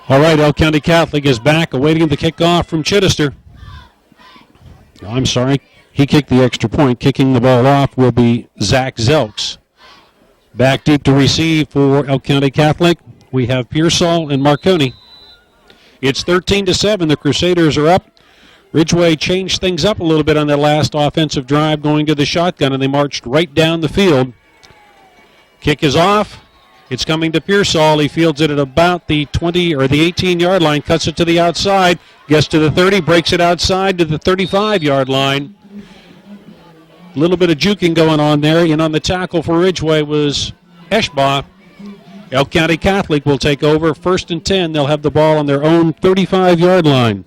All right, Elk County Catholic is back, awaiting the kickoff from Chittister. I'm sorry, he kicked the extra point. Kicking the ball off will be Zach Zelks. Back deep to receive for Elk County Catholic. We have Pearsall and Marconi. It's 13-7. The Crusaders are up. Ridgway changed things up a little bit on their last offensive drive, going to the shotgun, and they marched right down the field. Kick is off. It's coming to Pearsall. He fields it at about the 20 or the 18-yard line, cuts it to the outside, gets to the 30, breaks it outside to the 35-yard line. A little bit of juking going on there, and on the tackle for Ridgway was Eschbaugh. Elk County Catholic will take over 1st and 10. They'll have the ball on their own 35-yard line.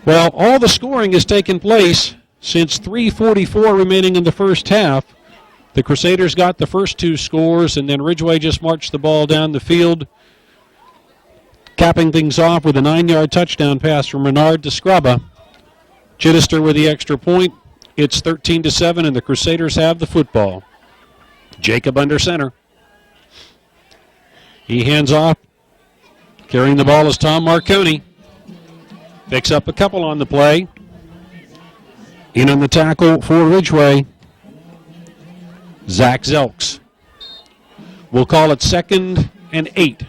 Well, all the scoring has taken place since 3:44 remaining in the first half. The Crusaders got the first two scores, and then Ridgway just marched the ball down the field, capping things off with a 9-yard touchdown pass from Renard to Scrubba. Chittister with the extra point. It's 13-7, and the Crusaders have the football. Jacob under center. He hands off. Carrying the ball is Tom Marconi. Picks up a couple on the play. In on the tackle for Ridgway. Zach Zelks. We'll call it 2nd and 8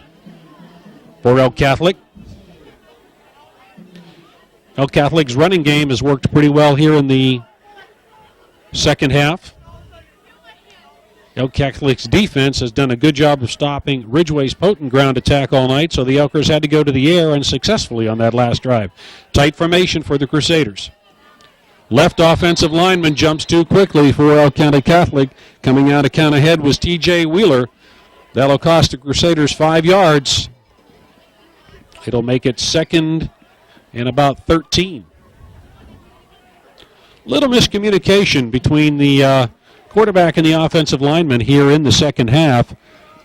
for El Catholic. El Catholic's running game has worked pretty well here in the second half. El Catholic's defense has done a good job of stopping Ridgway's potent ground attack all night, so the Elkers had to go to the air unsuccessfully on that last drive. Tight formation for the Crusaders. Left offensive lineman jumps too quickly for El County Catholic. Coming out of count ahead was T.J. Wheeler. That'll cost the Crusaders 5 yards. It'll make it 2nd and about 13. Little miscommunication between the quarterback and the offensive lineman here in the second half.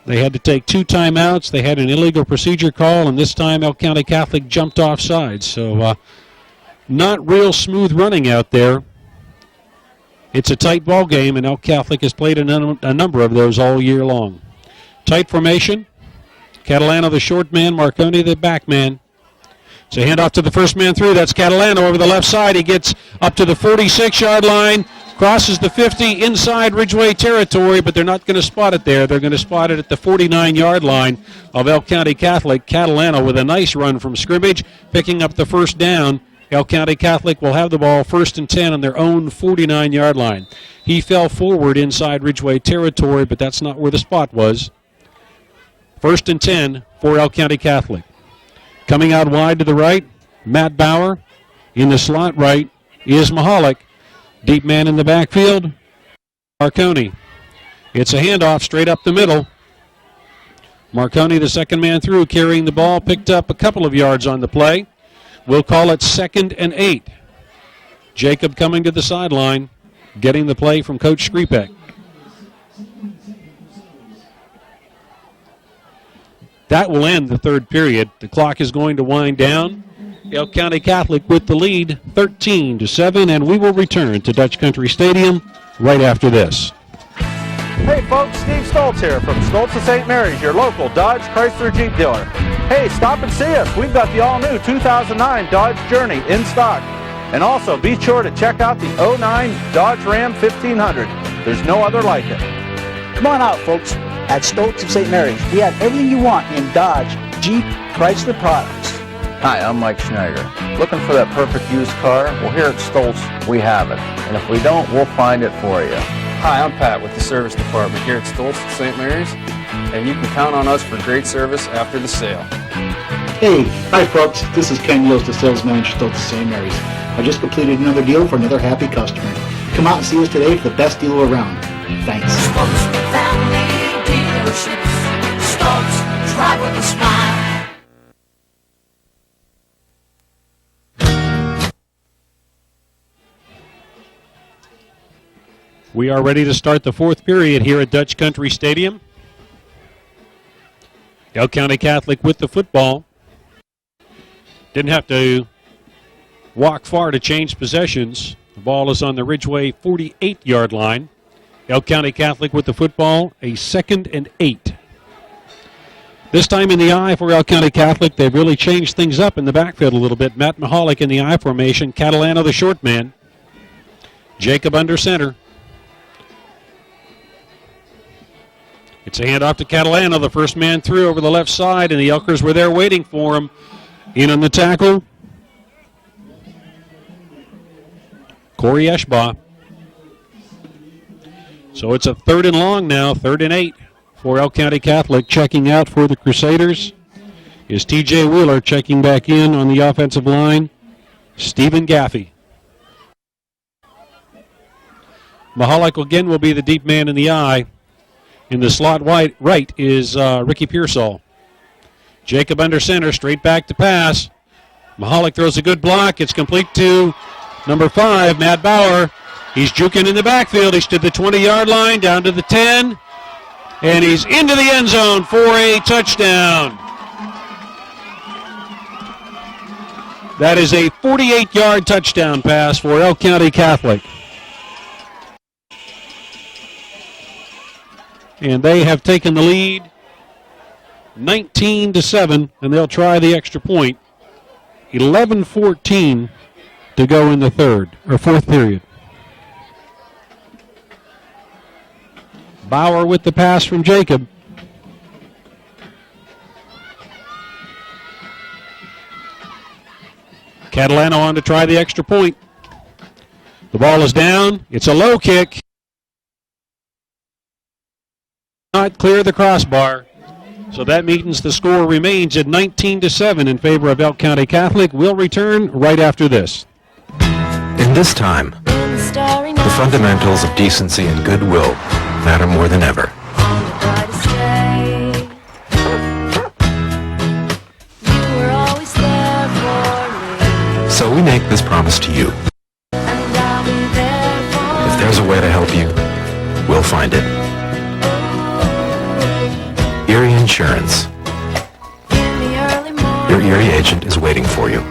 They had to take 2 timeouts. They had an illegal procedure call, and this time El County Catholic jumped offside. So not real smooth running out there. It's a tight ball game, and El Catholic has played a number of those all year long. Tight formation. Catalano the short man, Marconi the back man. So handoff to the first man through. That's Catalano over the left side. He gets up to the 46-yard line, crosses the 50 inside Ridgway territory, but they're not going to spot it there. They're going to spot it at the 49-yard line of El County Catholic. Catalano with a nice run from scrimmage, picking up the first down. El County Catholic will have the ball 1st and 10 on their own 49-yard line. He fell forward inside Ridgway territory, but that's not where the spot was. 1st and 10 for El County Catholic. Coming out wide to the right, Matt Bauer. In the slot right is Mahalik. Deep man in the backfield, Marconi. It's a handoff straight up the middle. Marconi, the second man through, carrying the ball, picked up a couple of yards on the play. We'll call it 2nd and 8. Jacob coming to the sideline, getting the play from Coach Skripek. That will end the third period. The clock is going to wind down. El County Catholic with the lead, 13-7, and we will return to Dutch Country Stadium right after this. Hey folks, Steve Stoltz here from Stoltz of St. Mary's, your local Dodge Chrysler Jeep dealer. Hey, stop and see us. We've got the all-new 2009 Dodge Journey in stock. And also be sure to check out the 09 Dodge Ram 1500. There's no other like it. Come on out, folks. At Stoltz of St. Mary's, we have everything you want in Dodge, Jeep, Chrysler products. Hi, I'm Mike Schneider. Looking for that perfect used car? Well, here at Stoltz, we have it. And if we don't, we'll find it for you. Hi, I'm Pat with the service department here at Stoltz at St. Mary's, and you can count on us for great service after the sale. Hey, hi folks, this is Ken Yields, the sales manager at Stoltz of St. Mary's. I just completed another deal for another happy customer. Come out and see us today for the best deal around. Thanks. Stoltz family dealerships. Stoltz, drive with a smile. We are ready to start the fourth period here at Dutch Country Stadium. El County Catholic with the football. Didn't have to walk far to change possessions. The ball is on the Ridgway 48-yard line. El County Catholic with the football, a 2nd and 8. This time in the I for El County Catholic, they've really changed things up in the backfield a little bit. Matt Mahalik in the I formation, Catalano the short man. Jacob under center. It's a handoff to Catalano, the first man through over the left side, and the Elkers were there waiting for him. In on the tackle, Corey Eschbaugh. So it's a 3rd and long now, 3rd and 8 for El County Catholic. Checking out for the Crusaders is T.J. Wheeler. Checking back in on the offensive line, Stephen Gaffey. Mahalik again will be the deep man in the I. In the slot right is Ricky Pearsall. Jacob under center, straight back to pass. Mahalik throws a good block. It's complete to number 5, Matt Bauer. He's juking in the backfield. He's to the 20-yard line, down to the 10. And he's into the end zone for a touchdown. That is a 48-yard touchdown pass for El County Catholic. And they have taken the lead 19-7, and they'll try the extra point. 11-14 to go in the fourth period. Bauer with the pass from Jacob. Catalano on to try the extra point. The ball is down. It's a low kick. Not clear the crossbar. So that means the score remains at 19-7 in favor of Elk County Catholic. We'll return right after this. In this time, the fundamentals of decency and goodwill matter more than ever. So we make this promise to you. If there's a way to help you, we'll find it. Erie Insurance. Your Erie agent is waiting for you.